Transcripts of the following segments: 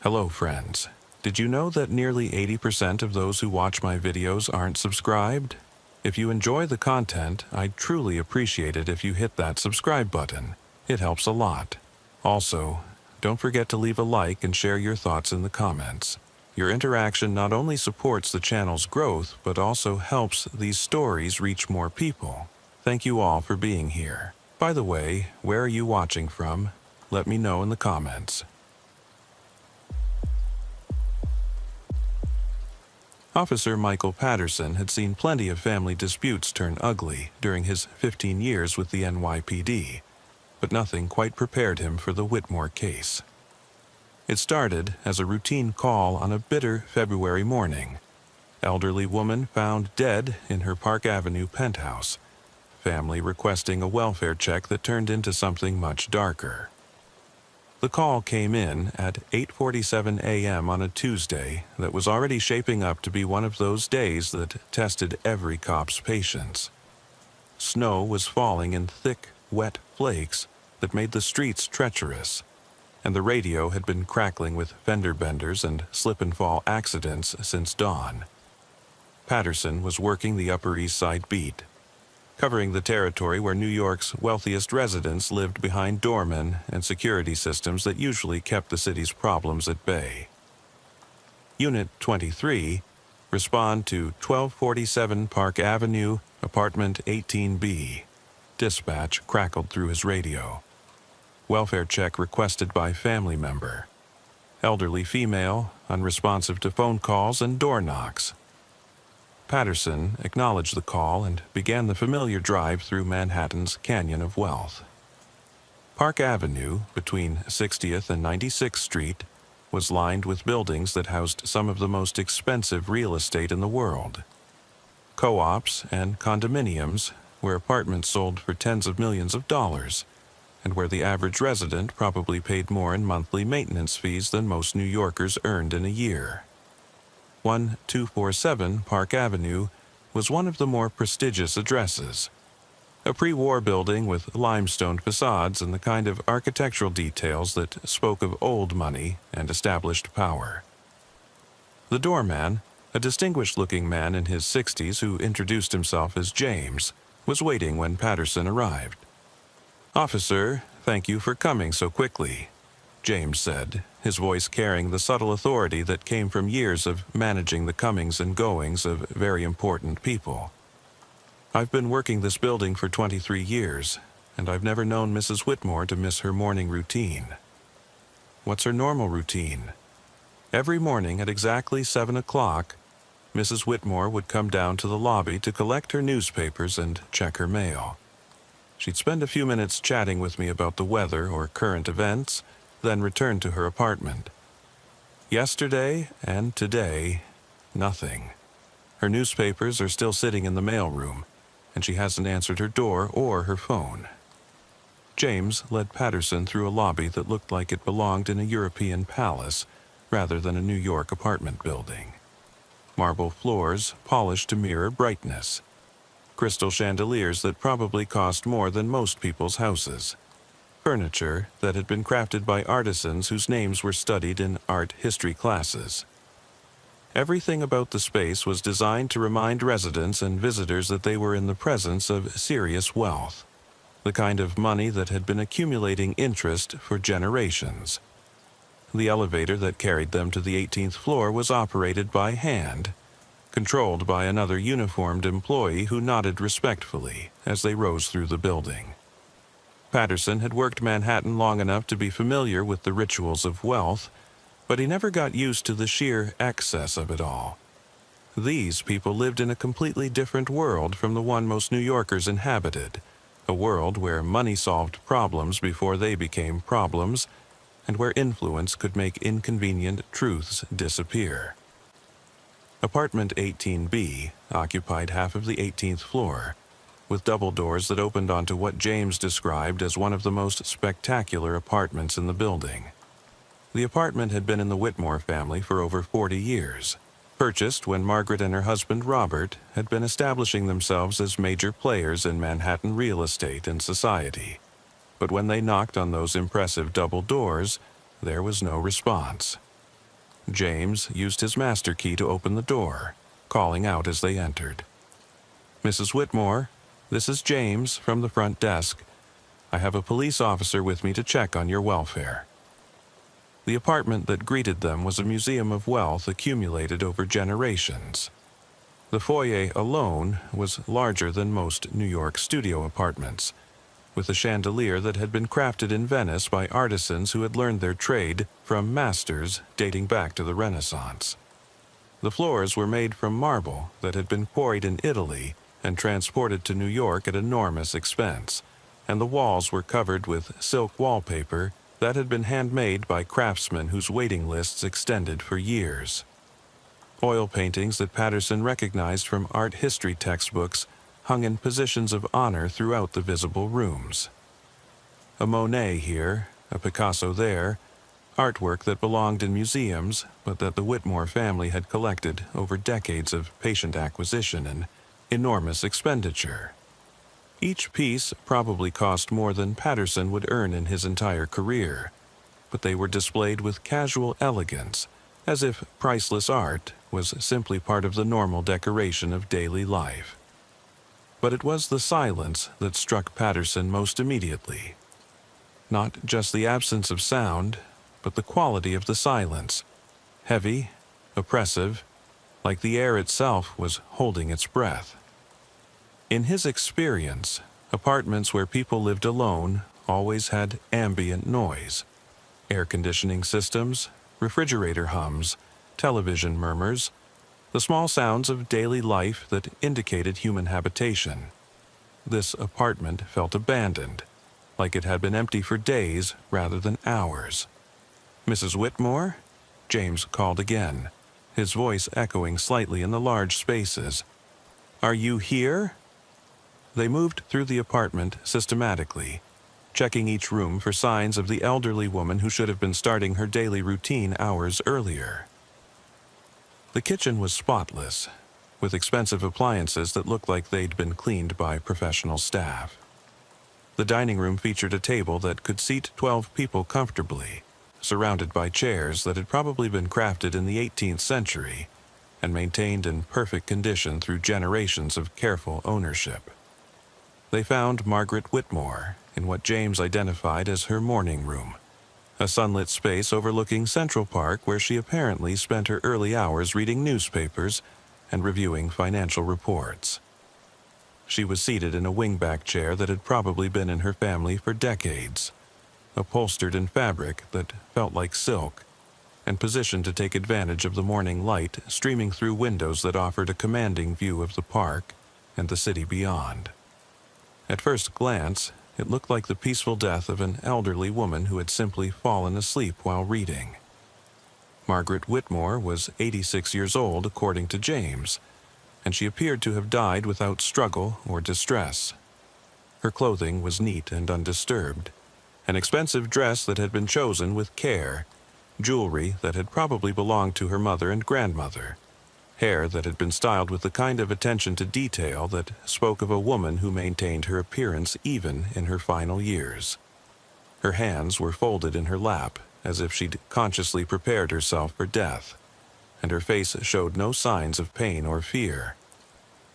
Hello friends. Did you know that nearly 80% of those who watch my videos aren't subscribed? If you enjoy the content, I'd truly appreciate it if you hit that subscribe button. It helps a lot. Also, don't forget to leave a like and share your thoughts in the comments. Your interaction not only supports the channel's growth, but also helps these stories reach more people. Thank you all for being here. By the way, where are you watching from? Let me know in the comments. Officer Michael Patterson had seen plenty of family disputes turn ugly during his 15 years with the NYPD, but nothing quite prepared him for the Whitmore case. It started as a routine call on a bitter February morning. Elderly woman found dead in her Park Avenue penthouse. Family requesting a welfare check that turned into something much darker. The call came in at 8:47 a.m. on a Tuesday that was already shaping up to be one of those days that tested every cop's patience. Snow was falling in thick, wet flakes that made the streets treacherous, and the radio had been crackling with fender benders and slip-and-fall accidents since dawn. Patterson was working the Upper East Side beat, covering the territory where New York's wealthiest residents lived behind doormen and security systems that usually kept the city's problems at bay. Unit 23, respond to 1247 Park Avenue, apartment 18B. Dispatch crackled through his radio. Welfare check requested by family member. Elderly female, unresponsive to phone calls and door knocks. Patterson acknowledged the call and began the familiar drive through Manhattan's Canyon of Wealth. Park Avenue, between 60th and 96th Street, was lined with buildings that housed some of the most expensive real estate in the world. Co-ops and condominiums, where apartments sold for tens of millions of dollars, and where the average resident probably paid more in monthly maintenance fees than most New Yorkers earned in a year. 1247 Park Avenue was one of the more prestigious addresses. A pre-war building with limestone facades and the kind of architectural details that spoke of old money and established power. The doorman, a distinguished-looking man in his 60s who introduced himself as James, was waiting when Patterson arrived. "Officer, thank you for coming so quickly," James said, his voice carrying the subtle authority that came from years of managing the comings and goings of very important people. "I've been working this building for 23 years, and I've never known Mrs. Whitmore to miss her morning routine." "What's her normal routine?" "Every morning at exactly 7 o'clock, Mrs. Whitmore would come down to the lobby to collect her newspapers and check her mail. She'd spend a few minutes chatting with me about the weather or current events, then return to her apartment. Yesterday and today, nothing. Her newspapers are still sitting in the mailroom, and she hasn't answered her door or her phone." James led Patterson through a lobby that looked like it belonged in a European palace rather than a New York apartment building. Marble floors polished to mirror brightness. Crystal chandeliers that probably cost more than most people's houses. Furniture that had been crafted by artisans whose names were studied in art history classes. Everything about the space was designed to remind residents and visitors that they were in the presence of serious wealth, the kind of money that had been accumulating interest for generations. The elevator that carried them to the 18th floor was operated by hand, controlled by another uniformed employee who nodded respectfully as they rose through the building. Patterson had worked Manhattan long enough to be familiar with the rituals of wealth, but he never got used to the sheer excess of it all. These people lived in a completely different world from the one most New Yorkers inhabited, a world where money solved problems before they became problems, and where influence could make inconvenient truths disappear. Apartment 18B occupied half of the 18th floor, with double doors that opened onto what James described as one of the most spectacular apartments in the building. The apartment had been in the Whitmore family for over 40 years, purchased when Margaret and her husband Robert had been establishing themselves as major players in Manhattan real estate and society. But when they knocked on those impressive double doors, there was no response. James used his master key to open the door, calling out as they entered. "Mrs. Whitmore, this is James from the front desk. I have a police officer with me to check on your welfare." The apartment that greeted them was a museum of wealth accumulated over generations. The foyer alone was larger than most New York studio apartments, with a chandelier that had been crafted in Venice by artisans who had learned their trade from masters dating back to the Renaissance. The floors were made from marble that had been quarried in Italy and transported to New York at enormous expense, and the walls were covered with silk wallpaper that had been handmade by craftsmen whose waiting lists extended for years. Oil paintings that Patterson recognized from art history textbooks hung in positions of honor throughout the visible rooms. A Monet here, a Picasso there, artwork that belonged in museums but that the Whitmore family had collected over decades of patient acquisition and enormous expenditure. Each piece probably cost more than Patterson would earn in his entire career, but they were displayed with casual elegance, as if priceless art was simply part of the normal decoration of daily life. But it was the silence that struck Patterson most immediately. Not just the absence of sound, but the quality of the silence. Heavy, oppressive, like the air itself was holding its breath. In his experience, apartments where people lived alone always had ambient noise. Air conditioning systems, refrigerator hums, television murmurs, the small sounds of daily life that indicated human habitation. This apartment felt abandoned, like it had been empty for days rather than hours. "Mrs. Whitmore?" James called again, his voice echoing slightly in the large spaces. "Are you here?" They moved through the apartment systematically, checking each room for signs of the elderly woman who should have been starting her daily routine hours earlier. The kitchen was spotless, with expensive appliances that looked like they'd been cleaned by professional staff. The dining room featured a table that could seat 12 people comfortably, surrounded by chairs that had probably been crafted in the 18th century and maintained in perfect condition through generations of careful ownership. They found Margaret Whitmore in what James identified as her morning room, a sunlit space overlooking Central Park where she apparently spent her early hours reading newspapers and reviewing financial reports. She was seated in a wingback chair that had probably been in her family for decades, upholstered in fabric that felt like silk, and positioned to take advantage of the morning light streaming through windows that offered a commanding view of the park and the city beyond. At first glance, it looked like the peaceful death of an elderly woman who had simply fallen asleep while reading. Margaret Whitmore was 86 years old, according to James, and she appeared to have died without struggle or distress. Her clothing was neat and undisturbed, an expensive dress that had been chosen with care, jewelry that had probably belonged to her mother and grandmother, hair that had been styled with the kind of attention to detail that spoke of a woman who maintained her appearance even in her final years. Her hands were folded in her lap, as if she'd consciously prepared herself for death, and her face showed no signs of pain or fear.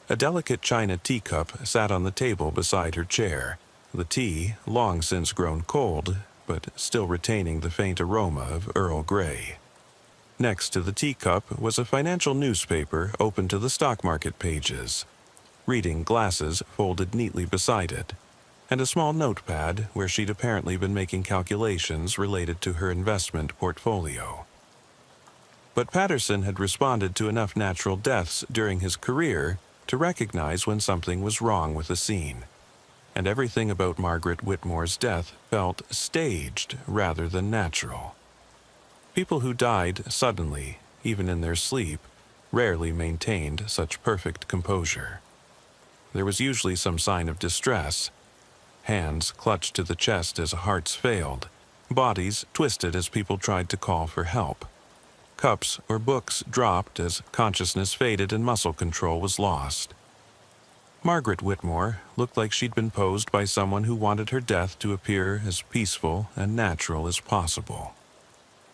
A delicate china teacup sat on the table beside her chair, the tea long since grown cold, but still retaining the faint aroma of Earl Grey. Next to the teacup was a financial newspaper open to the stock market pages, reading glasses folded neatly beside it, and a small notepad where she'd apparently been making calculations related to her investment portfolio. But Patterson had responded to enough natural deaths during his career to recognize when something was wrong with the scene, and everything about Margaret Whitmore's death felt staged rather than natural. People who died suddenly, even in their sleep, rarely maintained such perfect composure. There was usually some sign of distress. Hands clutched to the chest as hearts failed, bodies twisted as people tried to call for help. Cups or books dropped as consciousness faded and muscle control was lost. Margaret Whitmore looked like she'd been posed by someone who wanted her death to appear as peaceful and natural as possible.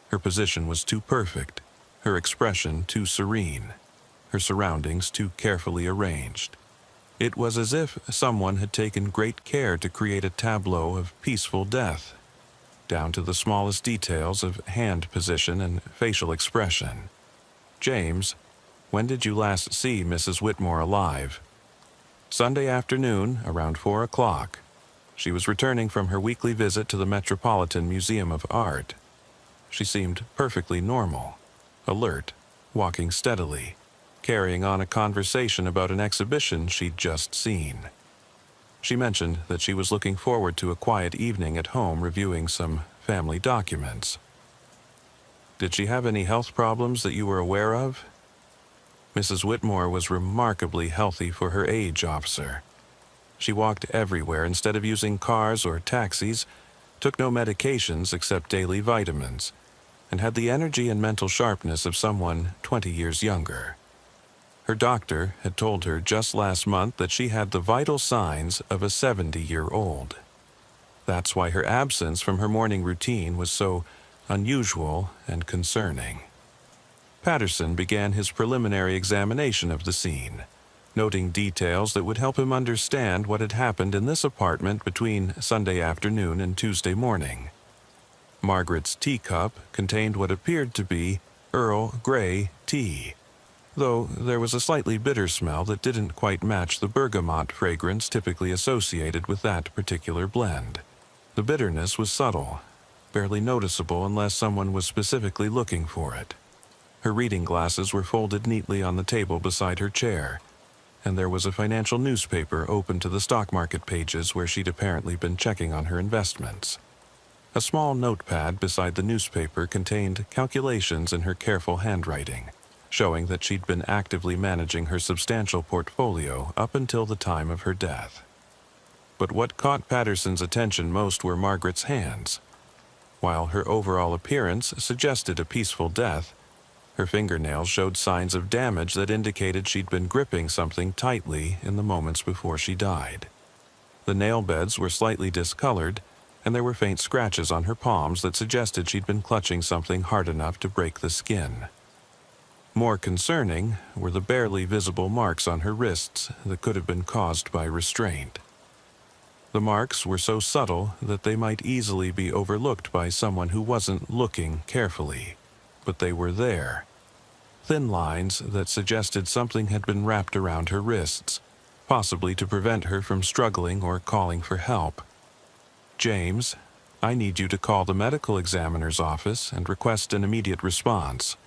Her position was too perfect, her expression too serene, her surroundings too carefully arranged. It was as if someone had taken great care to create a tableau of peaceful death, down to the smallest details of hand position and facial expression. James, when did you last see Mrs. Whitmore alive? Sunday afternoon, around 4 o'clock. She was returning from her weekly visit to the Metropolitan Museum of Art. She seemed perfectly normal, alert, walking steadily, carrying on a conversation about an exhibition she'd just seen. She mentioned that she was looking forward to a quiet evening at home reviewing some family documents. Did she have any health problems that you were aware of? Mrs. Whitmore was remarkably healthy for her age, officer. She walked everywhere instead of using cars or taxis, took no medications except daily vitamins, and had the energy and mental sharpness of someone 20 years younger. Her doctor had told her just last month that she had the vital signs of a 70-year-old. That's why her absence from her morning routine was so unusual and concerning. Patterson began his preliminary examination of the scene, noting details that would help him understand what had happened in this apartment between Sunday afternoon and Tuesday morning. Margaret's teacup contained what appeared to be Earl Grey tea, though there was a slightly bitter smell that didn't quite match the bergamot fragrance typically associated with that particular blend. The bitterness was subtle, barely noticeable unless someone was specifically looking for it. Her reading glasses were folded neatly on the table beside her chair, and there was a financial newspaper open to the stock market pages where she'd apparently been checking on her investments. A small notepad beside the newspaper contained calculations in her careful handwriting, showing that she'd been actively managing her substantial portfolio up until the time of her death. But what caught Patterson's attention most were Margaret's hands. While her overall appearance suggested a peaceful death, her fingernails showed signs of damage that indicated she'd been gripping something tightly in the moments before she died. The nail beds were slightly discolored, and there were faint scratches on her palms that suggested she'd been clutching something hard enough to break the skin. More concerning were the barely visible marks on her wrists that could have been caused by restraint. The marks were so subtle that they might easily be overlooked by someone who wasn't looking carefully, but they were there. Thin lines that suggested something had been wrapped around her wrists, possibly to prevent her from struggling or calling for help. James, I need you to call the medical examiner's office and request an immediate response.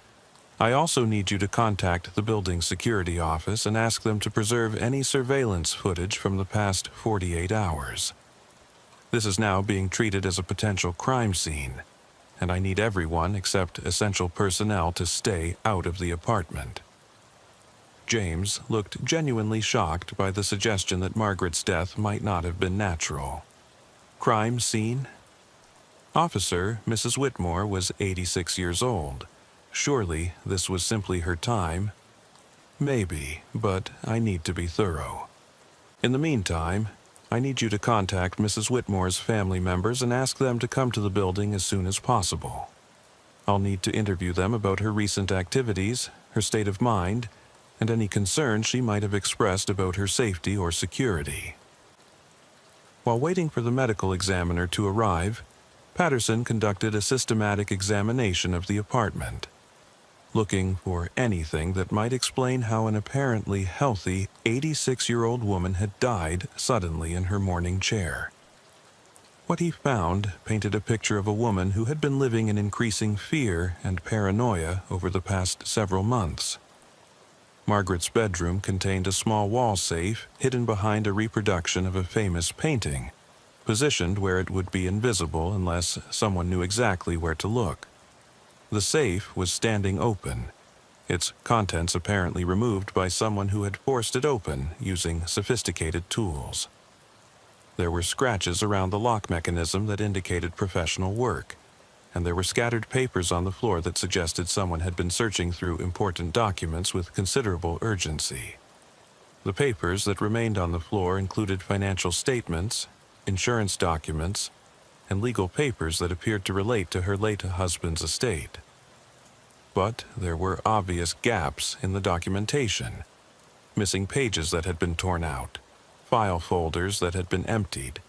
I also need you to contact the building security office and ask them to preserve any surveillance footage from the past 48 hours. This is now being treated as a potential crime scene, and I need everyone except essential personnel to stay out of the apartment. James looked genuinely shocked by the suggestion that Margaret's death might not have been natural. Crime scene? Officer, Mrs. Whitmore was 86 years old. Surely this was simply her time. Maybe, but I need to be thorough. In the meantime, I need you to contact Mrs. Whitmore's family members and ask them to come to the building as soon as possible. I'll need to interview them about her recent activities, her state of mind, and any concerns she might have expressed about her safety or security. While waiting for the medical examiner to arrive, Patterson conducted a systematic examination of the apartment, looking for anything that might explain how an apparently healthy 86-year-old woman had died suddenly in her morning chair. What he found painted a picture of a woman who had been living in increasing fear and paranoia over the past several months. Margaret's bedroom contained a small wall safe hidden behind a reproduction of a famous painting, positioned where it would be invisible unless someone knew exactly where to look. The safe was standing open, its contents apparently removed by someone who had forced it open using sophisticated tools. There were scratches around the lock mechanism that indicated professional work, and there were scattered papers on the floor that suggested someone had been searching through important documents with considerable urgency. The papers that remained on the floor included financial statements, insurance documents, and legal papers that appeared to relate to her late husband's estate. But there were obvious gaps in the documentation. Missing pages that had been torn out, file folders that had been emptied,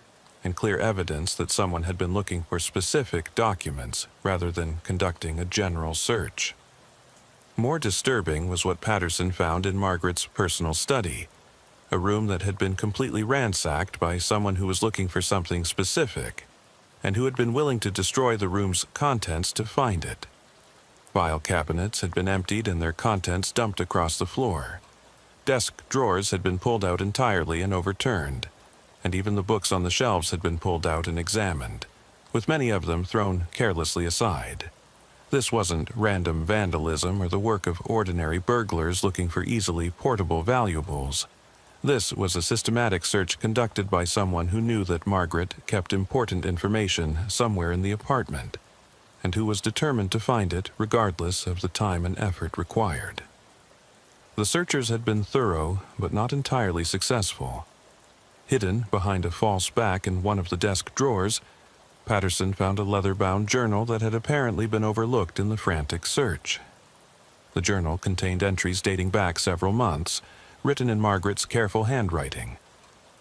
and clear evidence that someone had been looking for specific documents rather than conducting a general search. More disturbing was what Patterson found in Margaret's personal study, a room that had been completely ransacked by someone who was looking for something specific, and who had been willing to destroy the room's contents to find it. File cabinets had been emptied and their contents dumped across the floor. Desk drawers had been pulled out entirely and overturned, and even the books on the shelves had been pulled out and examined, with many of them thrown carelessly aside. This wasn't random vandalism or the work of ordinary burglars looking for easily portable valuables. This was a systematic search conducted by someone who knew that Margaret kept important information somewhere in the apartment, and who was determined to find it regardless of the time and effort required. The searchers had been thorough, but not entirely successful. Hidden behind a false back in one of the desk drawers, Patterson found a leather-bound journal that had apparently been overlooked in the frantic search. The journal contained entries dating back several months, written in Margaret's careful handwriting,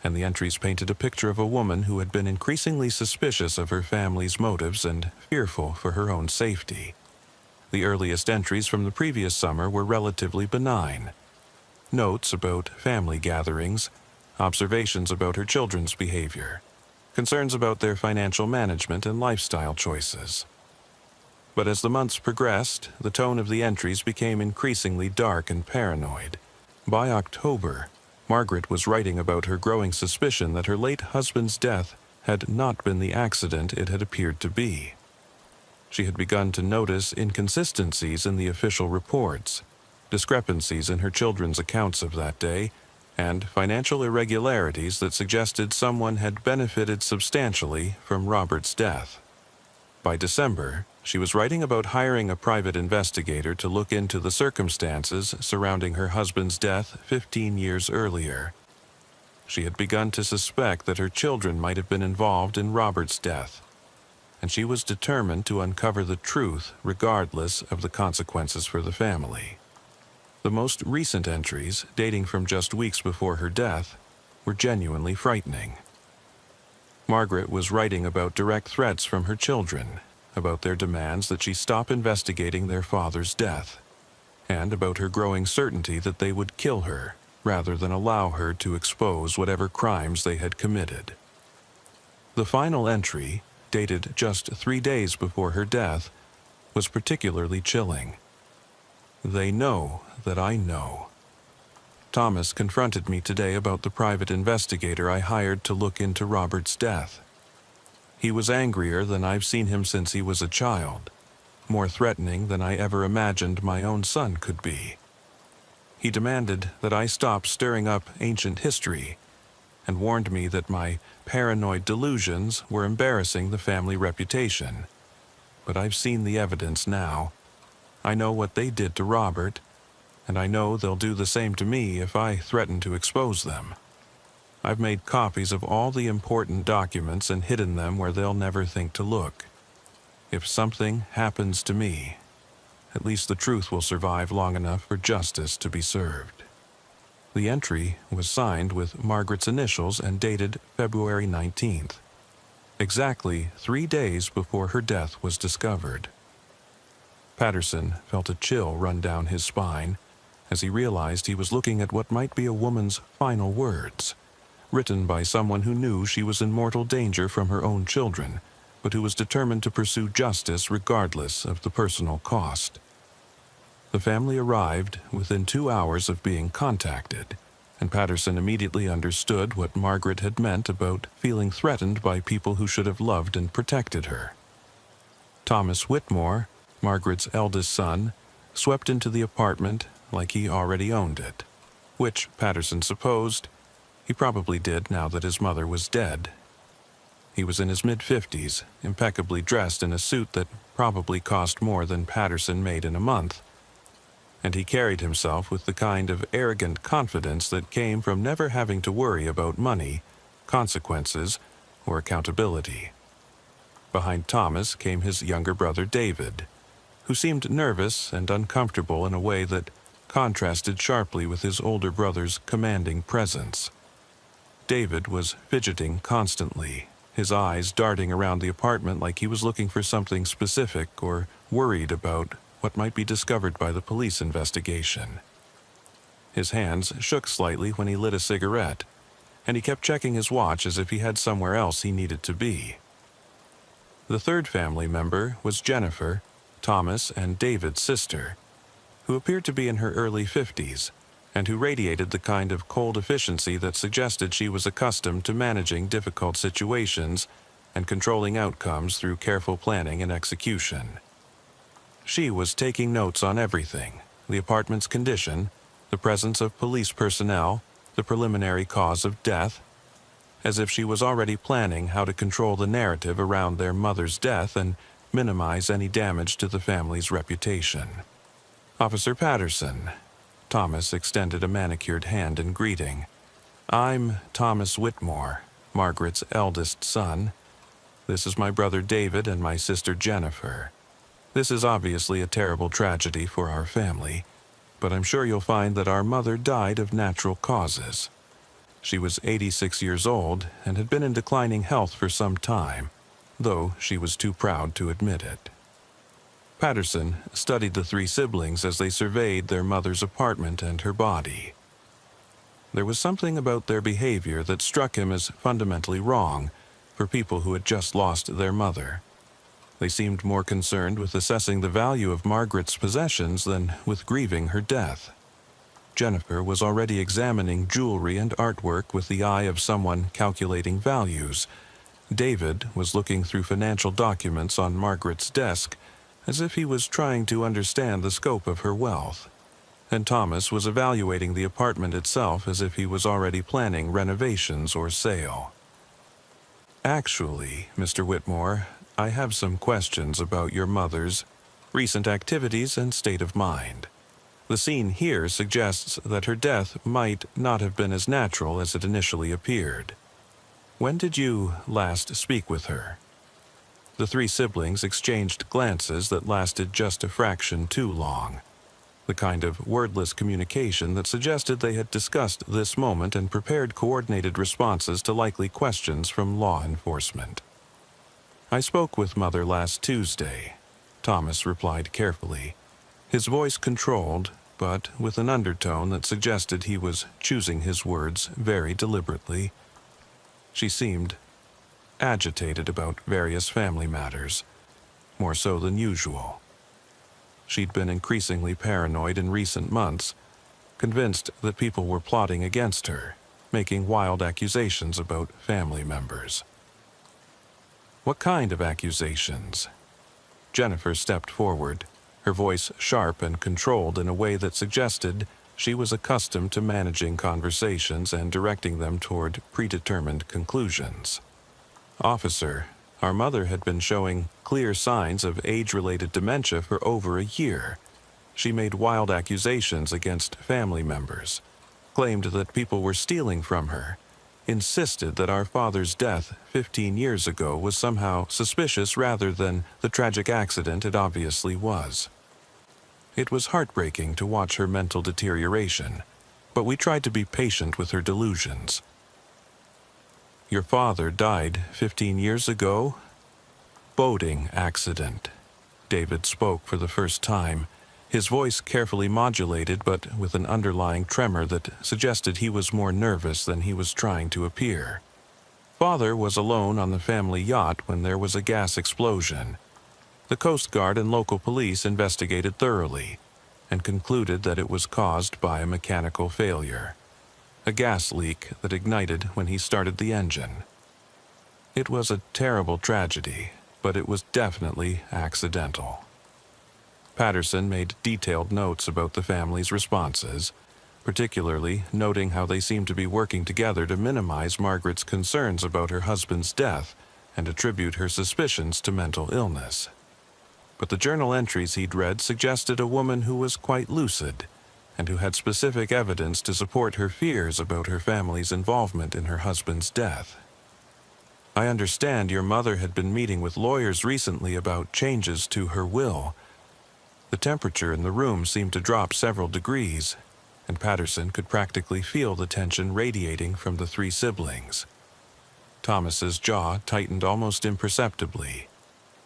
and the entries painted a picture of a woman who had been increasingly suspicious of her family's motives and fearful for her own safety. The earliest entries from the previous summer were relatively benign. Notes about family gatherings, observations about her children's behavior, concerns about their financial management and lifestyle choices. But as the months progressed, the tone of the entries became increasingly dark and paranoid. By October, Margaret was writing about her growing suspicion that her late husband's death had not been the accident it had appeared to be. She had begun to notice inconsistencies in the official reports, discrepancies in her children's accounts of that day, and financial irregularities that suggested someone had benefited substantially from Robert's death. By December, she was writing about hiring a private investigator to look into the circumstances surrounding her husband's death 15 years earlier. She had begun to suspect that her children might have been involved in Robert's death, and she was determined to uncover the truth regardless of the consequences for the family. The most recent entries, dating from just weeks before her death, were genuinely frightening. Margaret was writing about direct threats from her children, about their demands that she stop investigating their father's death, and about her growing certainty that they would kill her rather than allow her to expose whatever crimes they had committed. The final entry, dated just 3 days before her death, was particularly chilling. They know that I know. Thomas confronted me today about the private investigator I hired to look into Robert's death. He was angrier than I've seen him since he was a child, more threatening than I ever imagined my own son could be. He demanded that I stop stirring up ancient history, and warned me that my paranoid delusions were embarrassing the family reputation. But I've seen the evidence now. I know what they did to Robert, and I know they'll do the same to me if I threaten to expose them. I've made copies of all the important documents and hidden them where they'll never think to look. If something happens to me, at least the truth will survive long enough for justice to be served. The entry was signed with Margaret's initials and dated February 19th, exactly 3 days before her death was discovered. Patterson felt a chill run down his spine as he realized he was looking at what might be a woman's final words, written by someone who knew she was in mortal danger from her own children, but who was determined to pursue justice regardless of the personal cost. The family arrived within 2 hours of being contacted, and Patterson immediately understood what Margaret had meant about feeling threatened by people who should have loved and protected her. Thomas Whitmore, Margaret's eldest son, swept into the apartment like he already owned it, which, Patterson supposed, he probably did now that his mother was dead. He was in his mid-50s, impeccably dressed in a suit that probably cost more than Patterson made in a month, and he carried himself with the kind of arrogant confidence that came from never having to worry about money, consequences, or accountability. Behind Thomas came his younger brother David, who seemed nervous and uncomfortable in a way that contrasted sharply with his older brother's commanding presence. David was fidgeting constantly, his eyes darting around the apartment like he was looking for something specific or worried about what might be discovered by the police investigation. His hands shook slightly when he lit a cigarette, and he kept checking his watch as if he had somewhere else he needed to be. The third family member was Jennifer, Thomas and David's sister, who appeared to be in her early 50s, and who radiated the kind of cold efficiency that suggested she was accustomed to managing difficult situations and controlling outcomes through careful planning and execution. She was taking notes on everything: the apartment's condition, the presence of police personnel, the preliminary cause of death, as if she was already planning how to control the narrative around their mother's death and minimize any damage to the family's reputation. "Officer Patterson," Thomas extended a manicured hand in greeting. "I'm Thomas Whitmore, Margaret's eldest son. This is my brother David and my sister Jennifer. This is obviously a terrible tragedy for our family, but I'm sure you'll find that our mother died of natural causes. She was 86 years old and had been in declining health for some time, though she was too proud to admit it." Patterson studied the three siblings as they surveyed their mother's apartment and her body. There was something about their behavior that struck him as fundamentally wrong for people who had just lost their mother. They seemed more concerned with assessing the value of Margaret's possessions than with grieving her death. Jennifer was already examining jewelry and artwork with the eye of someone calculating values. David was looking through financial documents on Margaret's desk as if he was trying to understand the scope of her wealth. And Thomas was evaluating the apartment itself as if he was already planning renovations or sale. "Actually, Mr. Whitmore, I have some questions about your mother's recent activities and state of mind. The scene here suggests that her death might not have been as natural as it initially appeared. When did you last speak with her?" The three siblings exchanged glances that lasted just a fraction too long, the kind of wordless communication that suggested they had discussed this moment and prepared coordinated responses to likely questions from law enforcement. "I spoke with Mother last Tuesday," Thomas replied carefully, his voice controlled, but with an undertone that suggested he was choosing his words very deliberately. She seemed agitated about various family matters, more so than usual. She'd been increasingly paranoid in recent months, convinced that people were plotting against her, making wild accusations about family members. "What kind of accusations?" Jennifer stepped forward, her voice sharp and controlled in a way that suggested she was accustomed to managing conversations and directing them toward predetermined conclusions. "Officer, our mother had been showing clear signs of age-related dementia for over a year. She made wild accusations against family members, claimed that people were stealing from her, insisted that our father's death 15 years ago was somehow suspicious rather than the tragic accident it obviously was. It was heartbreaking to watch her mental deterioration, but we tried to be patient with her delusions." "Your father died 15 years ago?" "Boating accident." David spoke for the first time, his voice carefully modulated but with an underlying tremor that suggested he was more nervous than he was trying to appear. "Father was alone on the family yacht when there was a gas explosion. The Coast Guard and local police investigated thoroughly and concluded that it was caused by a mechanical failure, a gas leak that ignited when he started the engine. It was a terrible tragedy, but it was definitely accidental." Patterson made detailed notes about the family's responses, particularly noting how they seemed to be working together to minimize Margaret's concerns about her husband's death and attribute her suspicions to mental illness. But the journal entries he'd read suggested a woman who was quite lucid and who had specific evidence to support her fears about her family's involvement in her husband's death. "I understand your mother had been meeting with lawyers recently about changes to her will. The temperature in the room seemed to drop several degrees, and Patterson could practically feel the tension radiating from the three siblings. Thomas's jaw tightened almost imperceptibly.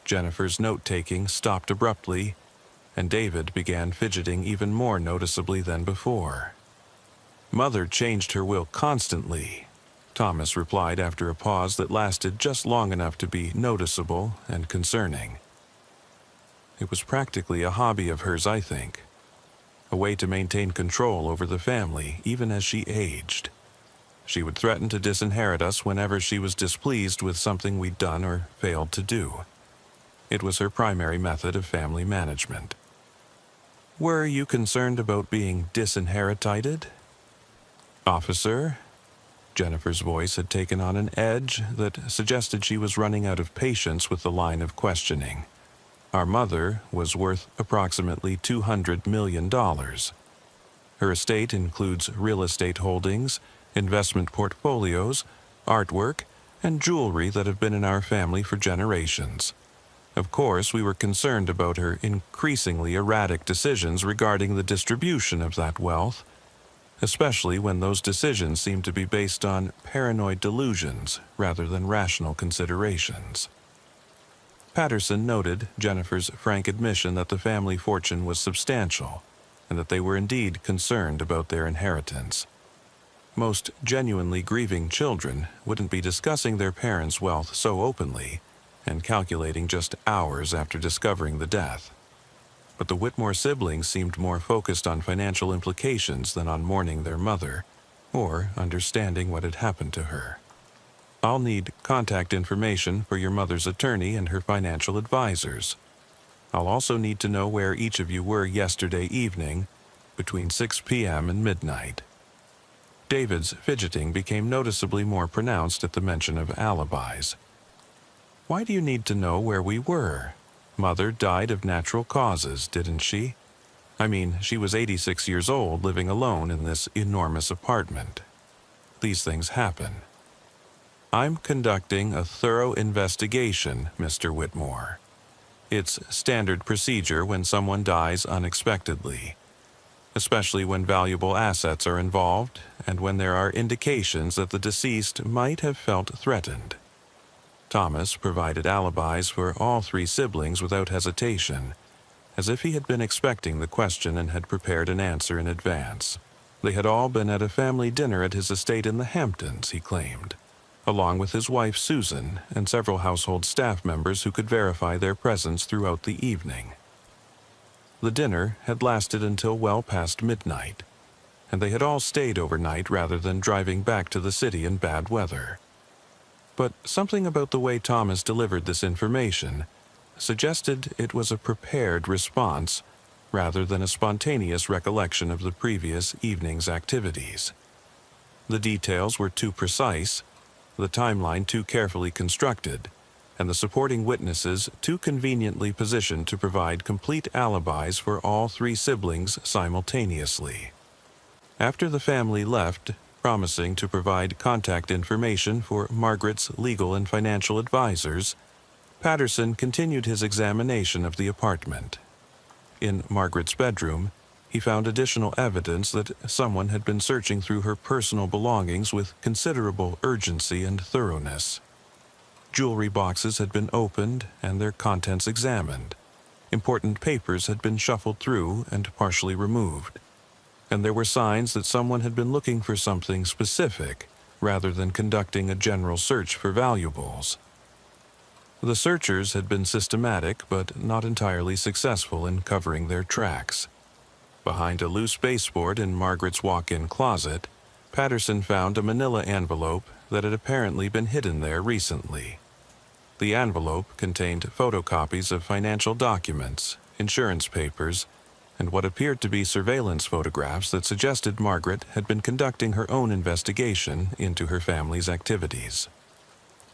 Jennifer's note-taking stopped abruptly, and David began fidgeting even more noticeably than before. "Mother changed her will constantly," Thomas replied after a pause that lasted just long enough to be noticeable and concerning. "It was practically a hobby of hers, I think. A way to maintain control over the family, even as she aged. She would threaten to disinherit us whenever she was displeased with something we'd done or failed to do. It was her primary method of family management." "Were you concerned about being disinherited?" "Officer?" Jennifer's voice had taken on an edge that suggested she was running out of patience with the line of questioning. "Our mother was worth approximately $200 million. Her estate includes real estate holdings, investment portfolios, artwork, and jewelry that have been in our family for generations. Of course, we were concerned about her increasingly erratic decisions regarding the distribution of that wealth, especially when those decisions seemed to be based on paranoid delusions rather than rational considerations." Patterson noted Jennifer's frank admission that the family fortune was substantial, and that they were indeed concerned about their inheritance. Most genuinely grieving children wouldn't be discussing their parents' wealth so openly, and calculating just hours after discovering the death. But the Whitmore siblings seemed more focused on financial implications than on mourning their mother, or understanding what had happened to her. "I'll need contact information for your mother's attorney and her financial advisors. I'll also need to know where each of you were yesterday evening, between 6 p.m. and midnight." David's fidgeting became noticeably more pronounced at the mention of alibis. "Why do you need to know where we were? Mother died of natural causes, didn't she? I mean, she was 86 years old living alone in this enormous apartment. These things happen." "I'm conducting a thorough investigation, Mr. Whitmore. It's standard procedure when someone dies unexpectedly, especially when valuable assets are involved and when there are indications that the deceased might have felt threatened." Thomas provided alibis for all three siblings without hesitation, as if he had been expecting the question and had prepared an answer in advance. They had all been at a family dinner at his estate in the Hamptons, he claimed, along with his wife Susan and several household staff members who could verify their presence throughout the evening. The dinner had lasted until well past midnight, and they had all stayed overnight rather than driving back to the city in bad weather. But something about the way Thomas delivered this information suggested it was a prepared response rather than a spontaneous recollection of the previous evening's activities. The details were too precise, the timeline too carefully constructed, and the supporting witnesses too conveniently positioned to provide complete alibis for all three siblings simultaneously. After the family left, promising to provide contact information for Margaret's legal and financial advisors, Patterson continued his examination of the apartment. In Margaret's bedroom, he found additional evidence that someone had been searching through her personal belongings with considerable urgency and thoroughness. Jewelry boxes had been opened and their contents examined. Important papers had been shuffled through and partially removed, and there were signs that someone had been looking for something specific rather than conducting a general search for valuables. The searchers had been systematic but not entirely successful in covering their tracks. Behind a loose baseboard in Margaret's walk-in closet, Patterson found a manila envelope that had apparently been hidden there recently. The envelope contained photocopies of financial documents, insurance papers, and what appeared to be surveillance photographs that suggested Margaret had been conducting her own investigation into her family's activities.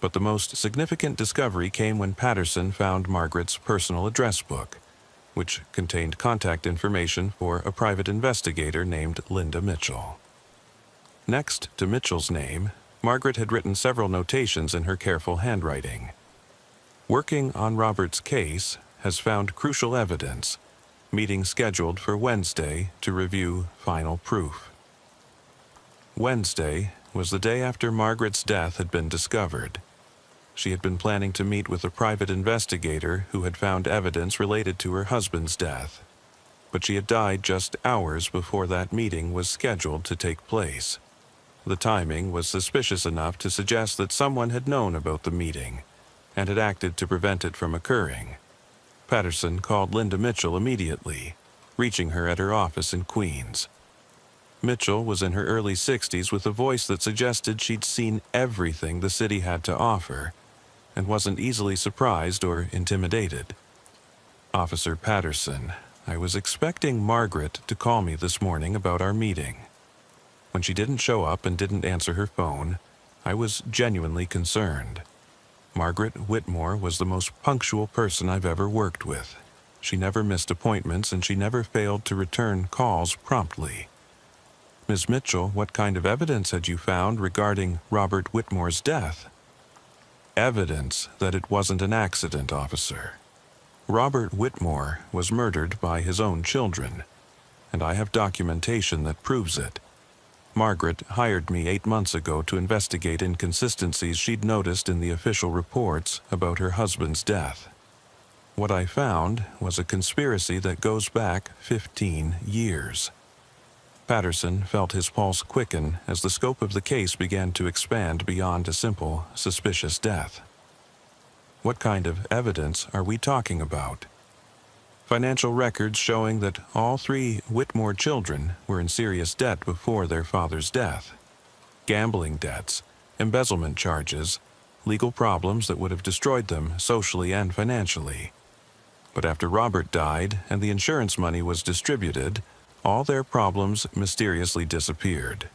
But the most significant discovery came when Patterson found Margaret's personal address book, which contained contact information for a private investigator named Linda Mitchell. Next to Mitchell's name, Margaret had written several notations in her careful handwriting. "Working on Robert's case has found crucial evidence. Meeting scheduled for Wednesday to review final proof. Wednesday was the day after Margaret's death had been discovered. She had been planning to meet with a private investigator who had found evidence related to her husband's death, but she had died just hours before that meeting was scheduled to take place. The timing was suspicious enough to suggest that someone had known about the meeting and had acted to prevent it from occurring. Patterson called Linda Mitchell immediately, reaching her at her office in Queens. Mitchell was in her early 60s with a voice that suggested she'd seen everything the city had to offer and wasn't easily surprised or intimidated. "Officer Patterson, I was expecting Margaret to call me this morning about our meeting. When she didn't show up and didn't answer her phone, I was genuinely concerned. Margaret Whitmore was the most punctual person I've ever worked with. She never missed appointments and she never failed to return calls promptly. Ms. Mitchell, what kind of evidence had you found regarding Robert Whitmore's death?" "Evidence that it wasn't an accident, officer. Robert Whitmore was murdered by his own children, and I have documentation that proves it. Margaret hired me 8 months ago to investigate inconsistencies she'd noticed in the official reports about her husband's death. What I found was a conspiracy that goes back 15 years. Patterson felt his pulse quicken as the scope of the case began to expand beyond a simple, suspicious death. "What kind of evidence are we talking about?" "Financial records showing that all 3 Whitmore children were in serious debt before their father's death. Gambling debts, embezzlement charges, legal problems that would have destroyed them socially and financially. But after Robert died and the insurance money was distributed, all their problems mysteriously disappeared.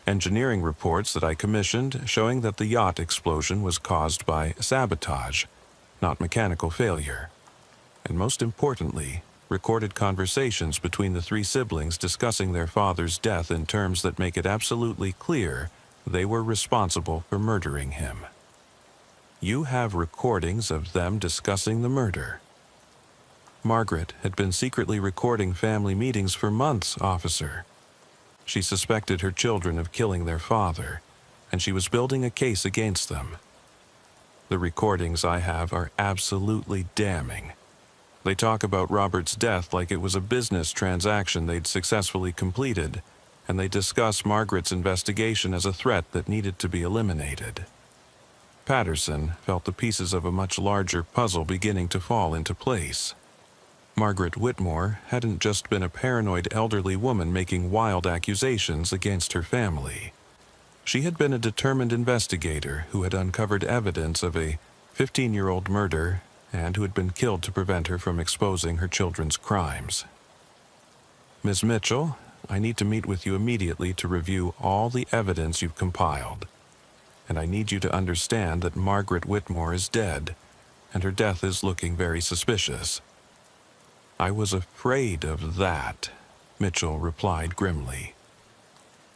Engineering reports that I commissioned showing that the yacht explosion was caused by sabotage, not mechanical failure. And most importantly, recorded conversations between the 3 siblings discussing their father's death in terms that make it absolutely clear they were responsible for murdering him." "You have recordings of them discussing the murder?" "Margaret had been secretly recording family meetings for months, officer. She suspected her children of killing their father, and she was building a case against them. The recordings I have are absolutely damning. They talk about Robert's death like it was a business transaction they'd successfully completed, and they discuss Margaret's investigation as a threat that needed to be eliminated." Patterson felt the pieces of a much larger puzzle beginning to fall into place. Margaret Whitmore hadn't just been a paranoid elderly woman making wild accusations against her family. She had been a determined investigator who had uncovered evidence of a 15-year-old murder and who had been killed to prevent her from exposing her children's crimes. "Ms. Mitchell, I need to meet with you immediately to review all the evidence you've compiled. And I need you to understand that Margaret Whitmore is dead, and her death is looking very suspicious." "I was afraid of that," Mitchell replied grimly.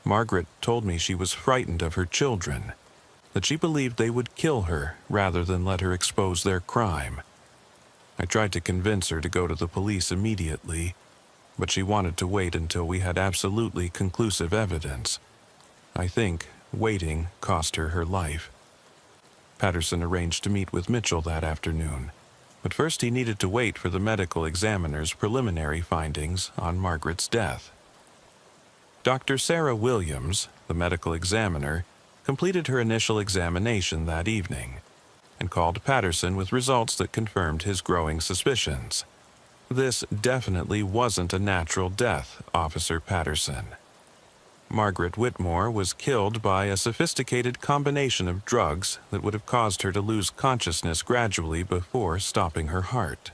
"Margaret told me she was frightened of her children, that she believed they would kill her rather than let her expose their crime. I tried to convince her to go to the police immediately, but she wanted to wait until we had absolutely conclusive evidence. I think waiting cost her her life." Patterson arranged to meet with Mitchell that afternoon, but first he needed to wait for the medical examiner's preliminary findings on Margaret's death. Dr. Sarah Williams, the medical examiner, completed her initial examination that evening and called Patterson with results that confirmed his growing suspicions. "This definitely wasn't a natural death, Officer Patterson. Margaret Whitmore was killed by a sophisticated combination of drugs that would have caused her to lose consciousness gradually before stopping her heart.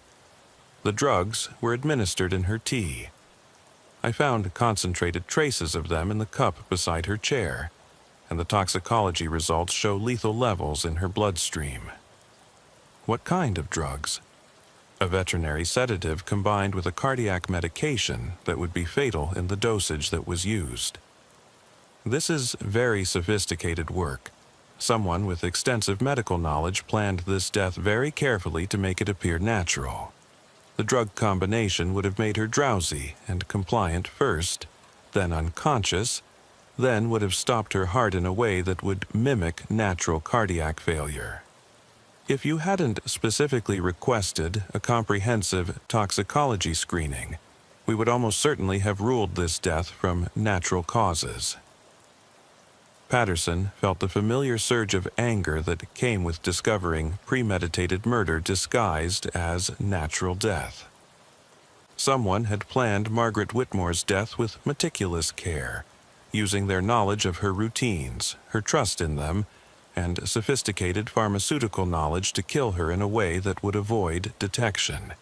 The drugs were administered in her tea. I found concentrated traces of them in the cup beside her chair, and the toxicology results show lethal levels in her bloodstream." "What kind of drugs?" "A veterinary sedative combined with a cardiac medication that would be fatal in the dosage that was used. This is very sophisticated work. Someone with extensive medical knowledge planned this death very carefully to make it appear natural. The drug combination would have made her drowsy and compliant first, then unconscious, then would have stopped her heart in a way that would mimic natural cardiac failure. If you hadn't specifically requested a comprehensive toxicology screening, we would almost certainly have ruled this death from natural causes. Patterson felt the familiar surge of anger that came with discovering premeditated murder disguised as natural death. Someone had planned Margaret Whitmore's death with meticulous care, using their knowledge of her routines, her trust in them, and sophisticated pharmaceutical knowledge to kill her in a way that would avoid detection.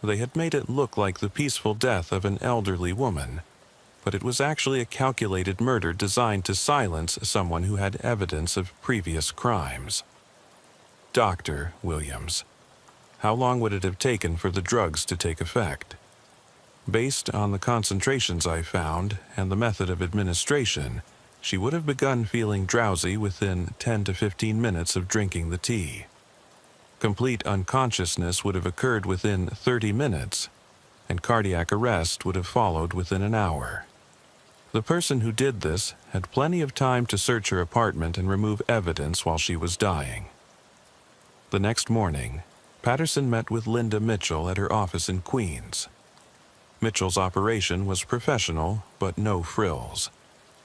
They had made it look like the peaceful death of an elderly woman, but it was actually a calculated murder designed to silence someone who had evidence of previous crimes. Dr. Williams. How long would it have taken for the drugs to take effect? Based on the concentrations I found and the method of administration, she would have begun feeling drowsy within 10 to 15 minutes of drinking the tea. Complete unconsciousness would have occurred within 30 minutes, and cardiac arrest would have followed within an hour. The person who did this had plenty of time to search her apartment and remove evidence while she was dying. The next morning, Patterson met with Linda Mitchell at her office in Queens. Mitchell's operation was professional, but no frills.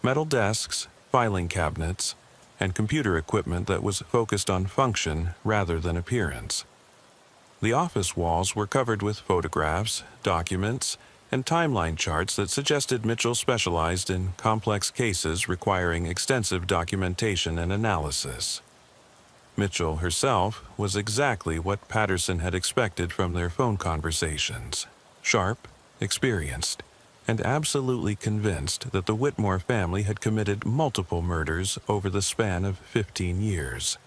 Metal desks, filing cabinets, and computer equipment that was focused on function rather than appearance. The office walls were covered with photographs, documents, and timeline charts that suggested Mitchell specialized in complex cases requiring extensive documentation and analysis. Mitchell herself was exactly what Patterson had expected from their phone conversations: sharp, experienced, and absolutely convinced that the Whitmore family had committed multiple murders over the span of 15 years.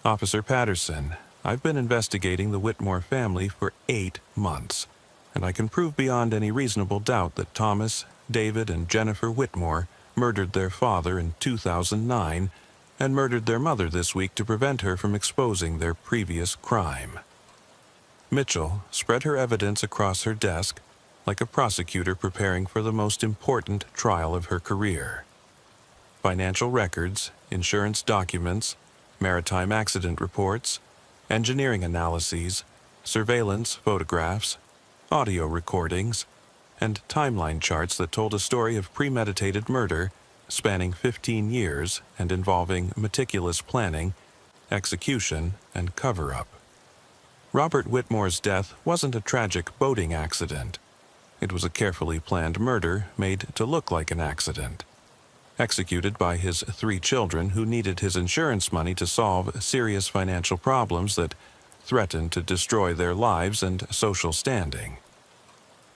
Officer Patterson, I've been investigating the Whitmore family for 8 months, and I can prove beyond any reasonable doubt that Thomas, David, and Jennifer Whitmore murdered their father in 2009 and murdered their mother this week to prevent her from exposing their previous crime. Mitchell spread her evidence across her desk like a prosecutor preparing for the most important trial of her career. Financial records, insurance documents, maritime accident reports, engineering analyses, surveillance photographs, audio recordings, and timeline charts that told a story of premeditated murder spanning 15 years and involving meticulous planning, execution, and cover-up. Robert Whitmore's death wasn't a tragic boating accident. It was a carefully planned murder made to look like an accident, executed by his 3 children who needed his insurance money to solve serious financial problems that threatened to destroy their lives and social standing.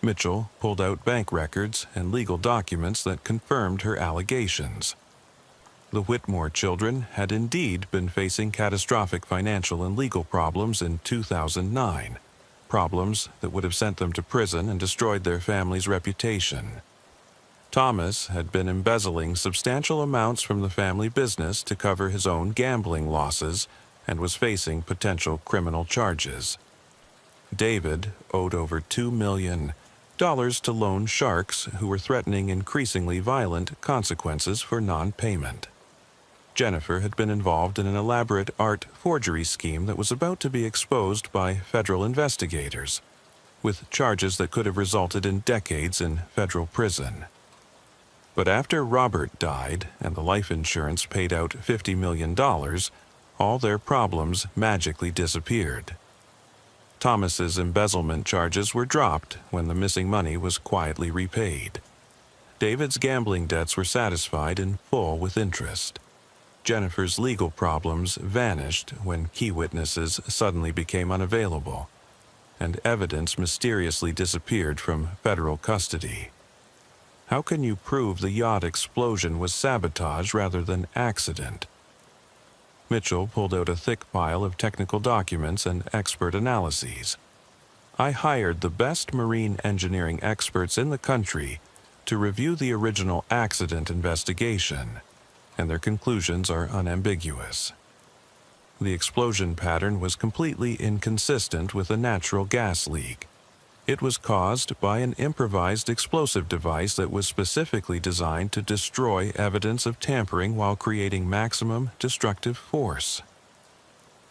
Mitchell pulled out bank records and legal documents that confirmed her allegations. The Whitmore children had indeed been facing catastrophic financial and legal problems in 2009, problems that would have sent them to prison and destroyed their family's reputation. Thomas had been embezzling substantial amounts from the family business to cover his own gambling losses and was facing potential criminal charges. David owed over $2 million to loan sharks who were threatening increasingly violent consequences for non-payment. Jennifer had been involved in an elaborate art forgery scheme that was about to be exposed by federal investigators, with charges that could have resulted in decades in federal prison. But after Robert died and the life insurance paid out $50 million, all their problems magically disappeared. Thomas's embezzlement charges were dropped when the missing money was quietly repaid. David's gambling debts were satisfied in full with interest. Jennifer's legal problems vanished when key witnesses suddenly became unavailable, and evidence mysteriously disappeared from federal custody. How can you prove the yacht explosion was sabotage rather than accident? Mitchell pulled out a thick pile of technical documents and expert analyses. I hired the best marine engineering experts in the country to review the original accident investigation, and their conclusions are unambiguous. The explosion pattern was completely inconsistent with a natural gas leak, It was caused by an improvised explosive device that was specifically designed to destroy evidence of tampering while creating maximum destructive force.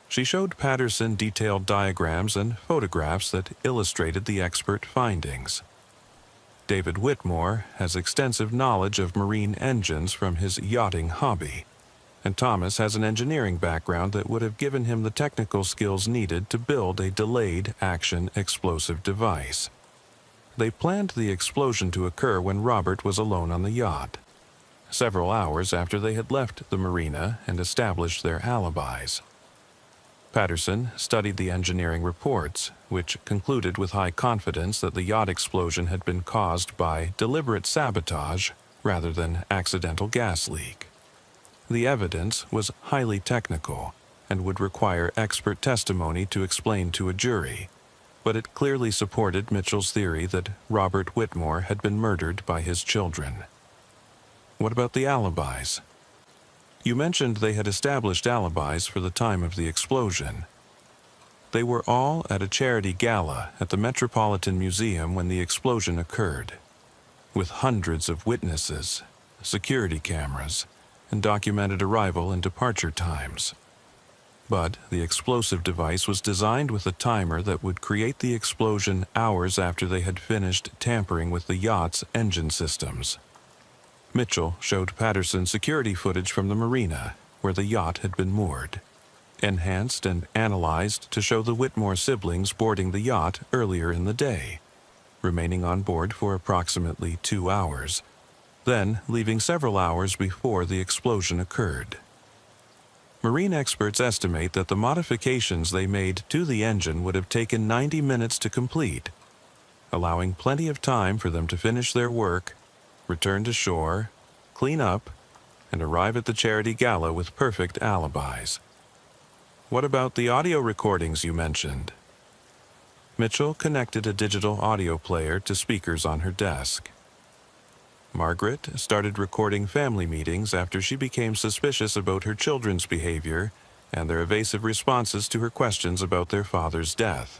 She showed Patterson detailed diagrams and photographs that illustrated the expert findings. David Whitmore has extensive knowledge of marine engines from his yachting hobby, and Thomas has an engineering background that would have given him the technical skills needed to build a delayed action explosive device. They planned the explosion to occur when Robert was alone on the yacht, several hours after they had left the marina and established their alibis. Patterson studied the engineering reports, which concluded with high confidence that the yacht explosion had been caused by deliberate sabotage rather than accidental gas leak. The evidence was highly technical and would require expert testimony to explain to a jury, but it clearly supported Mitchell's theory that Robert Whitmore had been murdered by his children. What about the alibis? You mentioned they had established alibis for the time of the explosion. They were all at a charity gala at the Metropolitan Museum when the explosion occurred, with hundreds of witnesses, security cameras, and documented arrival and departure times. But the explosive device was designed with a timer that would create the explosion hours after they had finished tampering with the yacht's engine systems. Mitchell showed Patterson security footage from the marina, where the yacht had been moored, enhanced and analyzed to show the Whitmore siblings boarding the yacht earlier in the day, remaining on board for approximately 2 hours, then leaving several hours before the explosion occurred. Marine experts estimate that the modifications they made to the engine would have taken 90 minutes to complete, allowing plenty of time for them to finish their work, return to shore, clean up, and arrive at the charity gala with perfect alibis. What about the audio recordings you mentioned? Mitchell connected a digital audio player to speakers on her desk. Margaret started recording family meetings after she became suspicious about her children's behavior and their evasive responses to her questions about their father's death.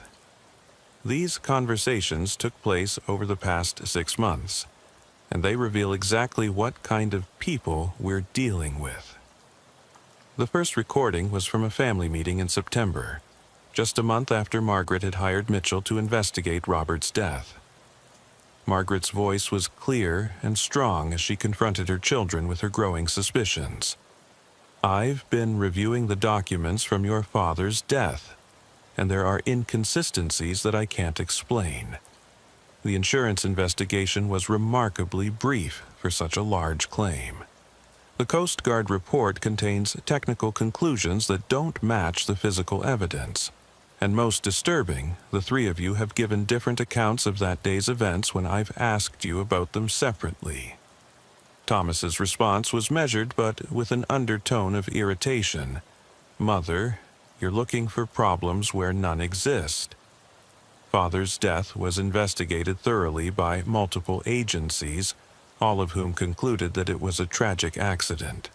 These conversations took place over the past 6 months, and they reveal exactly what kind of people we're dealing with. The first recording was from a family meeting in September, just a month after Margaret had hired Mitchell to investigate Robert's death. Margaret's voice was clear and strong as she confronted her children with her growing suspicions. "I've been reviewing the documents from your father's death, and there are inconsistencies that I can't explain." The insurance investigation was remarkably brief for such a large claim. The Coast Guard report contains technical conclusions that don't match the physical evidence. And most disturbing, the three of you have given different accounts of that day's events when I've asked you about them separately. Thomas's response was measured but with an undertone of irritation. "Mother, you're looking for problems where none exist." Father's death was investigated thoroughly by multiple agencies, all of whom concluded that it was a tragic accident.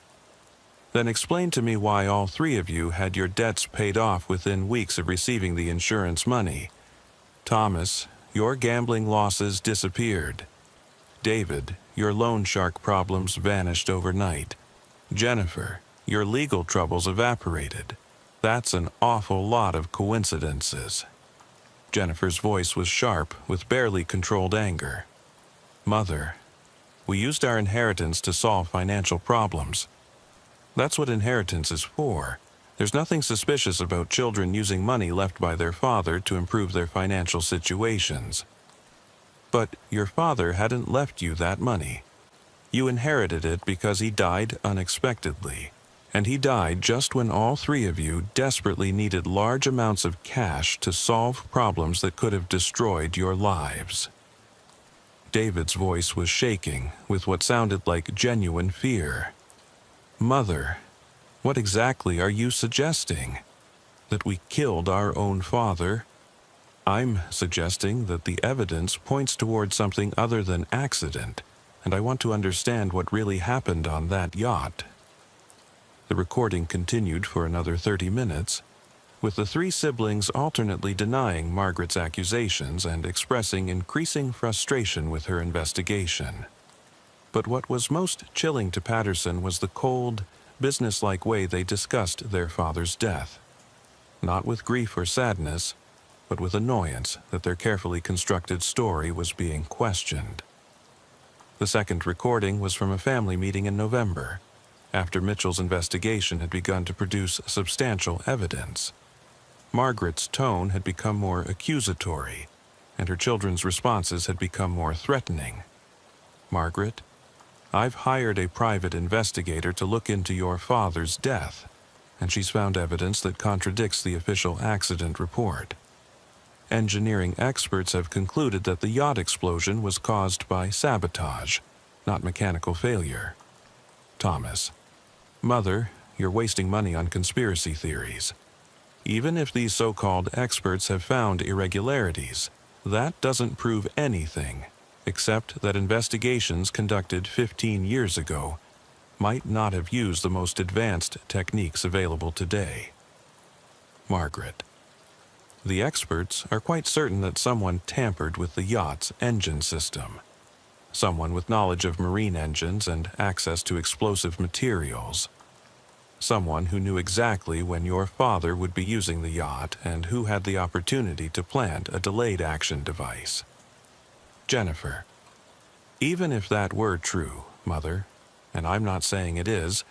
Then explain to me why all three of you had your debts paid off within weeks of receiving the insurance money. Thomas, your gambling losses disappeared. David, your loan shark problems vanished overnight. Jennifer, your legal troubles evaporated. That's an awful lot of coincidences. Jennifer's voice was sharp, with barely controlled anger. "Mother, we used our inheritance to solve financial problems. That's what inheritance is for. There's nothing suspicious about children using money left by their father to improve their financial situations. But your father hadn't left you that money. You inherited it because he died unexpectedly. And he died just when all three of you desperately needed large amounts of cash to solve problems that could have destroyed your lives." David's voice was shaking with what sounded like genuine fear. "Mother, what exactly are you suggesting? That we killed our own father? I'm suggesting that the evidence points toward something other than accident, and I want to understand what really happened on that yacht." The recording continued for another 30 minutes. with the three siblings alternately denying Margaret's accusations and expressing increasing frustration with her investigation. But what was most chilling to Patterson was the cold, businesslike way they discussed their father's death. Not with grief or sadness, but with annoyance that their carefully constructed story was being questioned. The second recording was from a family meeting in November, after Mitchell's investigation had begun to produce substantial evidence. Margaret's tone had become more accusatory, and her children's responses had become more threatening. "Margaret, I've hired a private investigator to look into your father's death, and she's found evidence that contradicts the official accident report. Engineering experts have concluded that the yacht explosion was caused by sabotage, not mechanical failure." Thomas: "Mother, you're wasting money on conspiracy theories. Even if these so-called experts have found irregularities, that doesn't prove anything, except that investigations conducted 15 years ago might not have used the most advanced techniques available today." Margaret: "The experts are quite certain that someone tampered with the yacht's engine system. Someone with knowledge of marine engines and access to explosive materials. Someone who knew exactly when your father would be using the yacht and who had the opportunity to plant a delayed action device." Jennifer: "Even if that were true, Mother, and I'm not saying it is,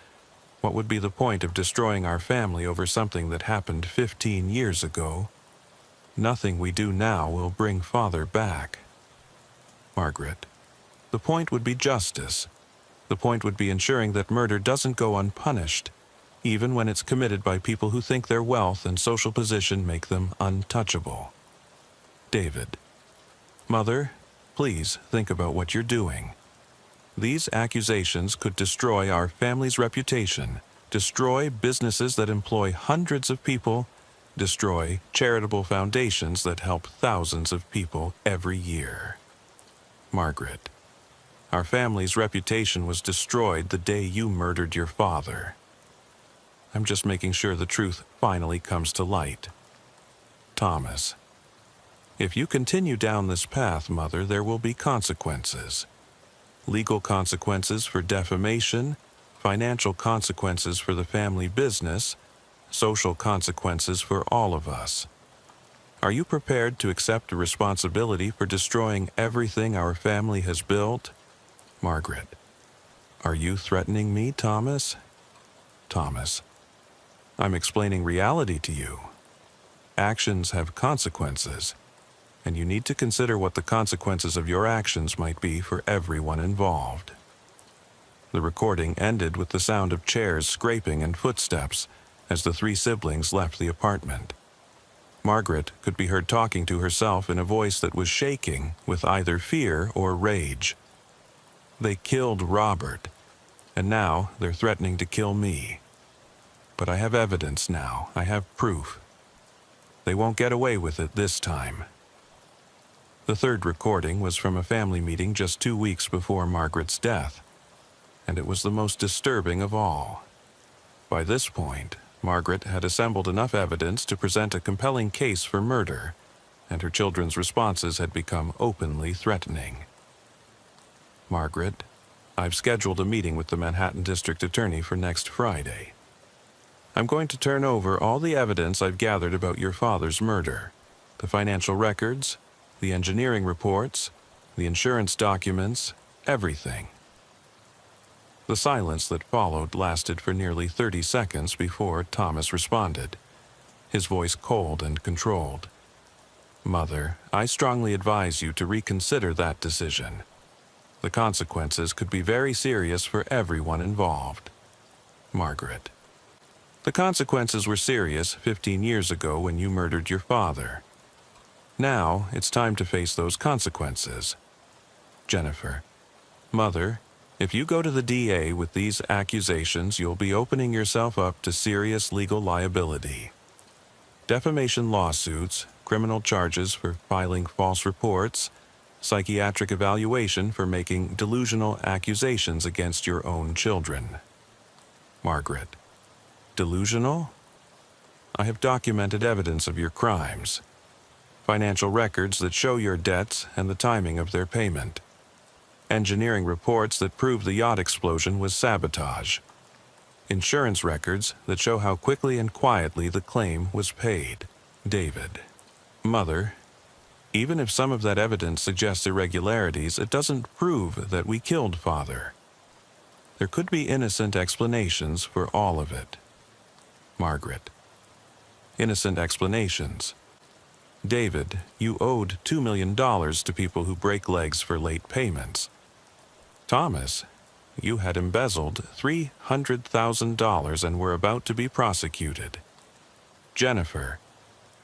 what would be the point of destroying our family over something that happened 15 years ago? Nothing we do now will bring Father back." Margaret: "The point would be justice. The point would be ensuring that murder doesn't go unpunished, even when it's committed by people who think their wealth and social position make them untouchable." David: "Mother, please think about what you're doing. These accusations could destroy our family's reputation, destroy businesses that employ hundreds of people, destroy charitable foundations that help thousands of people every year." Margaret: "Our family's reputation was destroyed the day you murdered your father. I'm just making sure the truth finally comes to light." Thomas: "If you continue down this path, Mother, there will be consequences. Legal consequences for defamation, financial consequences for the family business, social consequences for all of us. Are you prepared to accept the responsibility for destroying everything our family has built?" Margaret: "Are you threatening me, Thomas?" Thomas: "I'm explaining reality to you. Actions have consequences, and you need to consider what the consequences of your actions might be for everyone involved." The recording ended with the sound of chairs scraping and footsteps as the three siblings left the apartment. Margaret could be heard talking to herself in a voice that was shaking with either fear or rage. "They killed Robert, and now they're threatening to kill me. But I have evidence now. I have proof. They won't get away with it this time." The third recording was from a family meeting just 2 weeks before Margaret's death, and it was the most disturbing of all. By this point, Margaret had assembled enough evidence to present a compelling case for murder, and her children's responses had become openly threatening. Margaret: "I've scheduled a meeting with the Manhattan District Attorney for next Friday. I'm going to turn over all the evidence I've gathered about your father's murder, the financial records, the engineering reports, the insurance documents, everything." The silence that followed lasted for nearly 30 seconds before Thomas responded, his voice cold and controlled. "Mother, I strongly advise you to reconsider that decision. The consequences could be very serious for everyone involved." Margaret: "The consequences were serious 15 years ago when you murdered your father. Now it's time to face those consequences." Jennifer: "Mother, if you go to the DA with these accusations, you'll be opening yourself up to serious legal liability. Defamation lawsuits, criminal charges for filing false reports, psychiatric evaluation for making delusional accusations against your own children." Margaret: "Delusional?" I have documented evidence of your crimes. Financial records that show your debts and the timing of their payment. Engineering reports that prove the yacht explosion was sabotage. Insurance records that show how quickly and quietly the claim was paid. David. Mother, even if some of that evidence suggests irregularities, it doesn't prove that we killed Father. There could be innocent explanations for all of it. Margaret. Innocent explanations. David, you owed $2 million to people who break legs for late payments. Thomas, you had embezzled $300,000 and were about to be prosecuted. Jennifer,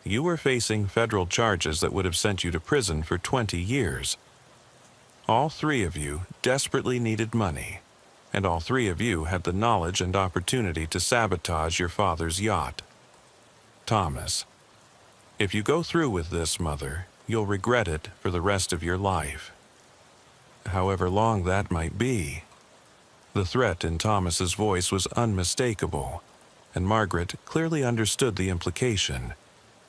you were facing federal charges that would have sent you to prison for 20 years. All three of you desperately needed money, and all three of you had the knowledge and opportunity to sabotage your father's yacht. Thomas, if you go through with this, Mother, you'll regret it for the rest of your life. However long that might be. The threat in Thomas's voice was unmistakable, and Margaret clearly understood the implication.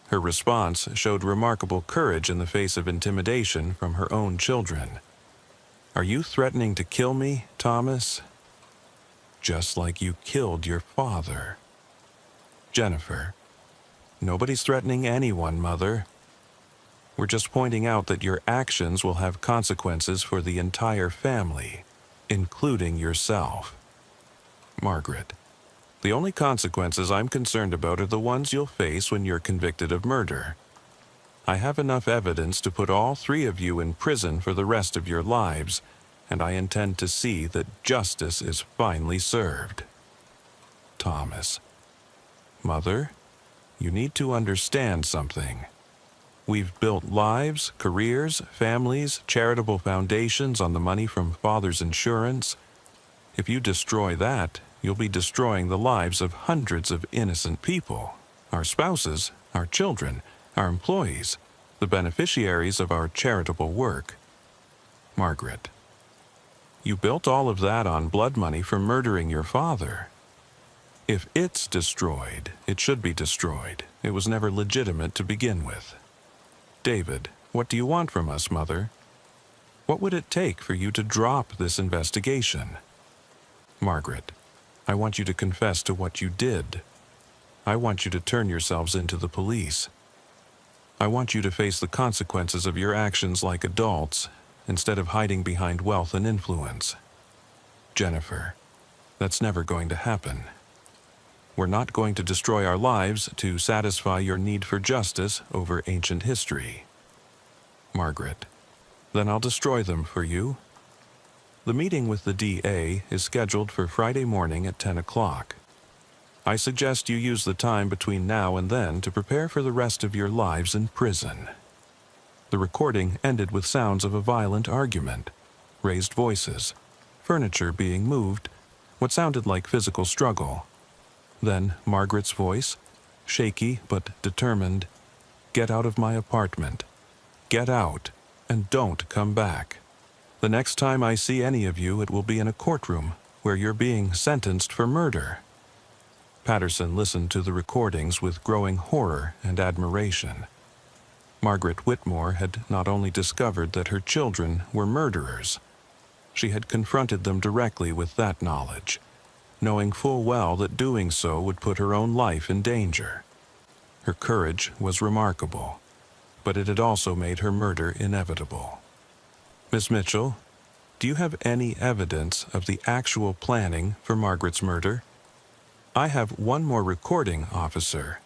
Her response showed remarkable courage in the face of intimidation from her own children. Are you threatening to kill me, Thomas? Just like you killed your father. Jennifer, nobody's threatening anyone, Mother. We're just pointing out that your actions will have consequences for the entire family, including yourself. Margaret, the only consequences I'm concerned about are the ones you'll face when you're convicted of murder. I have enough evidence to put all three of you in prison for the rest of your lives, and I intend to see that justice is finally served. Thomas, Mother, you need to understand something. We've built lives, careers, families, charitable foundations on the money from Father's insurance. If you destroy that, you'll be destroying the lives of hundreds of innocent people, our spouses, our children, our employees, the beneficiaries of our charitable work. Margaret, you built all of that on blood money for murdering your father. If it's destroyed, it should be destroyed. It was never legitimate to begin with. David, what do you want from us, Mother? What would it take for you to drop this investigation? Margaret, I want you to confess to what you did. I want you to turn yourselves into the police. I want you to face the consequences of your actions like adults, instead of hiding behind wealth and influence. Jennifer, that's never going to happen. We're not going to destroy our lives to satisfy your need for justice over ancient history. Margaret, then I'll destroy them for you. The meeting with the DA is scheduled for Friday morning at 10 o'clock. I suggest you use the time between now and then to prepare for the rest of your lives in prison. The recording ended with sounds of a violent argument, raised voices, furniture being moved, what sounded like physical struggle. Then Margaret's voice, shaky but determined, "Get out of my apartment. Get out, and don't come back. The next time I see any of you, it will be in a courtroom where you're being sentenced for murder." Patterson listened to the recordings with growing horror and admiration. Margaret Whitmore had not only discovered that her children were murderers, she had confronted them directly with that knowledge, knowing full well that doing so would put her own life in danger. Her courage was remarkable, but it had also made her murder inevitable. Miss Mitchell, do you have any evidence of the actual planning for Margaret's murder? I have one more recording, officer.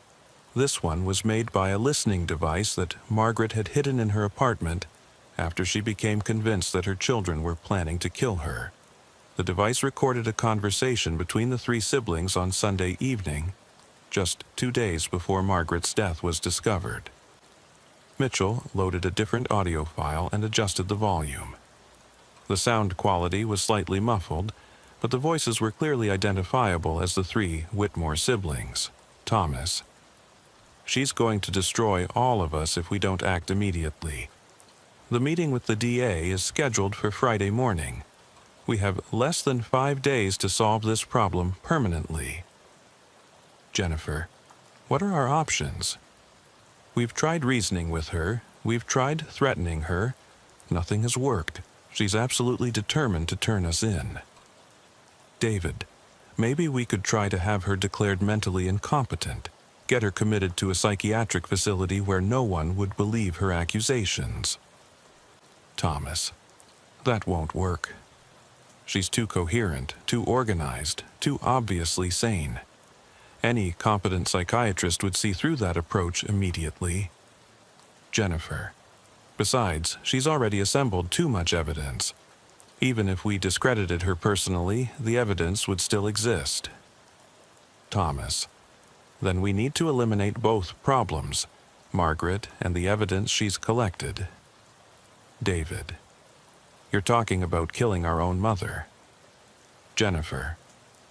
This one was made by a listening device that Margaret had hidden in her apartment after she became convinced that her children were planning to kill her. The device recorded a conversation between the three siblings on Sunday evening, just 2 days before Margaret's death was discovered. Mitchell loaded a different audio file and adjusted the volume. The sound quality was slightly muffled, but the voices were clearly identifiable as the three Whitmore siblings. Thomas, she's going to destroy all of us if we don't act immediately. The meeting with the DA is scheduled for Friday morning. We have less than 5 days to solve this problem permanently. Jennifer, What are our options? We've tried reasoning with her. We've tried threatening her. Nothing has worked. She's absolutely determined to turn us in. David, maybe we could try to have her declared mentally incompetent, get her committed to a psychiatric facility where no one would believe her accusations. Thomas, that won't work. She's too coherent, too organized, too obviously sane. Any competent psychiatrist would see through that approach immediately. Jennifer, besides, she's already assembled too much evidence. Even if we discredited her personally, the evidence would still exist. Thomas, then we need to eliminate both problems, Margaret and the evidence she's collected. David, you're talking about killing our own mother. Jennifer,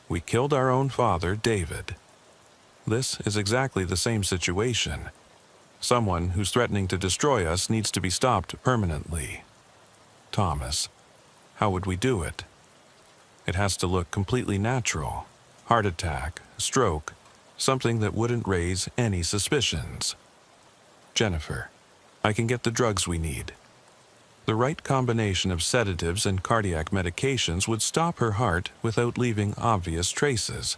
we killed our own father, David. This is exactly the same situation. Someone who's threatening to destroy us needs to be stopped permanently. Thomas, how would we do it? It has to look completely natural. Heart attack, stroke, something that wouldn't raise any suspicions. Jennifer, I can get the drugs we need. The right combination of sedatives and cardiac medications would stop her heart without leaving obvious traces.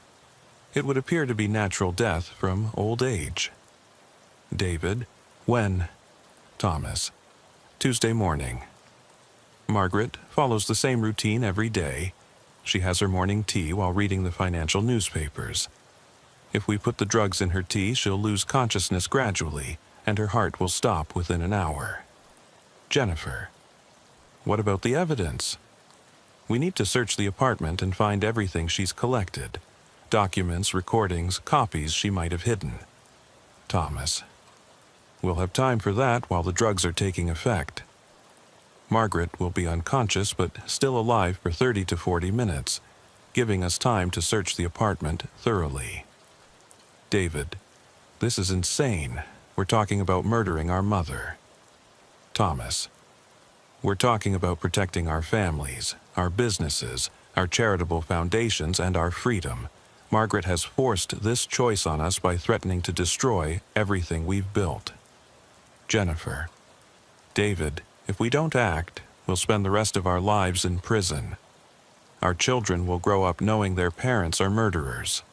It would appear to be natural death from old age. David, when? Thomas, Tuesday morning. Margaret follows the same routine every day. She has her morning tea while reading the financial newspapers. If we put the drugs in her tea, she'll lose consciousness gradually, and her heart will stop within an hour. Jennifer, what about the evidence? We need to search the apartment and find everything she's collected. Documents, recordings, copies she might have hidden. Thomas, we'll have time for that while the drugs are taking effect. Margaret will be unconscious but still alive for 30 to 40 minutes, giving us time to search the apartment thoroughly. David, this is insane. We're talking about murdering our mother. Thomas, we're talking about protecting our families, our businesses, our charitable foundations, and our freedom. Margaret has forced this choice on us by threatening to destroy everything we've built. Jennifer, David, if we don't act, we'll spend the rest of our lives in prison. Our children will grow up knowing their parents are murderers.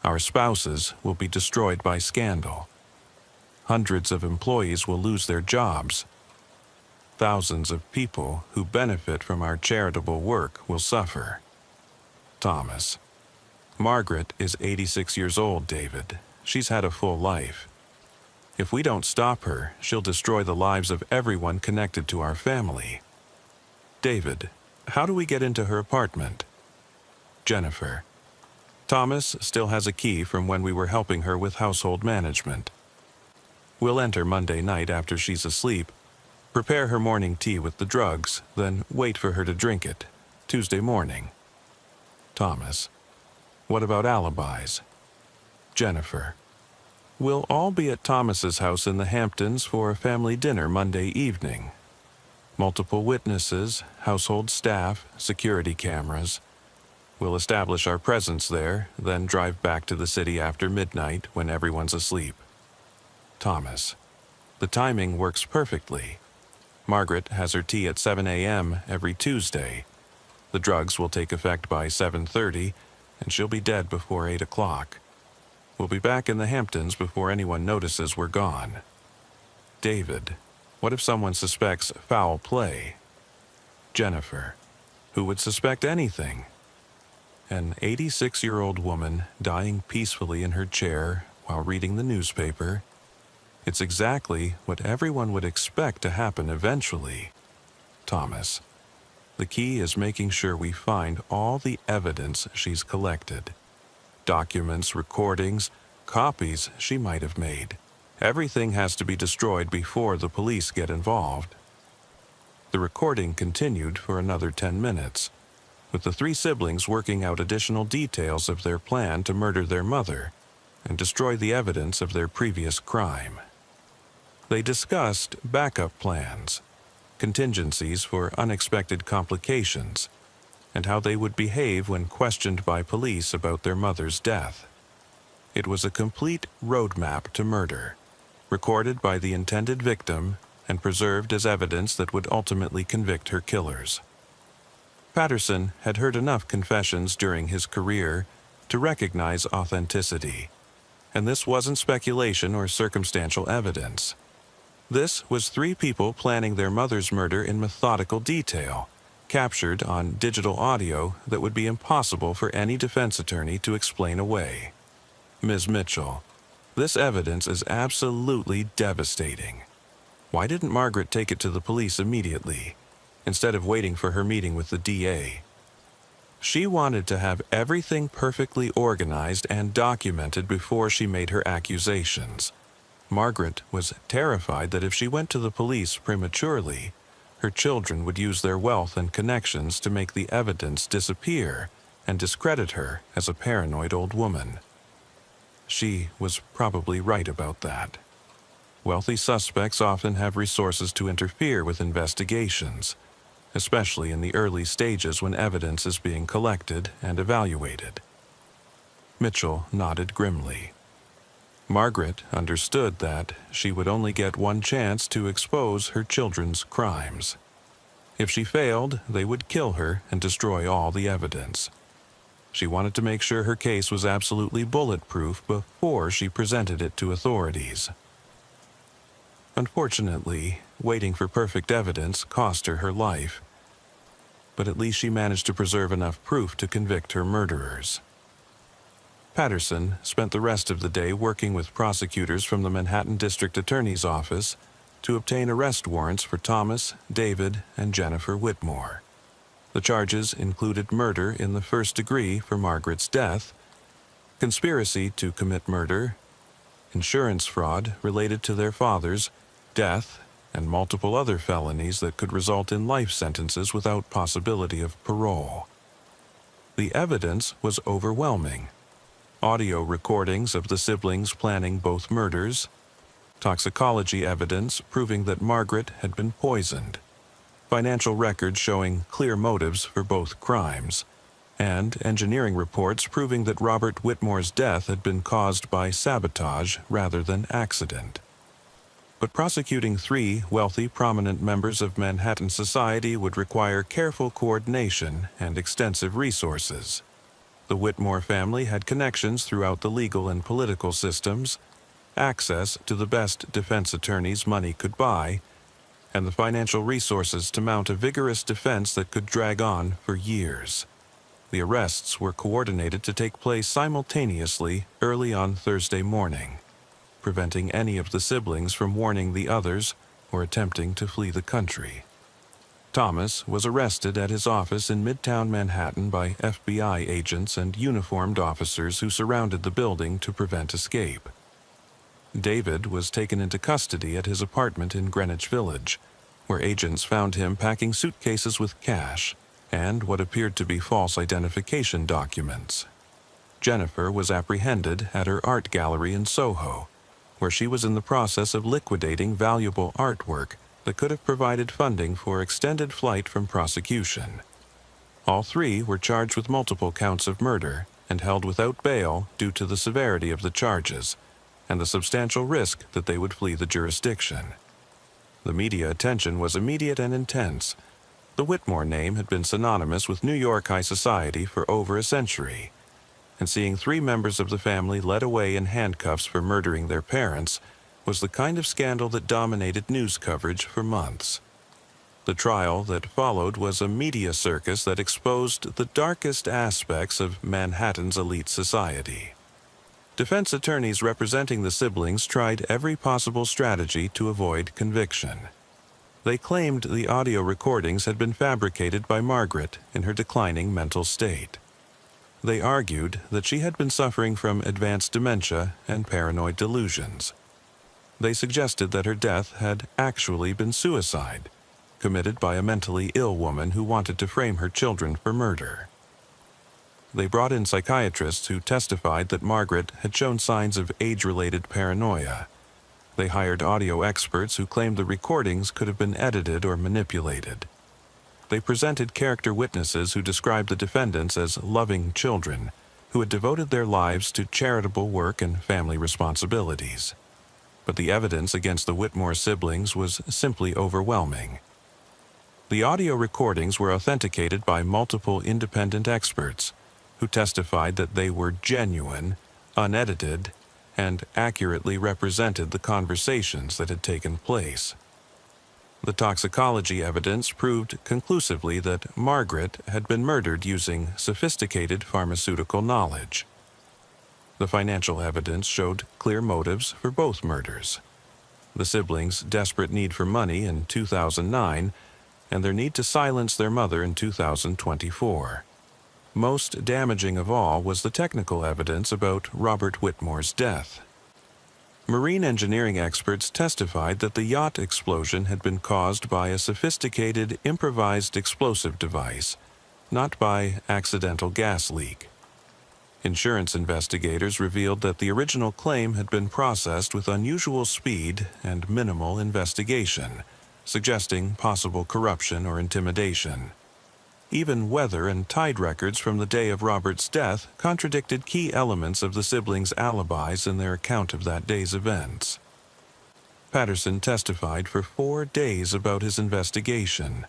Our spouses will be destroyed by scandal. Hundreds of employees will lose their jobs. Thousands of people who benefit from our charitable work will suffer. Thomas, Margaret is 86 years old, David. She's had a full life. If we don't stop her, she'll destroy the lives of everyone connected to our family. David, how do we get into her apartment? Jennifer, Thomas still has a key from when we were helping her with household management. We'll enter Monday night after she's asleep, prepare her morning tea with the drugs, then wait for her to drink it, Tuesday morning. Thomas, what about alibis? Jennifer, we'll all be at Thomas's house in the Hamptons for a family dinner Monday evening. Multiple witnesses, household staff, security cameras. We'll establish our presence there, then drive back to the city after midnight when everyone's asleep. Thomas, the timing works perfectly. Margaret has her tea at 7 a.m. every Tuesday. The drugs will take effect by 7:30, and she'll be dead before 8 o'clock. We'll be back in the Hamptons before anyone notices we're gone. David, what if someone suspects foul play? Jennifer, who would suspect anything? An 86-year-old woman dying peacefully in her chair while reading the newspaper. It's exactly what everyone would expect to happen eventually. Thomas, the key is making sure we find all the evidence she's collected. Documents, recordings, copies she might have made. Everything has to be destroyed before the police get involved. The recording continued for another 10 minutes, with the three siblings working out additional details of their plan to murder their mother and destroy the evidence of their previous crime. They discussed backup plans, contingencies for unexpected complications, and how they would behave when questioned by police about their mother's death. It was a complete roadmap to murder, recorded by the intended victim and preserved as evidence that would ultimately convict her killers. Patterson had heard enough confessions during his career to recognize authenticity, and this wasn't speculation or circumstantial evidence. This was 3 people planning their mother's murder in methodical detail, captured on digital audio that would be impossible for any defense attorney to explain away. Ms. Mitchell, this evidence is absolutely devastating. Why didn't Margaret take it to the police immediately, instead of waiting for her meeting with the DA? She wanted to have everything perfectly organized and documented before she made her accusations. Margaret was terrified that if she went to the police prematurely, her children would use their wealth and connections to make the evidence disappear and discredit her as a paranoid old woman. She was probably right about that. Wealthy suspects often have resources to interfere with investigations, especially in the early stages when evidence is being collected and evaluated. Mitchell nodded grimly. Margaret understood that she would only get one chance to expose her children's crimes. If she failed, they would kill her and destroy all the evidence. She wanted to make sure her case was absolutely bulletproof before she presented it to authorities. Unfortunately, waiting for perfect evidence cost her her life, but at least she managed to preserve enough proof to convict her murderers. Patterson spent the rest of the day working with prosecutors from the Manhattan District Attorney's Office to obtain arrest warrants for Thomas, David, and Jennifer Whitmore. The charges included murder in the first degree for Margaret's death, conspiracy to commit murder, insurance fraud related to their father's death, and multiple other felonies that could result in life sentences without possibility of parole. The evidence was overwhelming. Audio recordings of the siblings planning both murders, toxicology evidence proving that Margaret had been poisoned, financial records showing clear motives for both crimes, and engineering reports proving that Robert Whitmore's death had been caused by sabotage rather than accident. But prosecuting 3 wealthy, prominent members of Manhattan society would require careful coordination and extensive resources. The Whitmore family had connections throughout the legal and political systems, access to the best defense attorneys money could buy, and the financial resources to mount a vigorous defense that could drag on for years. The arrests were coordinated to take place simultaneously early on Thursday morning, preventing any of the siblings from warning the others or attempting to flee the country. Thomas was arrested at his office in Midtown Manhattan by FBI agents and uniformed officers who surrounded the building to prevent escape. David was taken into custody at his apartment in Greenwich Village, where agents found him packing suitcases with cash and what appeared to be false identification documents. Jennifer was apprehended at her art gallery in Soho, where she was in the process of liquidating valuable artwork that could have provided funding for extended flight from prosecution. All 3 were charged with multiple counts of murder and held without bail due to the severity of the charges and the substantial risk that they would flee the jurisdiction. The media attention was immediate and intense. The Whitmore name had been synonymous with New York high society for over a century, and seeing 3 members of the family led away in handcuffs for murdering their parents was the kind of scandal that dominated news coverage for months. The trial that followed was a media circus that exposed the darkest aspects of Manhattan's elite society. Defense attorneys representing the siblings tried every possible strategy to avoid conviction. They claimed the audio recordings had been fabricated by Margaret in her declining mental state. They argued that she had been suffering from advanced dementia and paranoid delusions. They suggested that her death had actually been suicide, committed by a mentally ill woman who wanted to frame her children for murder. They brought in psychiatrists who testified that Margaret had shown signs of age-related paranoia. They hired audio experts who claimed the recordings could have been edited or manipulated. They presented character witnesses who described the defendants as loving children, who had devoted their lives to charitable work and family responsibilities. But the evidence against the Whitmore siblings was simply overwhelming. The audio recordings were authenticated by multiple independent experts who testified that they were genuine, unedited, and accurately represented the conversations that had taken place. The toxicology evidence proved conclusively that Margaret had been murdered using sophisticated pharmaceutical knowledge. The financial evidence showed clear motives for both murders. The siblings' desperate need for money in 2009 and their need to silence their mother in 2024. Most damaging of all was the technical evidence about Robert Whitmore's death. Marine engineering experts testified that the yacht explosion had been caused by a sophisticated improvised explosive device, not by accidental gas leak. Insurance investigators revealed that the original claim had been processed with unusual speed and minimal investigation, suggesting possible corruption or intimidation. Even weather and tide records from the day of Robert's death contradicted key elements of the siblings' alibis in their account of that day's events. Patterson testified for 4 days about his investigation,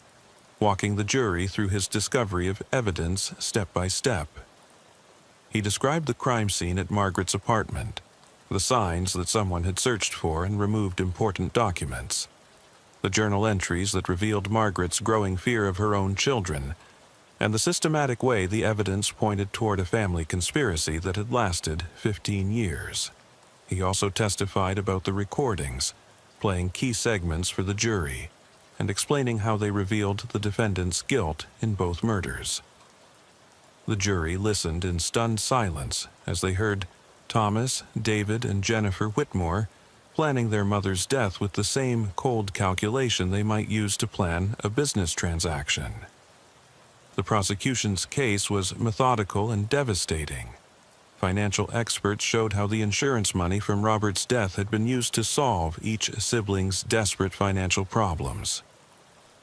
walking the jury through his discovery of evidence step by step. He described the crime scene at Margaret's apartment, the signs that someone had searched for and removed important documents, the journal entries that revealed Margaret's growing fear of her own children, and the systematic way the evidence pointed toward a family conspiracy that had lasted 15 years. He also testified about the recordings, playing key segments for the jury, and explaining how they revealed the defendant's guilt in both murders. The jury listened in stunned silence as they heard Thomas, David, and Jennifer Whitmore planning their mother's death with the same cold calculation they might use to plan a business transaction. The prosecution's case was methodical and devastating. Financial experts showed how the insurance money from Robert's death had been used to solve each sibling's desperate financial problems.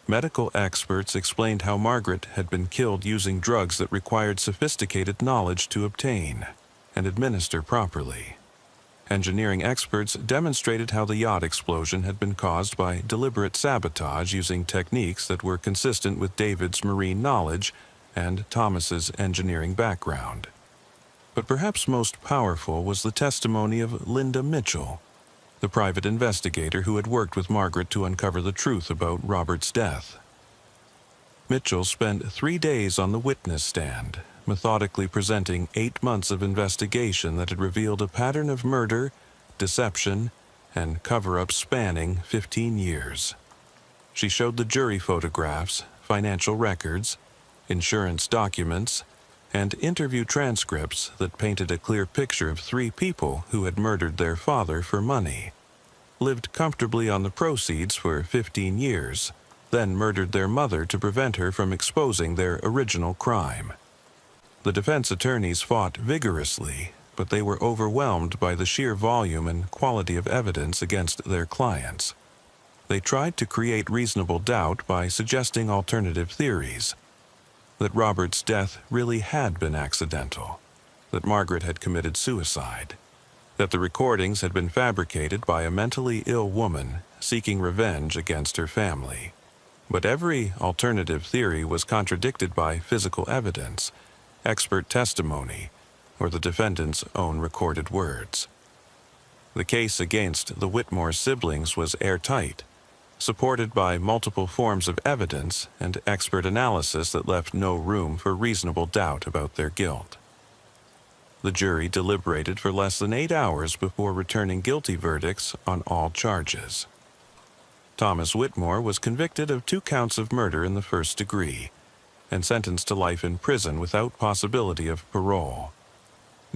Medical experts explained how Margaret had been killed using drugs that required sophisticated knowledge to obtain and administer properly. Engineering experts demonstrated how the yacht explosion had been caused by deliberate sabotage using techniques that were consistent with David's marine knowledge and Thomas's engineering background. But perhaps most powerful was the testimony of Linda Mitchell, the private investigator who had worked with Margaret to uncover the truth about Robert's death. Mitchell spent 3 days on the witness stand, methodically presenting 8 months of investigation that had revealed a pattern of murder, deception, and cover-up spanning 15 years. She showed the jury photographs, financial records, insurance documents, and interview transcripts that painted a clear picture of 3 people who had murdered their father for money, lived comfortably on the proceeds for 15 years, then murdered their mother to prevent her from exposing their original crime. The defense attorneys fought vigorously, but they were overwhelmed by the sheer volume and quality of evidence against their clients. They tried to create reasonable doubt by suggesting alternative theories: that Robert's death really had been accidental, that Margaret had committed suicide, that the recordings had been fabricated by a mentally ill woman seeking revenge against her family. But every alternative theory was contradicted by physical evidence, expert testimony, or the defendant's own recorded words. The case against the Whitmore siblings was airtight, supported by multiple forms of evidence and expert analysis that left no room for reasonable doubt about their guilt. The jury deliberated for less than 8 hours before returning guilty verdicts on all charges. Thomas Whitmore was convicted of 2 counts of murder in the first degree and sentenced to life in prison without possibility of parole.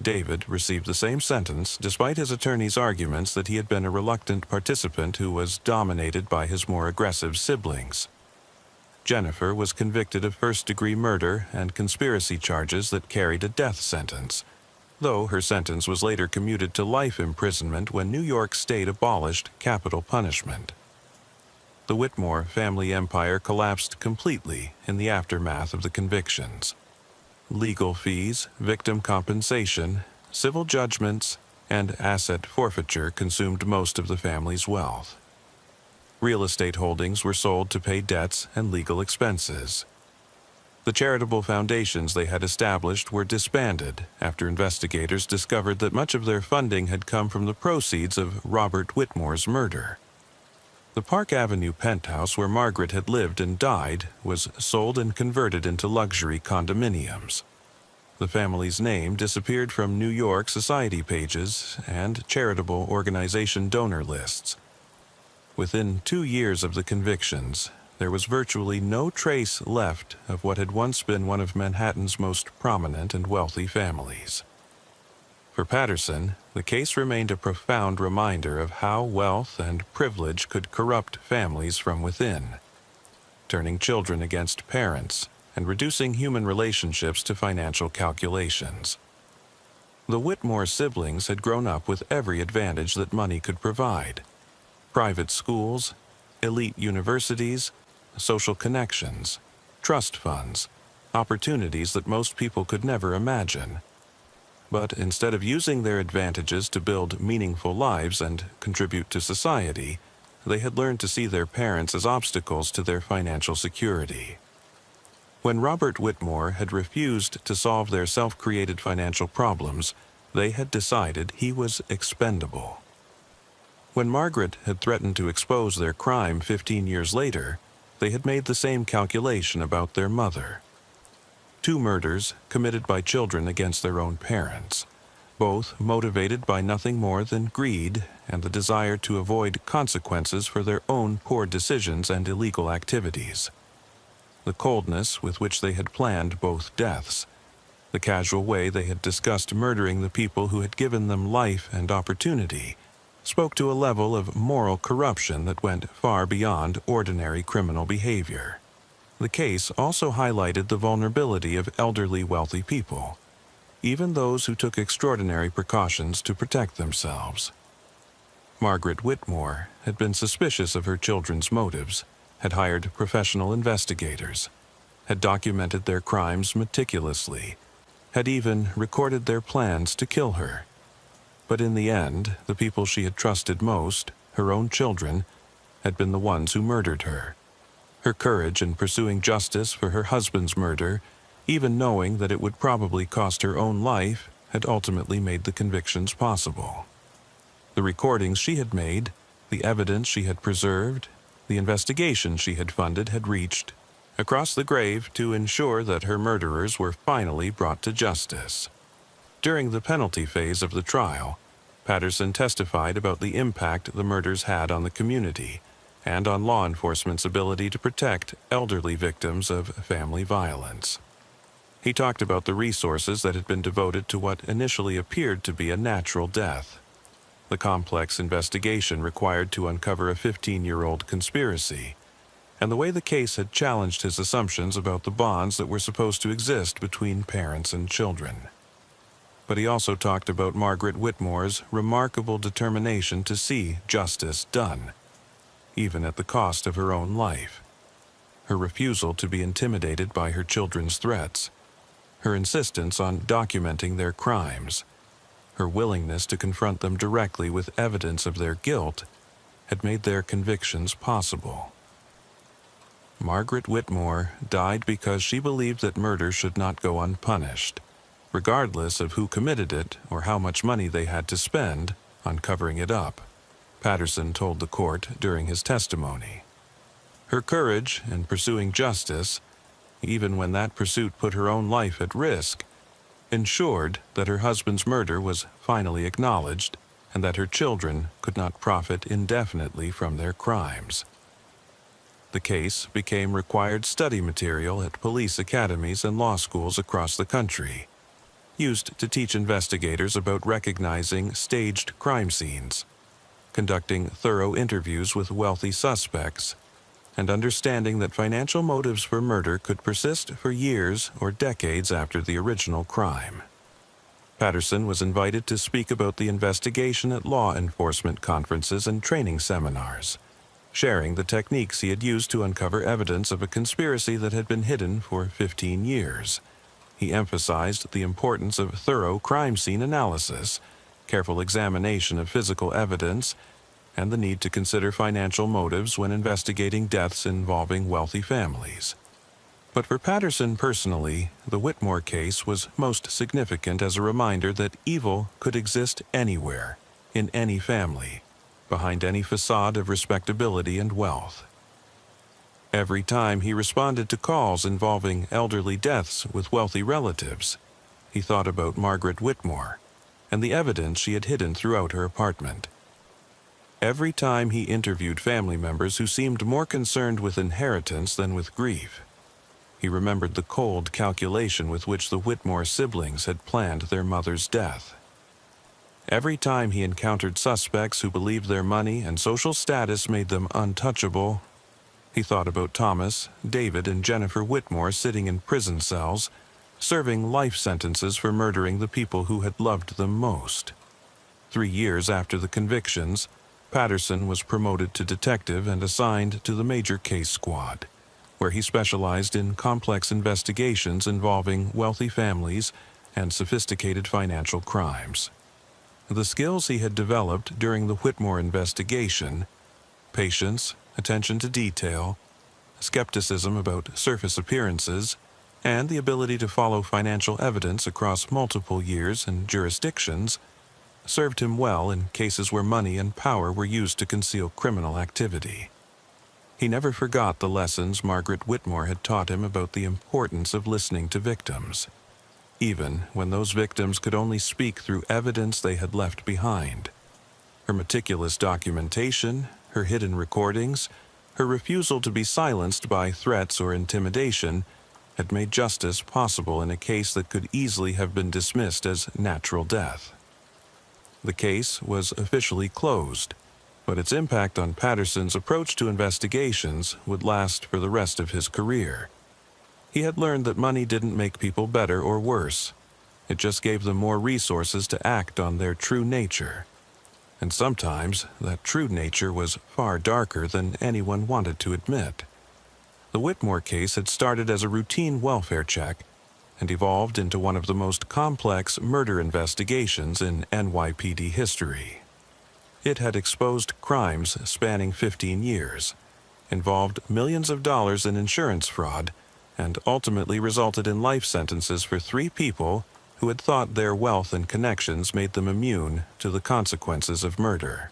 David received the same sentence despite his attorney's arguments that he had been a reluctant participant who was dominated by his more aggressive siblings. Jennifer was convicted of first-degree murder and conspiracy charges that carried a death sentence, though her sentence was later commuted to life imprisonment when New York State abolished capital punishment. The Whitmore family empire collapsed completely in the aftermath of the convictions. legal fees, victim compensation, civil judgments, and asset forfeiture consumed most of the family's wealth. Real estate holdings were sold to pay debts and legal expenses. The charitable foundations they had established were disbanded after investigators discovered that much of their funding had come from the proceeds of Robert Whitmore's murder. The Park Avenue penthouse where Margaret had lived and died was sold and converted into luxury condominiums. The family's name disappeared from New York society pages and charitable organization donor lists. Within 2 years of the convictions, there was virtually no trace left of what had once been one of Manhattan's most prominent and wealthy families. For Patterson, the case remained a profound reminder of how wealth and privilege could corrupt families from within, turning children against parents and reducing human relationships to financial calculations. The Whitmore siblings had grown up with every advantage that money could provide: private schools, elite universities, social connections, trust funds, opportunities that most people could never imagine. But instead of using their advantages to build meaningful lives and contribute to society, they had learned to see their parents as obstacles to their financial security. When Robert Whitmore had refused to solve their self-created financial problems, they had decided he was expendable. When Margaret had threatened to expose their crime 15 years later, they had made the same calculation about their mother. 2 murders committed by children against their own parents, both motivated by nothing more than greed and the desire to avoid consequences for their own poor decisions and illegal activities. The coldness with which they had planned both deaths, the casual way they had discussed murdering the people who had given them life and opportunity, spoke to a level of moral corruption that went far beyond ordinary criminal behavior. The case also highlighted the vulnerability of elderly wealthy people, even those who took extraordinary precautions to protect themselves. Margaret Whitmore had been suspicious of her children's motives, had hired professional investigators, had documented their crimes meticulously, had even recorded their plans to kill her. But in the end, the people she had trusted most, her own children, had been the ones who murdered her. Her courage in pursuing justice for her husband's murder, even knowing that it would probably cost her own life, had ultimately made the convictions possible. The recordings she had made, the evidence she had preserved, the investigation she had funded had reached across the grave to ensure that her murderers were finally brought to justice. During the penalty phase of the trial, Patterson testified about the impact the murders had on the community and on law enforcement's ability to protect elderly victims of family violence. He talked about the resources that had been devoted to what initially appeared to be a natural death, the complex investigation required to uncover a 15-year-old conspiracy, and the way the case had challenged his assumptions about the bonds that were supposed to exist between parents and children. But he also talked about Margaret Whitmore's remarkable determination to see justice done, even at the cost of her own life. Her refusal to be intimidated by her children's threats, her insistence on documenting their crimes, her willingness to confront them directly with evidence of their guilt, had made their convictions possible. Margaret Whitmore died because she believed that murder should not go unpunished, regardless of who committed it or how much money they had to spend on covering it up, Patterson told the court during his testimony. Her courage in pursuing justice, even when that pursuit put her own life at risk, ensured that her husband's murder was finally acknowledged and that her children could not profit indefinitely from their crimes. The case became required study material at police academies and law schools across the country, used to teach investigators about recognizing staged crime scenes, conducting thorough interviews with wealthy suspects, and understanding that financial motives for murder could persist for years or decades after the original crime. Patterson was invited to speak about the investigation at law enforcement conferences and training seminars, sharing the techniques he had used to uncover evidence of a conspiracy that had been hidden for 15 years. He emphasized the importance of thorough crime scene analysis, careful examination of physical evidence, and the need to consider financial motives when investigating deaths involving wealthy families. But for Patterson personally, the Whitmore case was most significant as a reminder that evil could exist anywhere, in any family, behind any facade of respectability and wealth. Every time he responded to calls involving elderly deaths with wealthy relatives, he thought about Margaret Whitmore and the evidence she had hidden throughout her apartment. Every time he interviewed family members who seemed more concerned with inheritance than with grief, he remembered the cold calculation with which the Whitmore siblings had planned their mother's death. Every time he encountered suspects who believed their money and social status made them untouchable, he thought about Thomas, David, and Jennifer Whitmore sitting in prison cells, serving life sentences for murdering the people who had loved them most. 3 years after the convictions, Patterson was promoted to detective and assigned to the Major Case Squad, where he specialized in complex investigations involving wealthy families and sophisticated financial crimes. The skills he had developed during the Whitmore investigation, patience, attention to detail, skepticism about surface appearances, and the ability to follow financial evidence across multiple years and jurisdictions, served him well in cases where money and power were used to conceal criminal activity. He never forgot the lessons Margaret Whitmore had taught him about the importance of listening to victims, even when those victims could only speak through evidence they had left behind. Her meticulous documentation, her hidden recordings, her refusal to be silenced by threats or intimidation had made justice possible in a case that could easily have been dismissed as natural death. The case was officially closed, but its impact on Patterson's approach to investigations would last for the rest of his career. He had learned that money didn't make people better or worse. It just gave them more resources to act on their true nature. And sometimes that true nature was far darker than anyone wanted to admit. The Whitmore case had started as a routine welfare check and evolved into one of the most complex murder investigations in NYPD history. It had exposed crimes spanning 15 years, involved millions of dollars in insurance fraud, and ultimately resulted in life sentences for 3 people who had thought their wealth and connections made them immune to the consequences of murder.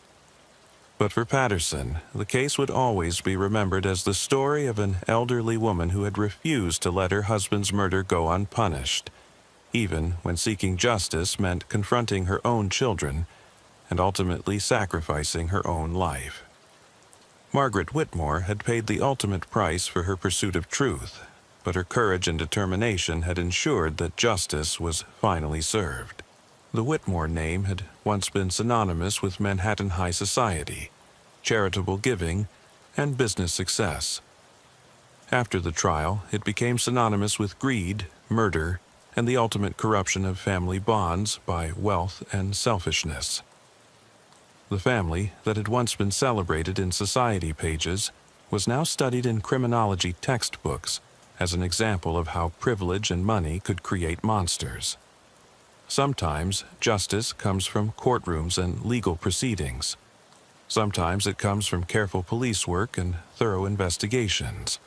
But for Patterson, the case would always be remembered as the story of an elderly woman who had refused to let her husband's murder go unpunished, even when seeking justice meant confronting her own children and ultimately sacrificing her own life. Margaret Whitmore had paid the ultimate price for her pursuit of truth, but her courage and determination had ensured that justice was finally served. The Whitmore name had once been synonymous with Manhattan high society, charitable giving, and business success. After the trial, it became synonymous with greed, murder, and the ultimate corruption of family bonds by wealth and selfishness. The family that had once been celebrated in society pages was now studied in criminology textbooks as an example of how privilege and money could create monsters. Sometimes justice comes from courtrooms and legal proceedings. Sometimes it comes from careful police work and thorough investigations.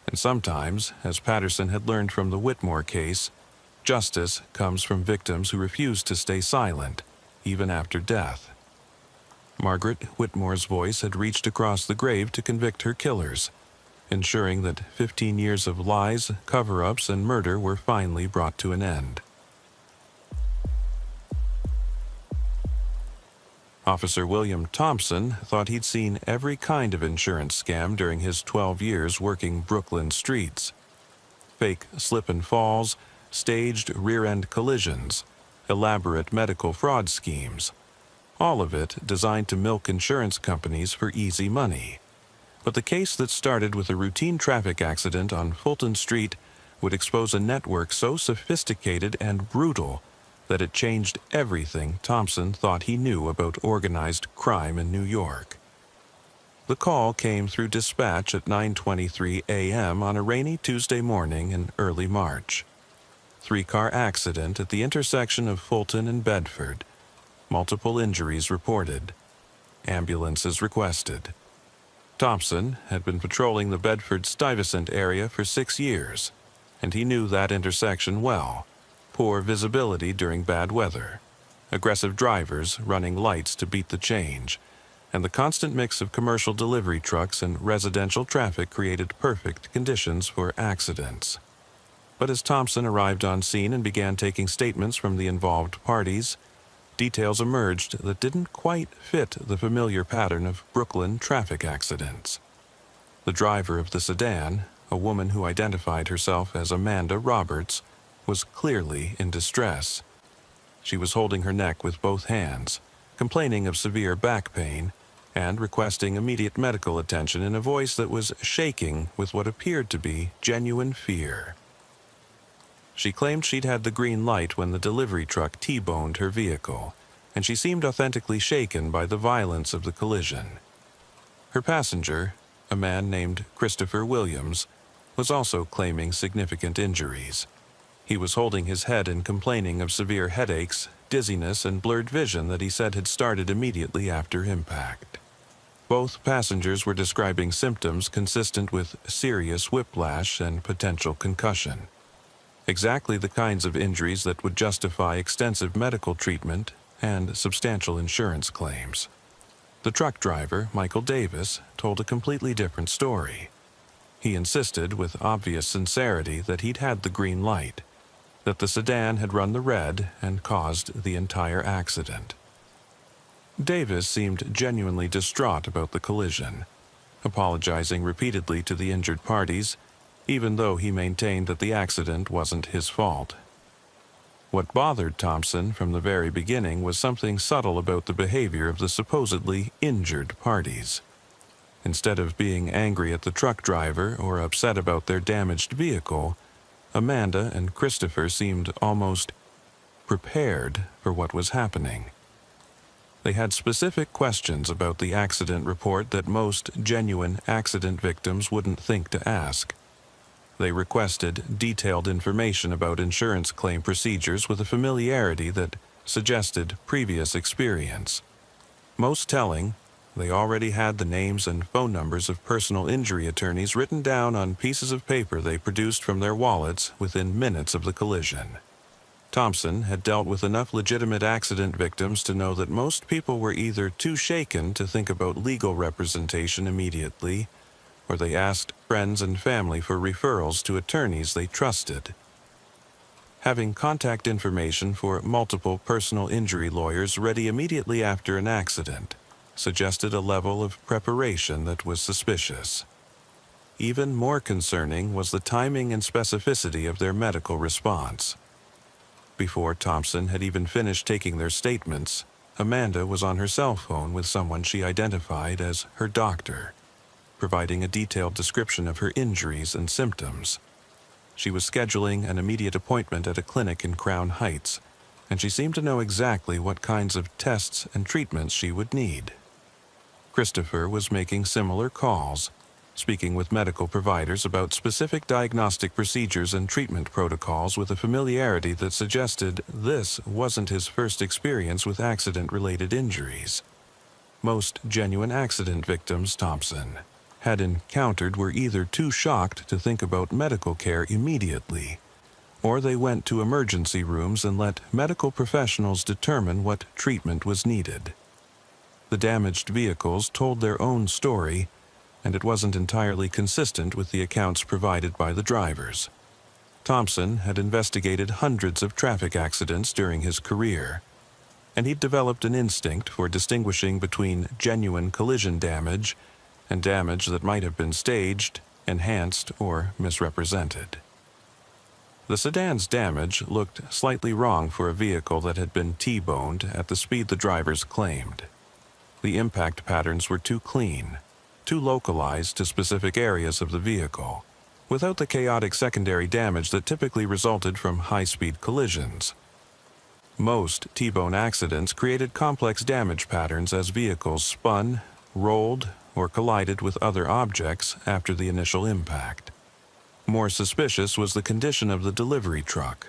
And sometimes, as Patterson had learned from the Whitmore case, justice comes from victims who refuse to stay silent, even after death. Margaret Whitmore's voice had reached across the grave to convict her killers, ensuring that 15 years of lies, cover-ups, and murder were finally brought to an end. Officer William Thompson thought he'd seen every kind of insurance scam during his 12 years working Brooklyn streets. Fake slip and falls, staged rear-end collisions, elaborate medical fraud schemes. All of it designed to milk insurance companies for easy money. But the case that started with a routine traffic accident on Fulton Street would expose a network so sophisticated and brutal that it changed everything Thompson thought he knew about organized crime in New York. The call came through dispatch at 9:23 a.m. on a rainy Tuesday morning in early March. three-car accident at the intersection of Fulton and Bedford. Multiple injuries reported. Ambulances requested. Thompson had been patrolling the Bedford-Stuyvesant area for 6 years, and he knew that intersection well. Poor visibility during bad weather, aggressive drivers running lights to beat the change, and the constant mix of commercial delivery trucks and residential traffic created perfect conditions for accidents. But as Thompson arrived on scene and began taking statements from the involved parties, details emerged that didn't quite fit the familiar pattern of Brooklyn traffic accidents. The driver of the sedan, a woman who identified herself as Amanda Roberts, was clearly in distress. She was holding her neck with both hands, complaining of severe back pain, and requesting immediate medical attention in a voice that was shaking with what appeared to be genuine fear. She claimed she'd had the green light when the delivery truck T-boned her vehicle, and she seemed authentically shaken by the violence of the collision. Her passenger, a man named Christopher Williams, was also claiming significant injuries. He was holding his head and complaining of severe headaches, dizziness, and blurred vision that he said had started immediately after impact. Both passengers were describing symptoms consistent with serious whiplash and potential concussion. Exactly the kinds of injuries that would justify extensive medical treatment and substantial insurance claims. The truck driver, Michael Davis, told a completely different story. He insisted with obvious sincerity that he'd had the green light, that the sedan had run the red and caused the entire accident. Davis seemed genuinely distraught about the collision, apologizing repeatedly to the injured parties, even though he maintained that the accident wasn't his fault. What bothered Thompson from the very beginning was something subtle about the behavior of the supposedly injured parties. Instead of being angry at the truck driver or upset about their damaged vehicle, Amanda and Christopher seemed almost prepared for what was happening. They had specific questions about the accident report that most genuine accident victims wouldn't think to ask. They requested detailed information about insurance claim procedures with a familiarity that suggested previous experience. Most telling, they already had the names and phone numbers of personal injury attorneys written down on pieces of paper they produced from their wallets within minutes of the collision. Thompson had dealt with enough legitimate accident victims to know that most people were either too shaken to think about legal representation immediately, or they asked friends and family for referrals to attorneys they trusted. Having contact information for multiple personal injury lawyers ready immediately after an accident suggested a level of preparation that was suspicious. Even more concerning was the timing and specificity of their medical response. Before Thompson had even finished taking their statements, Amanda was on her cell phone with someone she identified as her doctor, providing a detailed description of her injuries and symptoms. She was scheduling an immediate appointment at a clinic in Crown Heights, and she seemed to know exactly what kinds of tests and treatments she would need. Christopher was making similar calls, speaking with medical providers about specific diagnostic procedures and treatment protocols with a familiarity that suggested this wasn't his first experience with accident-related injuries. Most genuine accident victims Thompson had encountered were either too shocked to think about medical care immediately, or they went to emergency rooms and let medical professionals determine what treatment was needed. The damaged vehicles told their own story, and it wasn't entirely consistent with the accounts provided by the drivers. Thompson had investigated hundreds of traffic accidents during his career, and he'd developed an instinct for distinguishing between genuine collision damage and damage that might have been staged, enhanced, or misrepresented. The sedan's damage looked slightly wrong for a vehicle that had been T-boned at the speed the drivers claimed. The impact patterns were too clean, too localized to specific areas of the vehicle, without the chaotic secondary damage that typically resulted from high-speed collisions. Most T-bone accidents created complex damage patterns as vehicles spun, rolled, or collided with other objects after the initial impact. More suspicious was the condition of the delivery truck.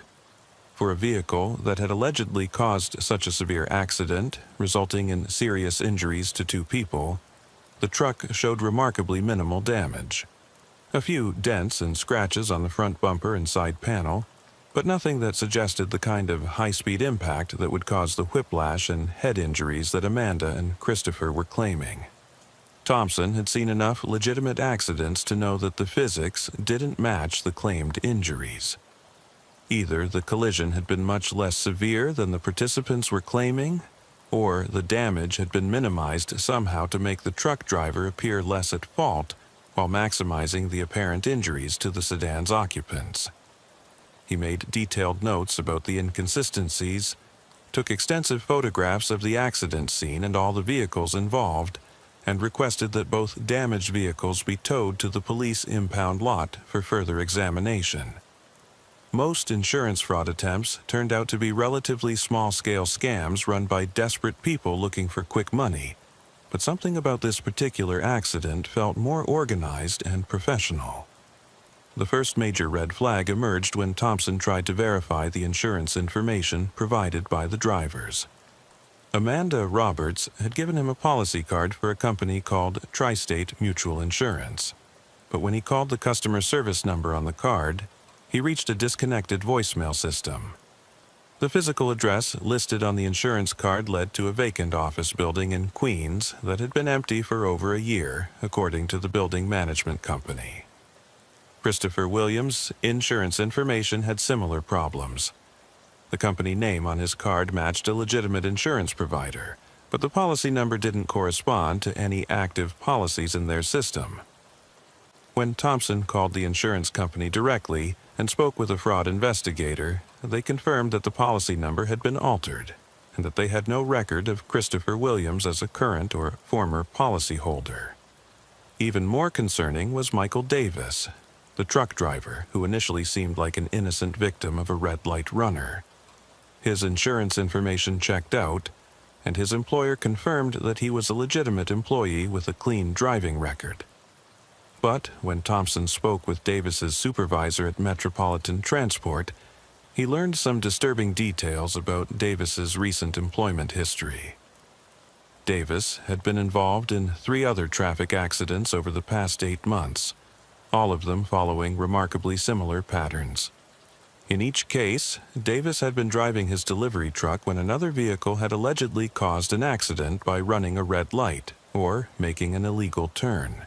For a vehicle that had allegedly caused such a severe accident, resulting in serious injuries to two people, the truck showed remarkably minimal damage. A few dents and scratches on the front bumper and side panel, but nothing that suggested the kind of high-speed impact that would cause the whiplash and head injuries that Amanda and Christopher were claiming. Thompson had seen enough legitimate accidents to know that the physics didn't match the claimed injuries. Either the collision had been much less severe than the participants were claiming, or the damage had been minimized somehow to make the truck driver appear less at fault while maximizing the apparent injuries to the sedan's occupants. He made detailed notes about the inconsistencies, took extensive photographs of the accident scene and all the vehicles involved, and requested that both damaged vehicles be towed to the police impound lot for further examination. Most insurance fraud attempts turned out to be relatively small-scale scams run by desperate people looking for quick money, but something about this particular accident felt more organized and professional. The first major red flag emerged when Thompson tried to verify the insurance information provided by the drivers. Amanda Roberts had given him a policy card for a company called Tri-State Mutual Insurance, but when he called the customer service number on the card, he reached a disconnected voicemail system. The physical address listed on the insurance card led to a vacant office building in Queens that had been empty for over a year, according to the building management company. Christopher Williams' insurance information had similar problems. The company name on his card matched a legitimate insurance provider, but the policy number didn't correspond to any active policies in their system. When Thompson called the insurance company directly and spoke with a fraud investigator, they confirmed that the policy number had been altered and that they had no record of Christopher Williams as a current or former policyholder. Even more concerning was Michael Davis, the truck driver who initially seemed like an innocent victim of a red light runner. His insurance information checked out, and his employer confirmed that he was a legitimate employee with a clean driving record. But when Thompson spoke with Davis's supervisor at Metropolitan Transport, he learned some disturbing details about Davis's recent employment history. Davis had been involved in 3 other traffic accidents over the past 8 months, all of them following remarkably similar patterns. In each case, Davis had been driving his delivery truck when another vehicle had allegedly caused an accident by running a red light or making an illegal turn.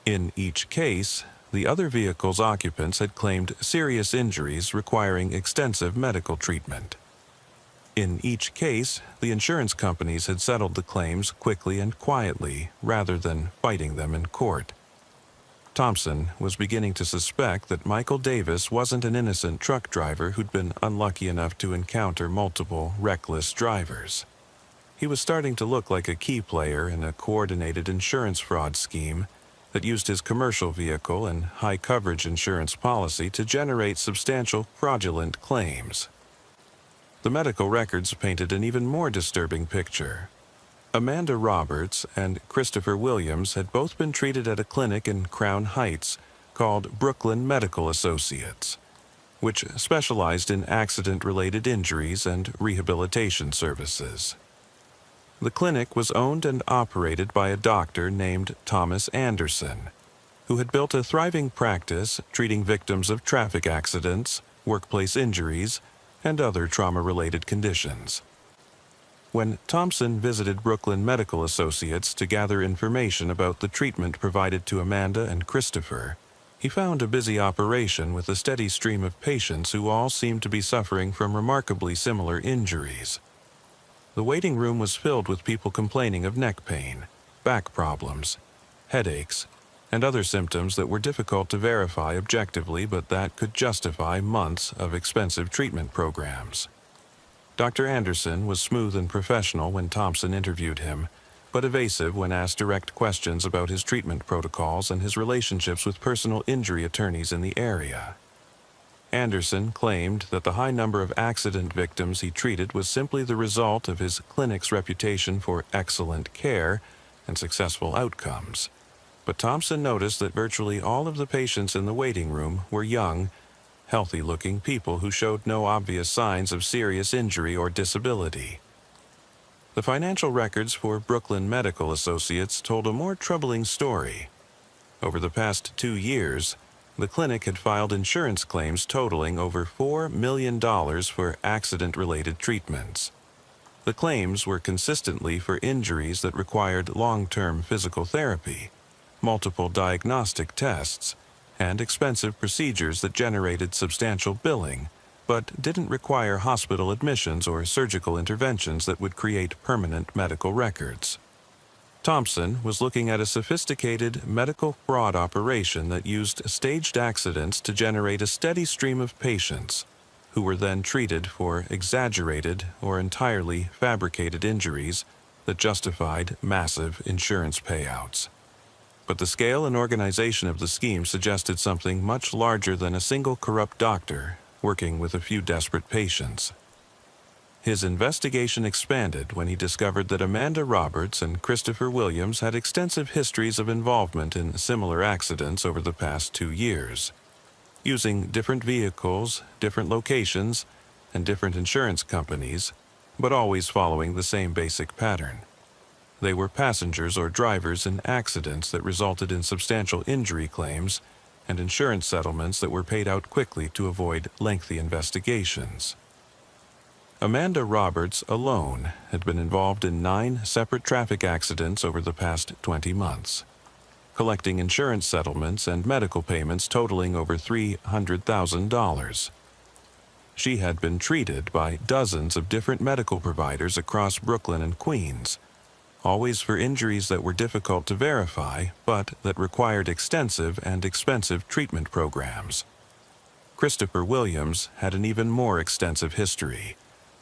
In each case, the other vehicle's occupants had claimed serious injuries requiring extensive medical treatment. In each case, the insurance companies had settled the claims quickly and quietly rather than fighting them in court. Thompson was beginning to suspect that Michael Davis wasn't an innocent truck driver who'd been unlucky enough to encounter multiple reckless drivers. He was starting to look like a key player in a coordinated insurance fraud scheme that used his commercial vehicle and high-coverage insurance policy to generate substantial fraudulent claims. The medical records painted an even more disturbing picture. Amanda Roberts and Christopher Williams had both been treated at a clinic in Crown Heights called Brooklyn Medical Associates, which specialized in accident-related injuries and rehabilitation services. The clinic was owned and operated by a doctor named Thomas Anderson, who had built a thriving practice treating victims of traffic accidents, workplace injuries, and other trauma-related conditions. When Thompson visited Brooklyn Medical Associates to gather information about the treatment provided to Amanda and Christopher, he found a busy operation with a steady stream of patients who all seemed to be suffering from remarkably similar injuries. The waiting room was filled with people complaining of neck pain, back problems, headaches, and other symptoms that were difficult to verify objectively but that could justify months of expensive treatment programs. Dr. Anderson was smooth and professional when Thompson interviewed him, but evasive when asked direct questions about his treatment protocols and his relationships with personal injury attorneys in the area. Anderson claimed that the high number of accident victims he treated was simply the result of his clinic's reputation for excellent care and successful outcomes. But Thompson noticed that virtually all of the patients in the waiting room were young, healthy-looking people who showed no obvious signs of serious injury or disability. The financial records for Brooklyn Medical Associates told a more troubling story. Over the past 2 years, the clinic had filed insurance claims totaling over $4 million for accident-related treatments. The claims were consistently for injuries that required long-term physical therapy, multiple diagnostic tests, and expensive procedures that generated substantial billing, but didn't require hospital admissions or surgical interventions that would create permanent medical records. Thompson was looking at a sophisticated medical fraud operation that used staged accidents to generate a steady stream of patients, who were then treated for exaggerated or entirely fabricated injuries that justified massive insurance payouts. But the scale and organization of the scheme suggested something much larger than a single corrupt doctor working with a few desperate patients. His investigation expanded when he discovered that Amanda Roberts and Christopher Williams had extensive histories of involvement in similar accidents over the past 2 years. Using different vehicles, different locations, and different insurance companies, but always following the same basic pattern. They were passengers or drivers in accidents that resulted in substantial injury claims and insurance settlements that were paid out quickly to avoid lengthy investigations. Amanda Roberts alone had been involved in 9 separate traffic accidents over the past 20 months, collecting insurance settlements and medical payments totaling over $300,000. She had been treated by dozens of different medical providers across Brooklyn and Queens, always for injuries that were difficult to verify, but that required extensive and expensive treatment programs. Christopher Williams had an even more extensive history,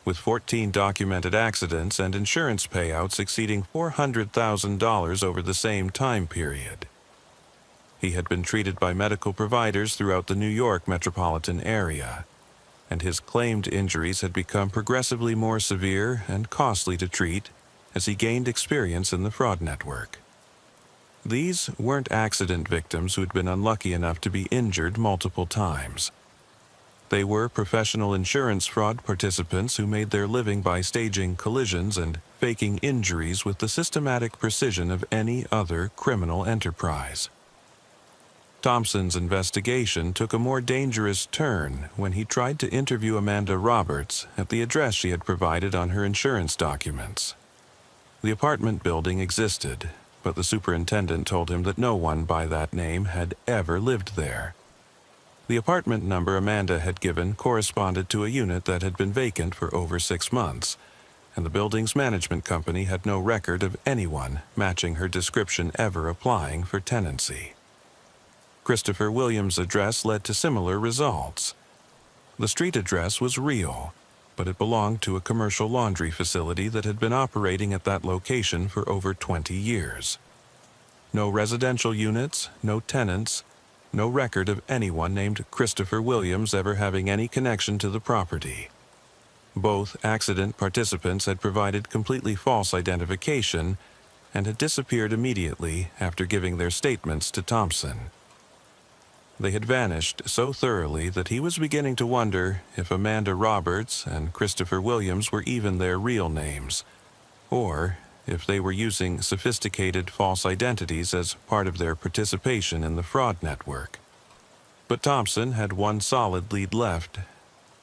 with 14 documented accidents and insurance payouts exceeding $400,000 over the same time period. He had been treated by medical providers throughout the New York metropolitan area, and his claimed injuries had become progressively more severe and costly to treat as he gained experience in the fraud network. These weren't accident victims who had been unlucky enough to be injured multiple times. They were professional insurance fraud participants who made their living by staging collisions and faking injuries with the systematic precision of any other criminal enterprise. Thompson's investigation took a more dangerous turn when he tried to interview Amanda Roberts at the address she had provided on her insurance documents. The apartment building existed, but the superintendent told him that no one by that name had ever lived there. The apartment number Amanda had given corresponded to a unit that had been vacant for over 6 months, and the building's management company had no record of anyone matching her description ever applying for tenancy. Christopher Williams' address led to similar results. The street address was real, but it belonged to a commercial laundry facility that had been operating at that location for over 20 years. No residential units, no tenants, no record of anyone named Christopher Williams ever having any connection to the property. Both accident participants had provided completely false identification and had disappeared immediately after giving their statements to Thompson. They had vanished so thoroughly that he was beginning to wonder if Amanda Roberts and Christopher Williams were even their real names, or if they were using sophisticated false identities as part of their participation in the fraud network. But Thompson had one solid lead left: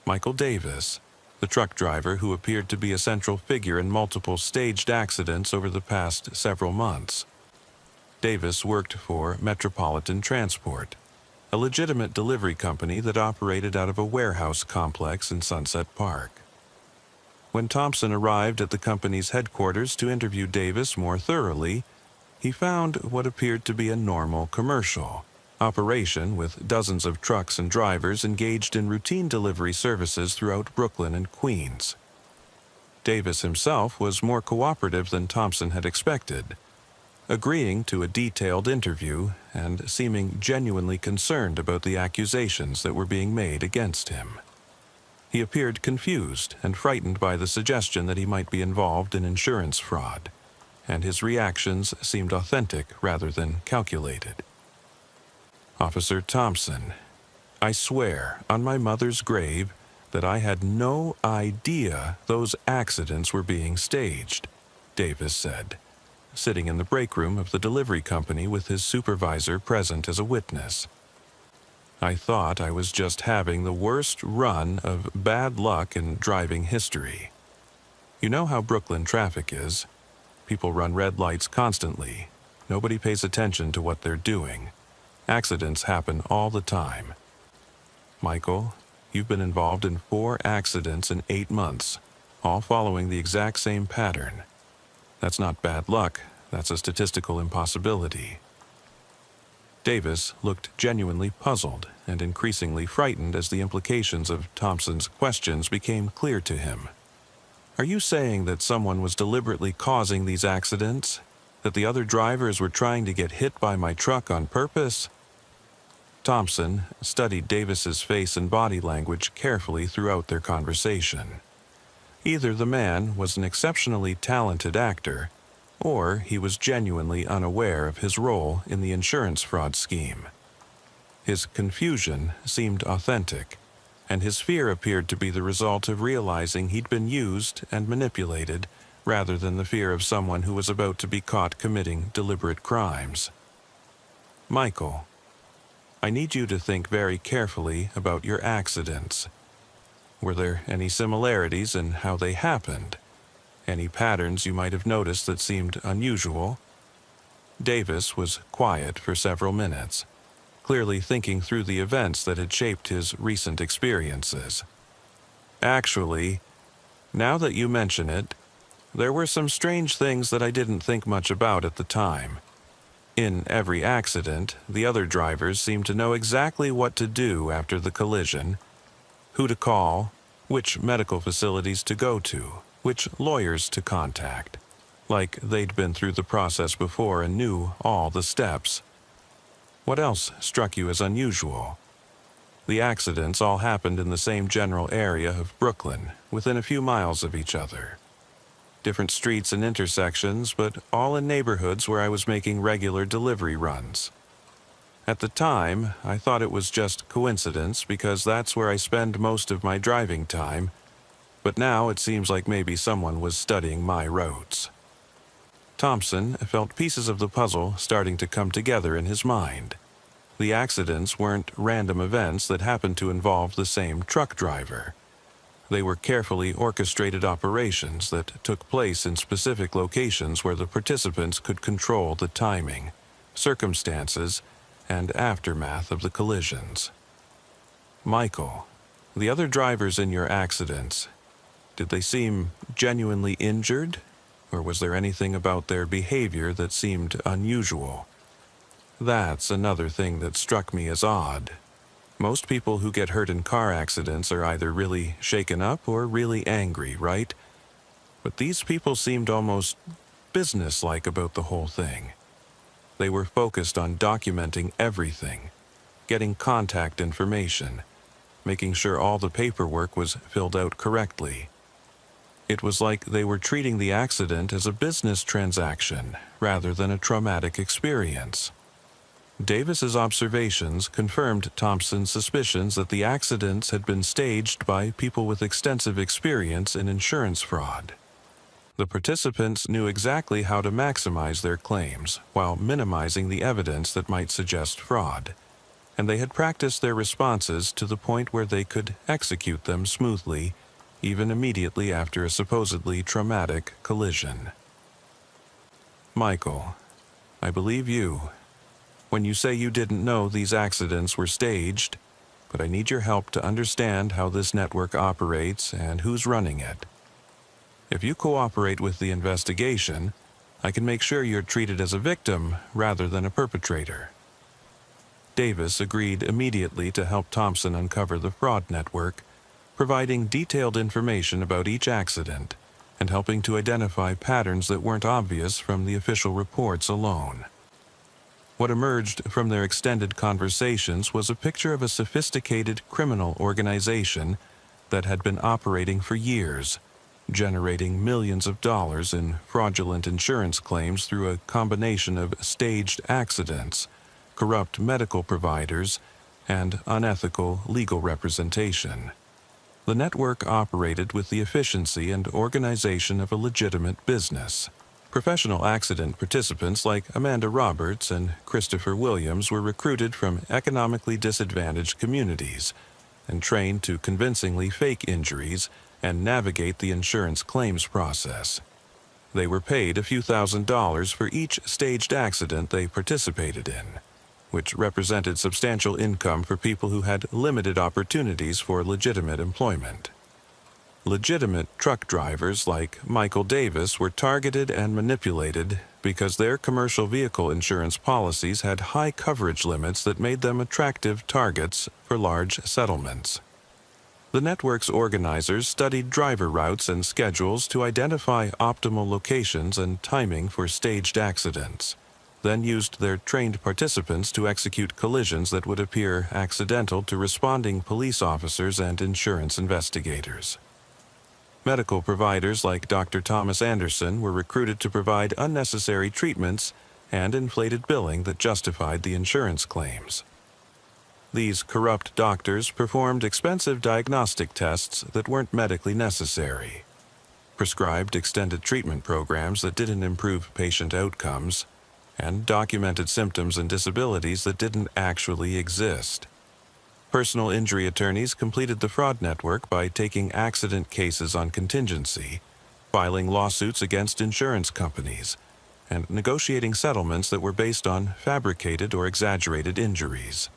Michael Davis, the truck driver who appeared to be a central figure in multiple staged accidents over the past several months. Davis worked for Metropolitan Transport, a legitimate delivery company that operated out of a warehouse complex in Sunset Park. When Thompson arrived at the company's headquarters to interview Davis more thoroughly, he found what appeared to be a normal commercial operation with dozens of trucks and drivers engaged in routine delivery services throughout Brooklyn and Queens. Davis himself was more cooperative than Thompson had expected, agreeing to a detailed interview and seeming genuinely concerned about the accusations that were being made against him. He appeared confused and frightened by the suggestion that he might be involved in insurance fraud, and his reactions seemed authentic rather than calculated. "Officer Thompson, I swear on my mother's grave that I had no idea those accidents were being staged, Davis said, sitting in the break room of the delivery company with his supervisor present as a witness. I thought I was just having the worst run of bad luck in driving history. You know how Brooklyn traffic is. People run red lights constantly. Nobody pays attention to what they're doing. Accidents happen all the time. Michael, you've been involved in 4 accidents in 8 months, all following the exact same pattern. That's not bad luck, that's a statistical impossibility. Davis looked genuinely puzzled and increasingly frightened as the implications of Thompson's questions became clear to him. Are you saying that someone was deliberately causing these accidents? That the other drivers were trying to get hit by my truck on purpose? Thompson studied Davis's face and body language carefully throughout their conversation. Either the man was an exceptionally talented actor, or he was genuinely unaware of his role in the insurance fraud scheme. His confusion seemed authentic, and his fear appeared to be the result of realizing he'd been used and manipulated rather than the fear of someone who was about to be caught committing deliberate crimes. Michael, I need you to think very carefully about your accidents. Were there any similarities in how they happened? Any patterns you might have noticed that seemed unusual? Davis was quiet for several minutes, clearly thinking through the events that had shaped his recent experiences. Actually, now that you mention it, there were some strange things that I didn't think much about at the time. In every accident, the other drivers seemed to know exactly what to do after the collision, who to call, which medical facilities to go to, which lawyers to contact, like they'd been through the process before and knew all the steps. What else struck you as unusual? The accidents all happened in the same general area of Brooklyn, within a few miles of each other. Different streets and intersections, but all in neighborhoods where I was making regular delivery runs. At the time, I thought it was just coincidence because that's where I spend most of my driving time, but now it seems like maybe someone was studying my roads. Thompson felt pieces of the puzzle starting to come together in his mind. The accidents weren't random events that happened to involve the same truck driver. They were carefully orchestrated operations that took place in specific locations where the participants could control the timing, circumstances, and aftermath of the collisions. Michael, the other drivers in your accidents, did they seem genuinely injured, or was there anything about their behavior that seemed unusual? That's another thing that struck me as odd. Most people who get hurt in car accidents are either really shaken up or really angry, right? But these people seemed almost businesslike about the whole thing. They were focused on documenting everything, getting contact information, making sure all the paperwork was filled out correctly. It was like they were treating the accident as a business transaction rather than a traumatic experience. Davis's observations confirmed Thompson's suspicions that the accidents had been staged by people with extensive experience in insurance fraud. The participants knew exactly how to maximize their claims while minimizing the evidence that might suggest fraud, and they had practiced their responses to the point where they could execute them smoothly, even immediately after a supposedly traumatic collision. Michael, I believe you when you say you didn't know these accidents were staged, but I need your help to understand how this network operates and who's running it. If you cooperate with the investigation, I can make sure you're treated as a victim rather than a perpetrator. Davis agreed immediately to help Thompson uncover the fraud network, providing detailed information about each accident and helping to identify patterns that weren't obvious from the official reports alone. What emerged from their extended conversations was a picture of a sophisticated criminal organization that had been operating for years, generating millions of dollars in fraudulent insurance claims through a combination of staged accidents, corrupt medical providers, and unethical legal representation. The network operated with the efficiency and organization of a legitimate business. Professional accident participants like Amanda Roberts and Christopher Williams were recruited from economically disadvantaged communities and trained to convincingly fake injuries and navigate the insurance claims process. They were paid a few $1,000s for each staged accident they participated in, which represented substantial income for people who had limited opportunities for legitimate employment. Legitimate truck drivers like Michael Davis were targeted and manipulated because their commercial vehicle insurance policies had high coverage limits that made them attractive targets for large settlements. The network's organizers studied driver routes and schedules to identify optimal locations and timing for staged accidents, then used their trained participants to execute collisions that would appear accidental to responding police officers and insurance investigators. Medical providers like Dr. Thomas Anderson were recruited to provide unnecessary treatments and inflated billing that justified the insurance claims. These corrupt doctors performed expensive diagnostic tests that weren't medically necessary, prescribed extended treatment programs that didn't improve patient outcomes, and documented symptoms and disabilities that didn't actually exist. Personal injury attorneys completed the fraud network by taking accident cases on contingency, filing lawsuits against insurance companies, and negotiating settlements that were based on fabricated or exaggerated injuries.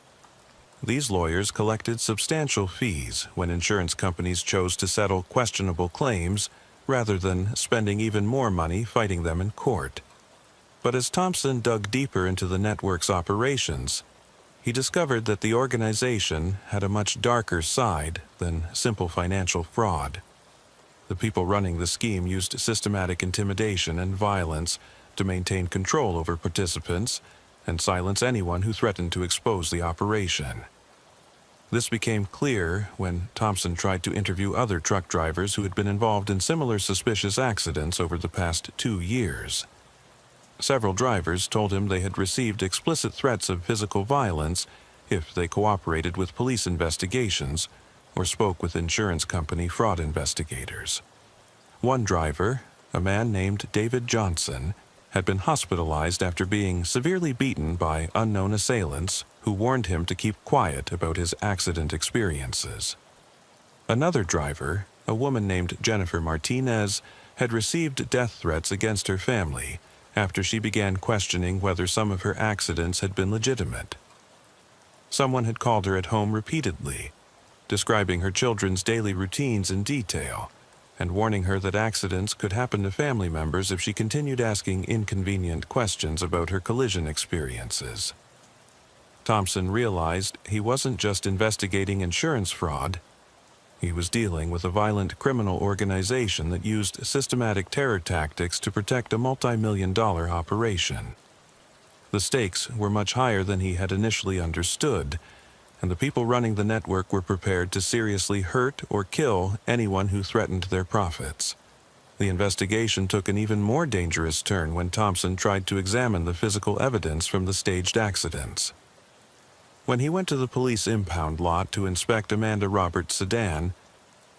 These lawyers collected substantial fees when insurance companies chose to settle questionable claims rather than spending even more money fighting them in court. But as Thompson dug deeper into the network's operations, he discovered that the organization had a much darker side than simple financial fraud. The people running the scheme used systematic intimidation and violence to maintain control over participants and silence anyone who threatened to expose the operation. This became clear when Thompson tried to interview other truck drivers who had been involved in similar suspicious accidents over the past 2 years. Several drivers told him they had received explicit threats of physical violence if they cooperated with police investigations or spoke with insurance company fraud investigators. One driver, a man named David Johnson, had been hospitalized after being severely beaten by unknown assailants who warned him to keep quiet about his accident experiences. Another driver, a woman named Jennifer Martinez, had received death threats against her family after she began questioning whether some of her accidents had been legitimate. Someone had called her at home repeatedly, describing her children's daily routines in detail, and warning her that accidents could happen to family members if she continued asking inconvenient questions about her collision experiences. Thompson realized he wasn't just investigating insurance fraud. He was dealing with a violent criminal organization that used systematic terror tactics to protect a multi-million-dollar operation. The stakes were much higher than he had initially understood, and the people running the network were prepared to seriously hurt or kill anyone who threatened their profits. The investigation took an even more dangerous turn when Thompson tried to examine the physical evidence from the staged accidents. When he went to the police impound lot to inspect Amanda Roberts' sedan,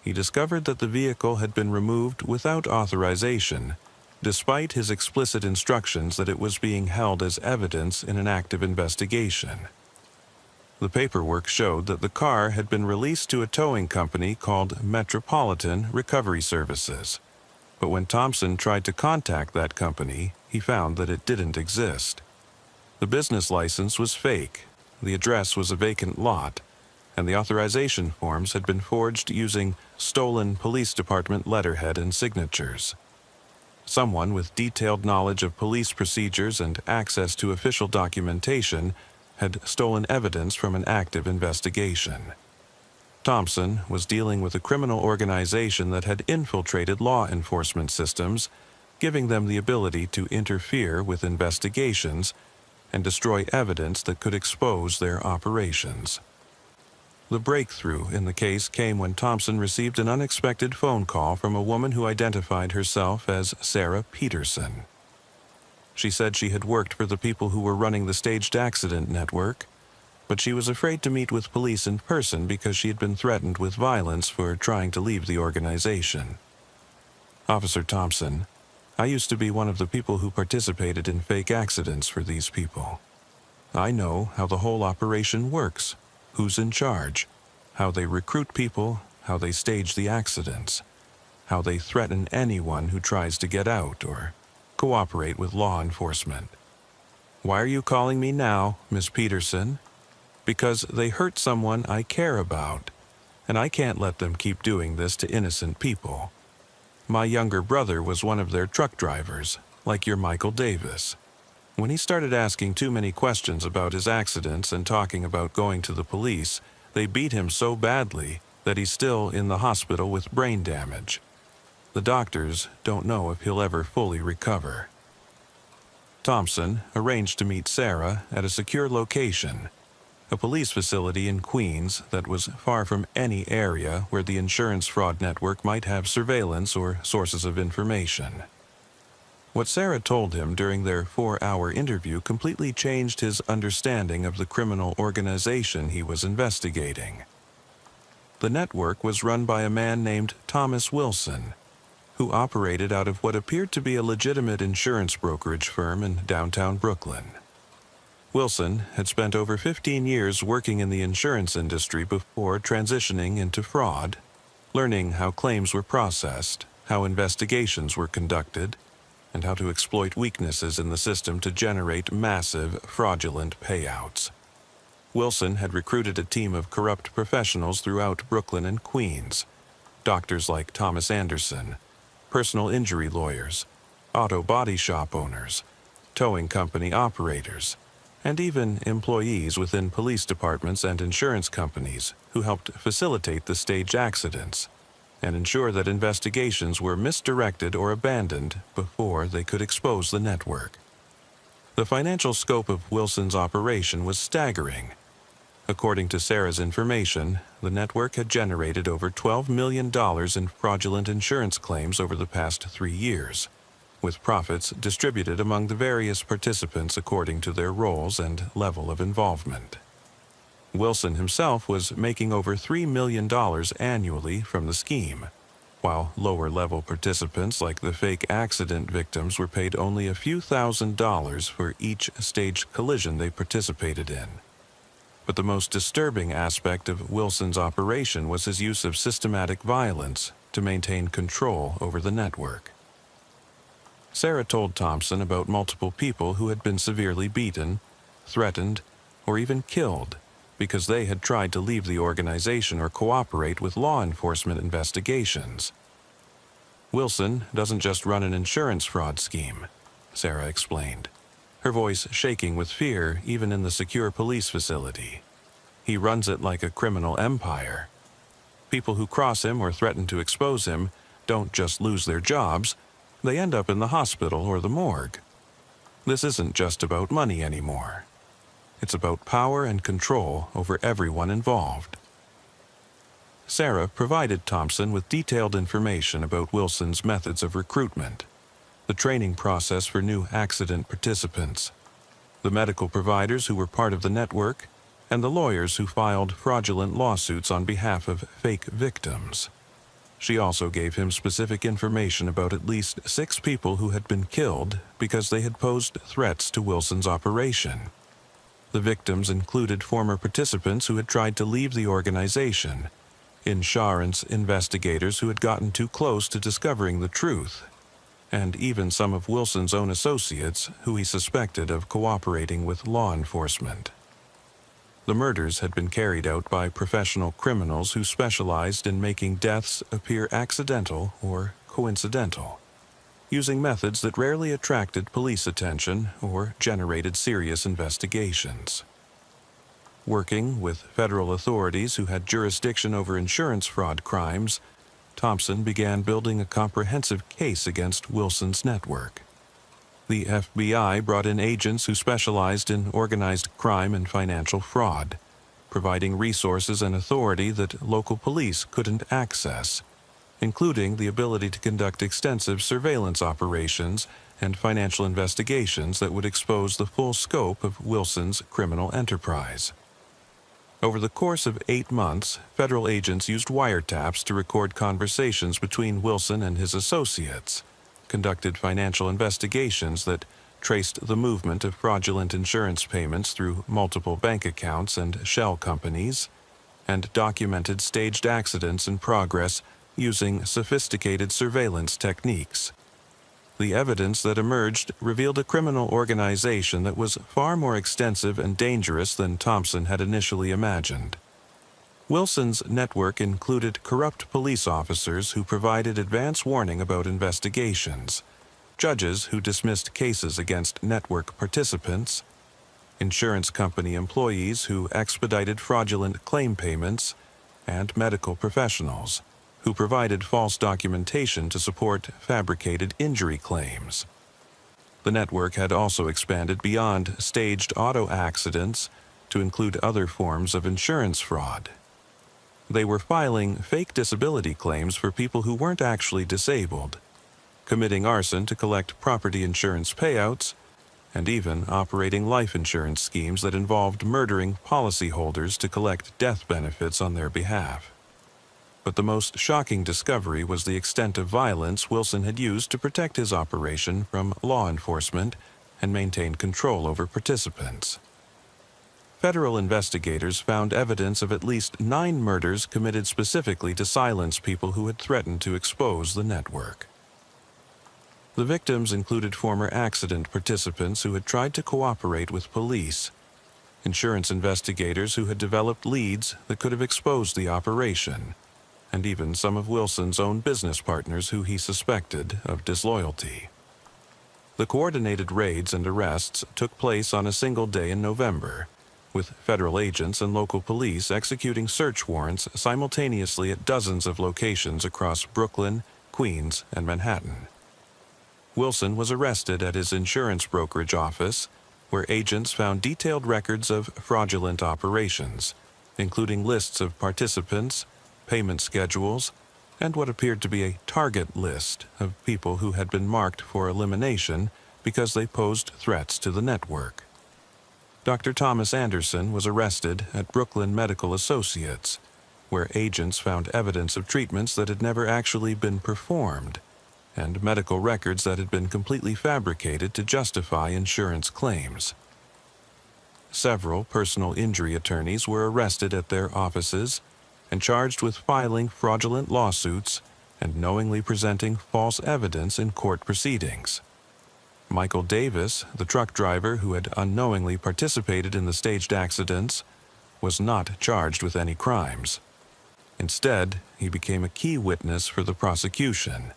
he discovered that the vehicle had been removed without authorization, despite his explicit instructions that it was being held as evidence in an active investigation. The paperwork showed that the car had been released to a towing company called Metropolitan Recovery Services. But when Thompson tried to contact that company, he found that it didn't exist. The business license was fake, the address was a vacant lot, and the authorization forms had been forged using stolen police department letterhead and signatures. Someone with detailed knowledge of police procedures and access to official documentation had stolen evidence from an active investigation. Thompson was dealing with a criminal organization that had infiltrated law enforcement systems, giving them the ability to interfere with investigations and destroy evidence that could expose their operations. The breakthrough in the case came when Thompson received an unexpected phone call from a woman who identified herself as Sarah Peterson. She said she had worked for the people who were running the staged accident network, but she was afraid to meet with police in person because she had been threatened with violence for trying to leave the organization. Officer Thompson, I used to be one of the people who participated in fake accidents for these people. I know how the whole operation works, who's in charge, how they recruit people, how they stage the accidents, how they threaten anyone who tries to get out or cooperate with law enforcement. Why are you calling me now, Miss Peterson? Because they hurt someone I care about, and I can't let them keep doing this to innocent people. My younger brother was one of their truck drivers, like your Michael Davis. When he started asking too many questions about his accidents and talking about going to the police, they beat him so badly that he's still in the hospital with brain damage. The doctors don't know if he'll ever fully recover. Thompson arranged to meet Sarah at a secure location, a police facility in Queens that was far from any area where the insurance fraud network might have surveillance or sources of information. What Sarah told him during their 4-hour interview completely changed his understanding of the criminal organization he was investigating. The network was run by a man named Thomas Wilson, who operated out of what appeared to be a legitimate insurance brokerage firm in downtown Brooklyn. Wilson had spent over 15 years working in the insurance industry before transitioning into fraud, learning how claims were processed, how investigations were conducted, and how to exploit weaknesses in the system to generate massive, fraudulent payouts. Wilson had recruited a team of corrupt professionals throughout Brooklyn and Queens, doctors like Thomas Anderson, personal injury lawyers, auto body shop owners, towing company operators, and even employees within police departments and insurance companies who helped facilitate the staged accidents and ensure that investigations were misdirected or abandoned before they could expose the network. The financial scope of Wilson's operation was staggering. According to Sarah's information, the network had generated over $12 million in fraudulent insurance claims over the past 3 years, with profits distributed among the various participants according to their roles and level of involvement. Wilson himself was making over $3 million annually from the scheme, while lower-level participants like the fake accident victims were paid only a few $1,000s for each staged collision they participated in. But the most disturbing aspect of Wilson's operation was his use of systematic violence to maintain control over the network. Sarah told Thompson about multiple people who had been severely beaten, threatened, or even killed because they had tried to leave the organization or cooperate with law enforcement investigations. Wilson doesn't just run an insurance fraud scheme, Sarah explained, her voice shaking with fear even in the secure police facility. He runs it like a criminal empire. People who cross him or threaten to expose him don't just lose their jobs, they end up in the hospital or the morgue. This isn't just about money anymore. It's about power and control over everyone involved. Sarah provided Thompson with detailed information about Wilson's methods of recruitment, the training process for new accident participants, the medical providers who were part of the network, and the lawyers who filed fraudulent lawsuits on behalf of fake victims. She also gave him specific information about at least 6 people who had been killed because they had posed threats to Wilson's operation. The victims included former participants who had tried to leave the organization, insurance investigators who had gotten too close to discovering the truth, and even some of Wilson's own associates who he suspected of cooperating with law enforcement. The murders had been carried out by professional criminals who specialized in making deaths appear accidental or coincidental, using methods that rarely attracted police attention or generated serious investigations. Working with federal authorities who had jurisdiction over insurance fraud crimes, Thompson began building a comprehensive case against Wilson's network. The FBI brought in agents who specialized in organized crime and financial fraud, providing resources and authority that local police couldn't access, including the ability to conduct extensive surveillance operations and financial investigations that would expose the full scope of Wilson's criminal enterprise. Over the course of 8 months, federal agents used wiretaps to record conversations between Wilson and his associates, conducted financial investigations that traced the movement of fraudulent insurance payments through multiple bank accounts and shell companies, and documented staged accidents in progress using sophisticated surveillance techniques. The evidence that emerged revealed a criminal organization that was far more extensive and dangerous than Thompson had initially imagined. Wilson's network included corrupt police officers who provided advance warning about investigations, judges who dismissed cases against network participants, insurance company employees who expedited fraudulent claim payments, and medical professionals who provided false documentation to support fabricated injury claims. The network had also expanded beyond staged auto accidents to include other forms of insurance fraud. They were filing fake disability claims for people who weren't actually disabled, committing arson to collect property insurance payouts, and even operating life insurance schemes that involved murdering policyholders to collect death benefits on their behalf. But the most shocking discovery was the extent of violence Wilson had used to protect his operation from law enforcement and maintain control over participants. Federal investigators found evidence of at least 9 murders committed specifically to silence people who had threatened to expose the network. The victims included former accident participants who had tried to cooperate with police, insurance investigators who had developed leads that could have exposed the operation, and even some of Wilson's own business partners who he suspected of disloyalty. The coordinated raids and arrests took place on a single day in November, with federal agents and local police executing search warrants simultaneously at dozens of locations across Brooklyn, Queens, and Manhattan. Wilson was arrested at his insurance brokerage office, where agents found detailed records of fraudulent operations, including lists of participants, payment schedules, and what appeared to be a target list of people who had been marked for elimination because they posed threats to the network. Dr. Thomas Anderson was arrested at Brooklyn Medical Associates, where agents found evidence of treatments that had never actually been performed, and medical records that had been completely fabricated to justify insurance claims. Several personal injury attorneys were arrested at their offices and charged with filing fraudulent lawsuits and knowingly presenting false evidence in court proceedings. Michael Davis, the truck driver who had unknowingly participated in the staged accidents, was not charged with any crimes. Instead, he became a key witness for the prosecution,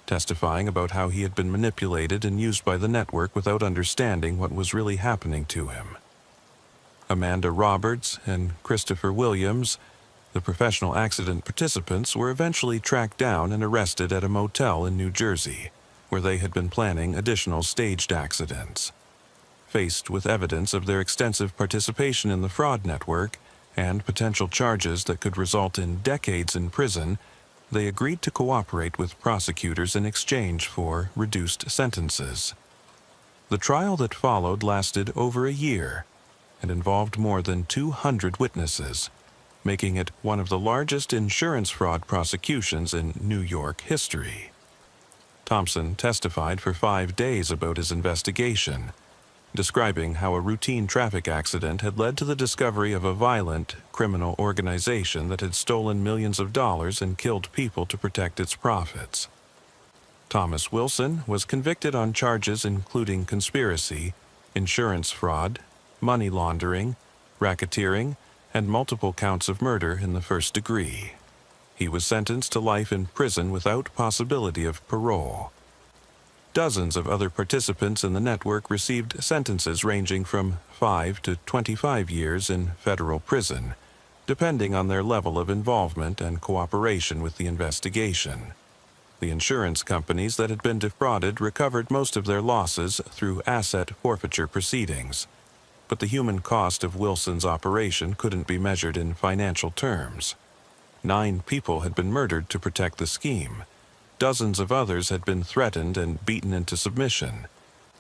testifying about how he had been manipulated and used by the network without understanding what was really happening to him. Amanda Roberts and Christopher Williams, the professional accident participants, were eventually tracked down and arrested at a motel in New Jersey, where they had been planning additional staged accidents. Faced with evidence of their extensive participation in the fraud network and potential charges that could result in decades in prison, they agreed to cooperate with prosecutors in exchange for reduced sentences. The trial that followed lasted over a year and involved more than 200 witnesses, making it one of the largest insurance fraud prosecutions in New York history. Thompson testified for 5 days about his investigation, describing how a routine traffic accident had led to the discovery of a violent, criminal organization that had stolen millions of dollars and killed people to protect its profits. Thomas Wilson was convicted on charges including conspiracy, insurance fraud, money laundering, racketeering, and multiple counts of murder in the first degree. He was sentenced to life in prison without possibility of parole. Dozens of other participants in the network received sentences ranging from 5 to 25 years in federal prison, depending on their level of involvement and cooperation with the investigation. The insurance companies that had been defrauded recovered most of their losses through asset forfeiture proceedings, but the human cost of Wilson's operation couldn't be measured in financial terms. 9 people had been murdered to protect the scheme. Dozens of others had been threatened and beaten into submission,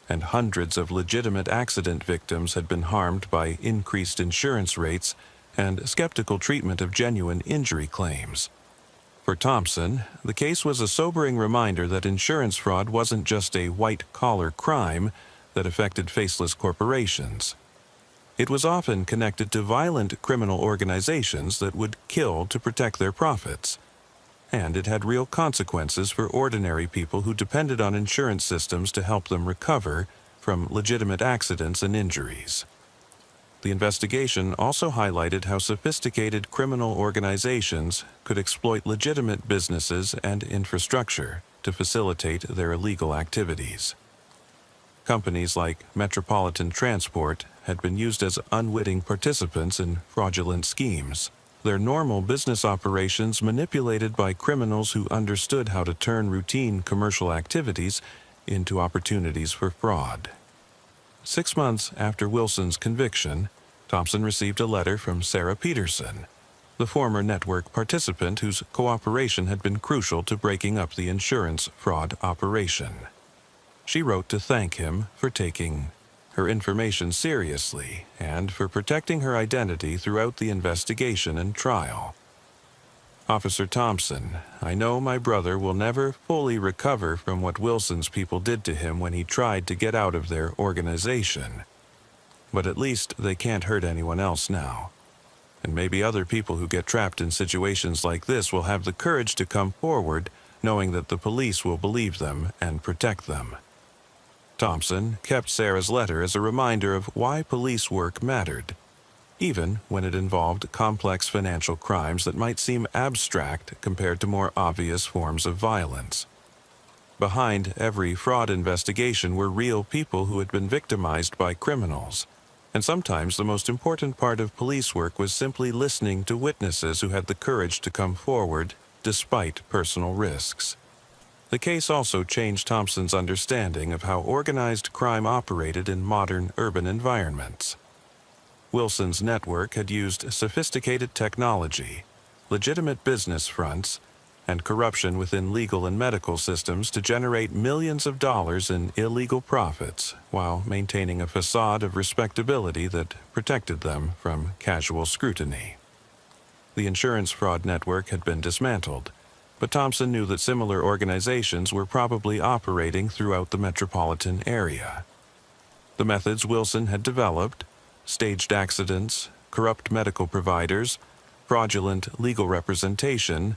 and hundreds of legitimate accident victims had been harmed by increased insurance rates and skeptical treatment of genuine injury claims. For Thompson, the case was a sobering reminder that insurance fraud wasn't just a white-collar crime that affected faceless corporations. It was often connected to violent criminal organizations that would kill to protect their profits. And it had real consequences for ordinary people who depended on insurance systems to help them recover from legitimate accidents and injuries. The investigation also highlighted how sophisticated criminal organizations could exploit legitimate businesses and infrastructure to facilitate their illegal activities. Companies like Metropolitan Transport had been used as unwitting participants in fraudulent schemes, their normal business operations manipulated by criminals who understood how to turn routine commercial activities into opportunities for fraud. 6 months after Wilson's conviction, Thompson received a letter from Sarah Peterson, the former network participant whose cooperation had been crucial to breaking up the insurance fraud operation. She wrote to thank him for taking her information seriously and for protecting her identity throughout the investigation and trial. Officer Thompson, I know my brother will never fully recover from what Wilson's people did to him when he tried to get out of their organization. But at least they can't hurt anyone else now. And maybe other people who get trapped in situations like this will have the courage to come forward, knowing that the police will believe them and protect them. Thompson kept Sarah's letter as a reminder of why police work mattered, even when it involved complex financial crimes that might seem abstract compared to more obvious forms of violence. Behind every fraud investigation were real people who had been victimized by criminals, and sometimes the most important part of police work was simply listening to witnesses who had the courage to come forward despite personal risks. The case also changed Thompson's understanding of how organized crime operated in modern urban environments. Wilson's network had used sophisticated technology, legitimate business fronts, and corruption within legal and medical systems to generate millions of dollars in illegal profits while maintaining a facade of respectability that protected them from casual scrutiny. The insurance fraud network had been dismantled, but Thompson knew that similar organizations were probably operating throughout the metropolitan area. The methods Wilson had developed, staged accidents, corrupt medical providers, fraudulent legal representation,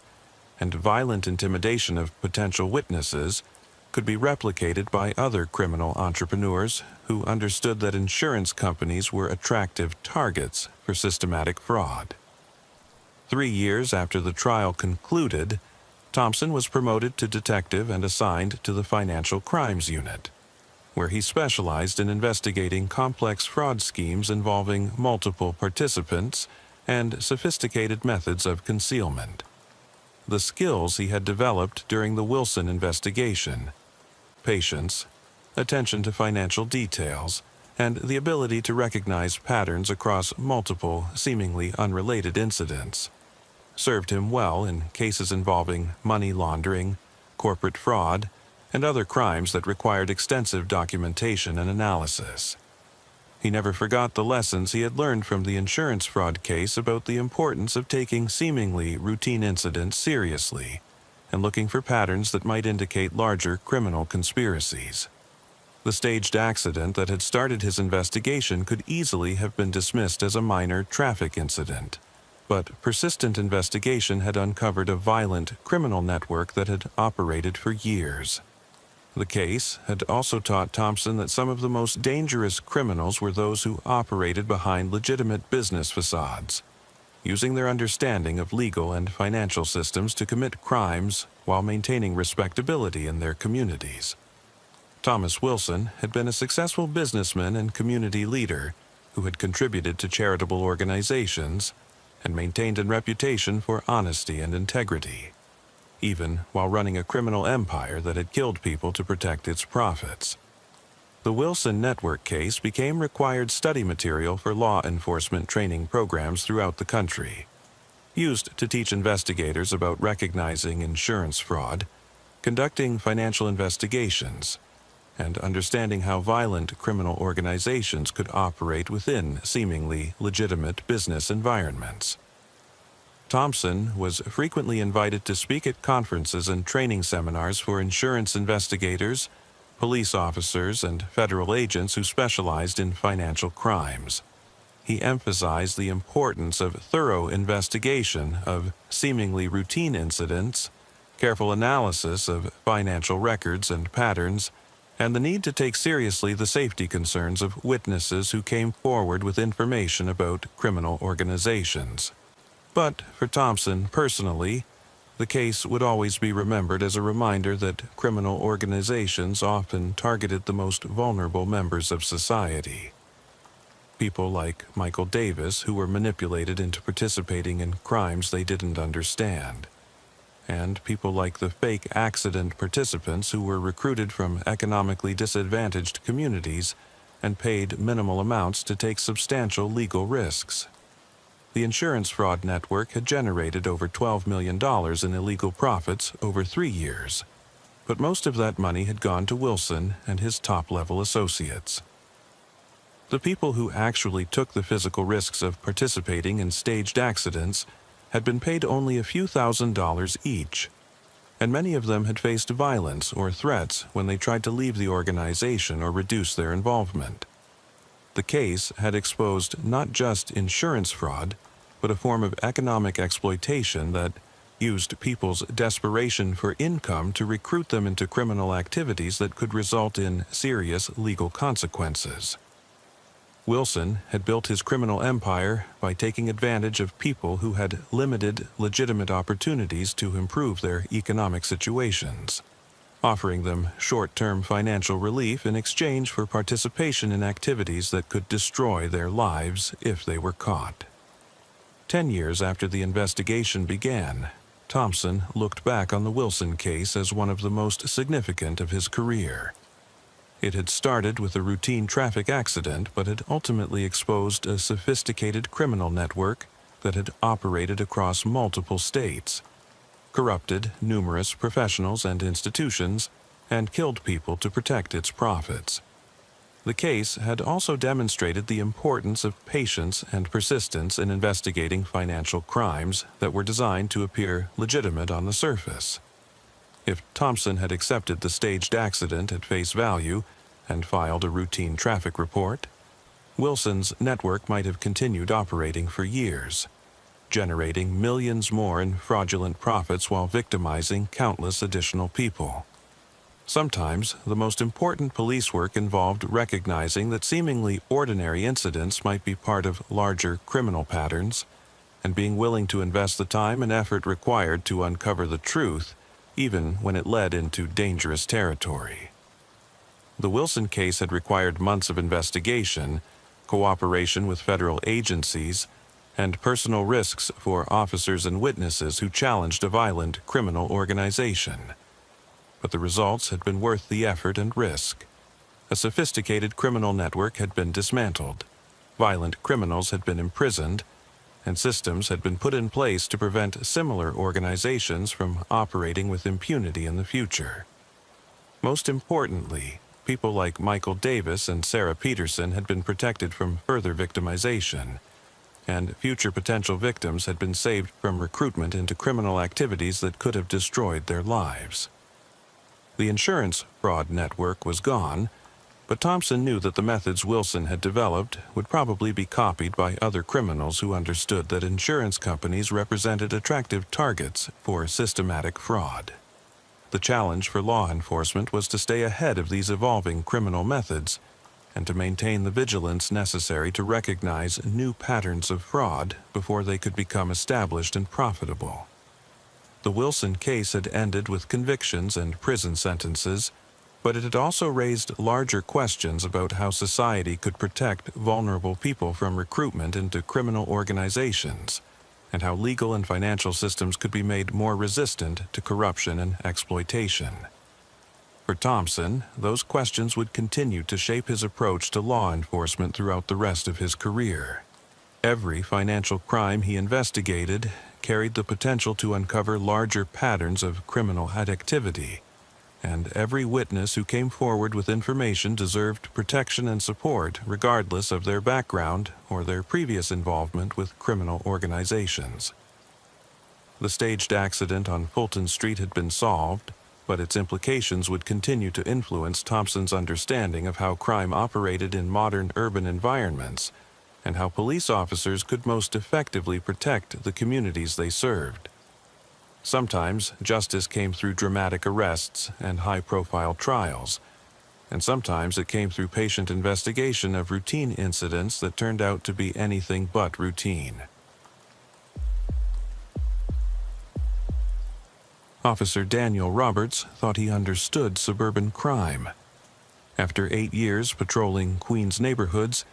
and violent intimidation of potential witnesses, could be replicated by other criminal entrepreneurs who understood that insurance companies were attractive targets for systematic fraud. 3 years after the trial concluded, Thompson was promoted to detective and assigned to the Financial Crimes Unit, where he specialized in investigating complex fraud schemes involving multiple participants and sophisticated methods of concealment. The skills he had developed during the Wilson investigation, patience, attention to financial details, and the ability to recognize patterns across multiple, seemingly unrelated incidents, served him well in cases involving money laundering, corporate fraud, and other crimes that required extensive documentation and analysis. He never forgot the lessons he had learned from the insurance fraud case about the importance of taking seemingly routine incidents seriously and looking for patterns that might indicate larger criminal conspiracies. The staged accident that had started his investigation could easily have been dismissed as a minor traffic incident, but persistent investigation had uncovered a violent criminal network that had operated for years. The case had also taught Thompson that some of the most dangerous criminals were those who operated behind legitimate business facades, using their understanding of legal and financial systems to commit crimes while maintaining respectability in their communities. Thomas Wilson had been a successful businessman and community leader who had contributed to charitable organizations and maintained a reputation for honesty and integrity, even while running a criminal empire that had killed people to protect its profits. The Wilson Network case became required study material for law enforcement training programs throughout the country, used to teach investigators about recognizing insurance fraud, conducting financial investigations, and understanding how violent criminal organizations could operate within seemingly legitimate business environments. Thompson was frequently invited to speak at conferences and training seminars for insurance investigators, police officers, and federal agents who specialized in financial crimes. He emphasized the importance of thorough investigation of seemingly routine incidents, careful analysis of financial records and patterns, and the need to take seriously the safety concerns of witnesses who came forward with information about criminal organizations. But for Thompson personally, the case would always be remembered as a reminder that criminal organizations often targeted the most vulnerable members of society. People like Michael Davis, who were manipulated into participating in crimes they didn't understand. And people like the fake accident participants who were recruited from economically disadvantaged communities and paid minimal amounts to take substantial legal risks. The insurance fraud network had generated over $12 million in illegal profits over 3 years, but most of that money had gone to Wilson and his top-level associates. The people who actually took the physical risks of participating in staged accidents had been paid only a few $1,000s each, and many of them had faced violence or threats when they tried to leave the organization or reduce their involvement. The case had exposed not just insurance fraud, but a form of economic exploitation that used people's desperation for income to recruit them into criminal activities that could result in serious legal consequences. Wilson had built his criminal empire by taking advantage of people who had limited legitimate opportunities to improve their economic situations, offering them short-term financial relief in exchange for participation in activities that could destroy their lives if they were caught. 10 years after the investigation began, Thompson looked back on the Wilson case as one of the most significant of his career. It had started with a routine traffic accident, but had ultimately exposed a sophisticated criminal network that had operated across multiple states, corrupted numerous professionals and institutions, and killed people to protect its profits. The case had also demonstrated the importance of patience and persistence in investigating financial crimes that were designed to appear legitimate on the surface. If Thompson had accepted the staged accident at face value and filed a routine traffic report, Wilson's network might have continued operating for years, generating millions more in fraudulent profits while victimizing countless additional people. Sometimes, the most important police work involved recognizing that seemingly ordinary incidents might be part of larger criminal patterns, and being willing to invest the time and effort required to uncover the truth, even when it led into dangerous territory. The Wilson case had required months of investigation, cooperation with federal agencies, and personal risks for officers and witnesses who challenged a violent criminal organization. But the results had been worth the effort and risk. A sophisticated criminal network had been dismantled, violent criminals had been imprisoned, and systems had been put in place to prevent similar organizations from operating with impunity in the future. Most importantly, people like Michael Davis and Sarah Peterson had been protected from further victimization, and future potential victims had been saved from recruitment into criminal activities that could have destroyed their lives. The insurance fraud network was gone, but Thompson knew that the methods Wilson had developed would probably be copied by other criminals who understood that insurance companies represented attractive targets for systematic fraud. The challenge for law enforcement was to stay ahead of these evolving criminal methods and to maintain the vigilance necessary to recognize new patterns of fraud before they could become established and profitable. The Wilson case had ended with convictions and prison sentences, but it had also raised larger questions about how society could protect vulnerable people from recruitment into criminal organizations, and how legal and financial systems could be made more resistant to corruption and exploitation. For Thompson, those questions would continue to shape his approach to law enforcement throughout the rest of his career. Every financial crime he investigated carried the potential to uncover larger patterns of criminal activity, and every witness who came forward with information deserved protection and support regardless of their background or their previous involvement with criminal organizations. The staged accident on Fulton Street had been solved, but its implications would continue to influence Thompson's understanding of how crime operated in modern urban environments and how police officers could most effectively protect the communities they served. Sometimes justice came through dramatic arrests and high-profile trials, and sometimes it came through patient investigation of routine incidents that turned out to be anything but routine. Officer Daniel Roberts thought he understood suburban crime. After 8 years patrolling Queens neighborhoods,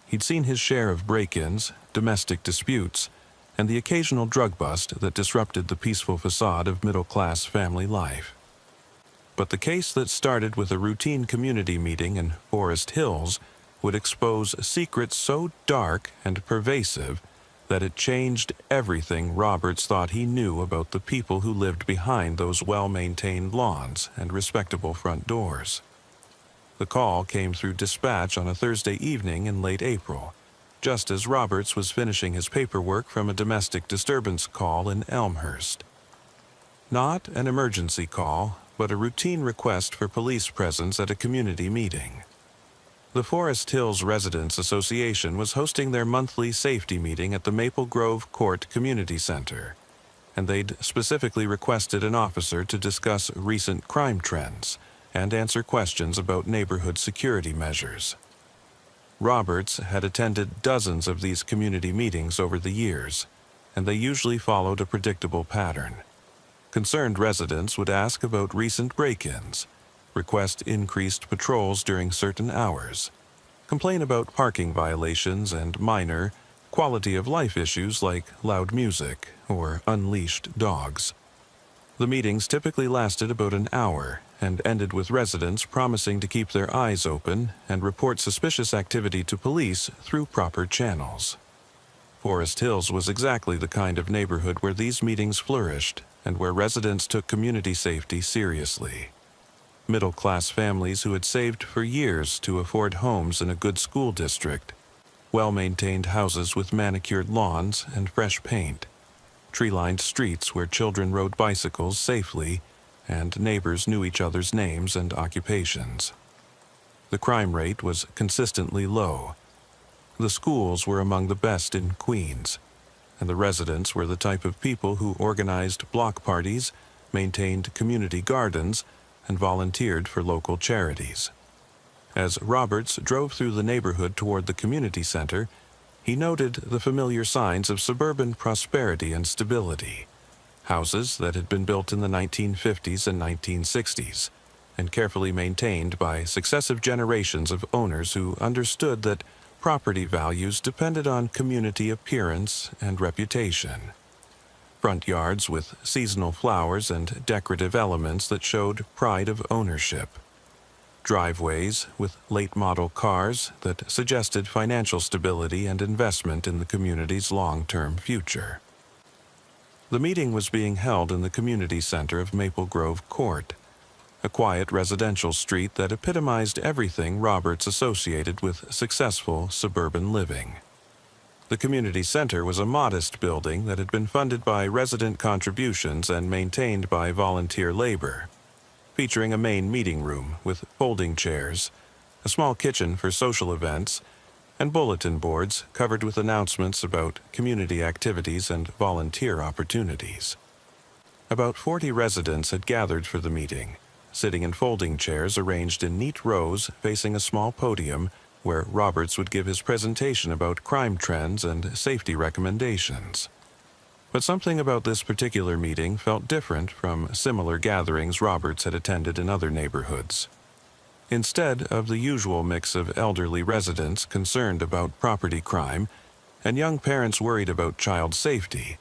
he'd seen his share of break-ins, domestic disputes, and the occasional drug bust that disrupted the peaceful facade of middle-class family life. But the case that started with a routine community meeting in Forest Hills would expose secrets so dark and pervasive that it changed everything Roberts thought he knew about the people who lived behind those well-maintained lawns and respectable front doors. The call came through dispatch on a Thursday evening in late April, just as Roberts was finishing his paperwork from a domestic disturbance call in Elmhurst. Not an emergency call, but a routine request for police presence at a community meeting. The Forest Hills Residents Association was hosting their monthly safety meeting at the Maple Grove Court Community Center, and they'd specifically requested an officer to discuss recent crime trends and answer questions about neighborhood security measures. Roberts had attended dozens of these community meetings over the years, and they usually followed a predictable pattern. Concerned residents would ask about recent break-ins, request increased patrols during certain hours, complain about parking violations and minor, quality-of-life issues like loud music or unleashed dogs. The meetings typically lasted about an hour and ended with residents promising to keep their eyes open and report suspicious activity to police through proper channels. Forest Hills was exactly the kind of neighborhood where these meetings flourished and where residents took community safety seriously. Middle-class families who had saved for years to afford homes in a good school district, well-maintained houses with manicured lawns and fresh paint, tree-lined streets where children rode bicycles safely, and neighbors knew each other's names and occupations. The crime rate was consistently low. The schools were among the best in Queens, and the residents were the type of people who organized block parties, maintained community gardens, and volunteered for local charities. As Roberts drove through the neighborhood toward the community center, he noted the familiar signs of suburban prosperity and stability. Houses that had been built in the 1950s and 1960s, and carefully maintained by successive generations of owners who understood that property values depended on community appearance and reputation. Front yards with seasonal flowers and decorative elements that showed pride of ownership. Driveways with late-model cars that suggested financial stability and investment in the community's long-term future. The meeting was being held in the community center of Maple Grove Court, a quiet residential street that epitomized everything Roberts associated with successful suburban living. The community center was a modest building that had been funded by resident contributions and maintained by volunteer labor, featuring a main meeting room with folding chairs, a small kitchen for social events, and bulletin boards covered with announcements about community activities and volunteer opportunities. About 40 residents had gathered for the meeting, sitting in folding chairs arranged in neat rows facing a small podium where Roberts would give his presentation about crime trends and safety recommendations. But something about this particular meeting felt different from similar gatherings Roberts had attended in other neighborhoods. Instead of the usual mix of elderly residents concerned about property crime and young parents worried about child safety,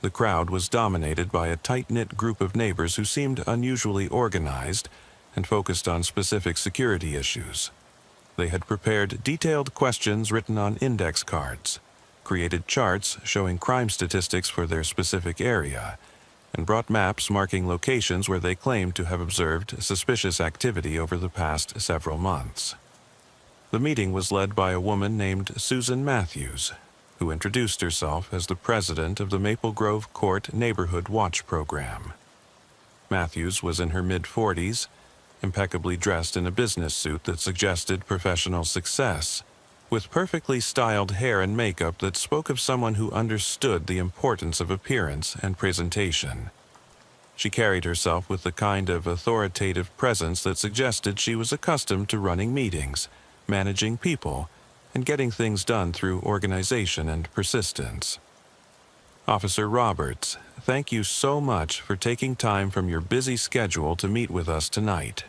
the crowd was dominated by a tight-knit group of neighbors who seemed unusually organized and focused on specific security issues. They had prepared detailed questions written on index cards, created charts showing crime statistics for their specific area, and brought maps marking locations where they claimed to have observed suspicious activity over the past several months. The meeting was led by a woman named Susan Matthews, who introduced herself as the president of the Maple Grove Court Neighborhood Watch Program. Matthews was in her mid-40s, impeccably dressed in a business suit that suggested professional success, with perfectly styled hair and makeup that spoke of someone who understood the importance of appearance and presentation. She carried herself with the kind of authoritative presence that suggested she was accustomed to running meetings, managing people, and getting things done through organization and persistence. Officer Roberts, thank you so much for taking time from your busy schedule to meet with us tonight,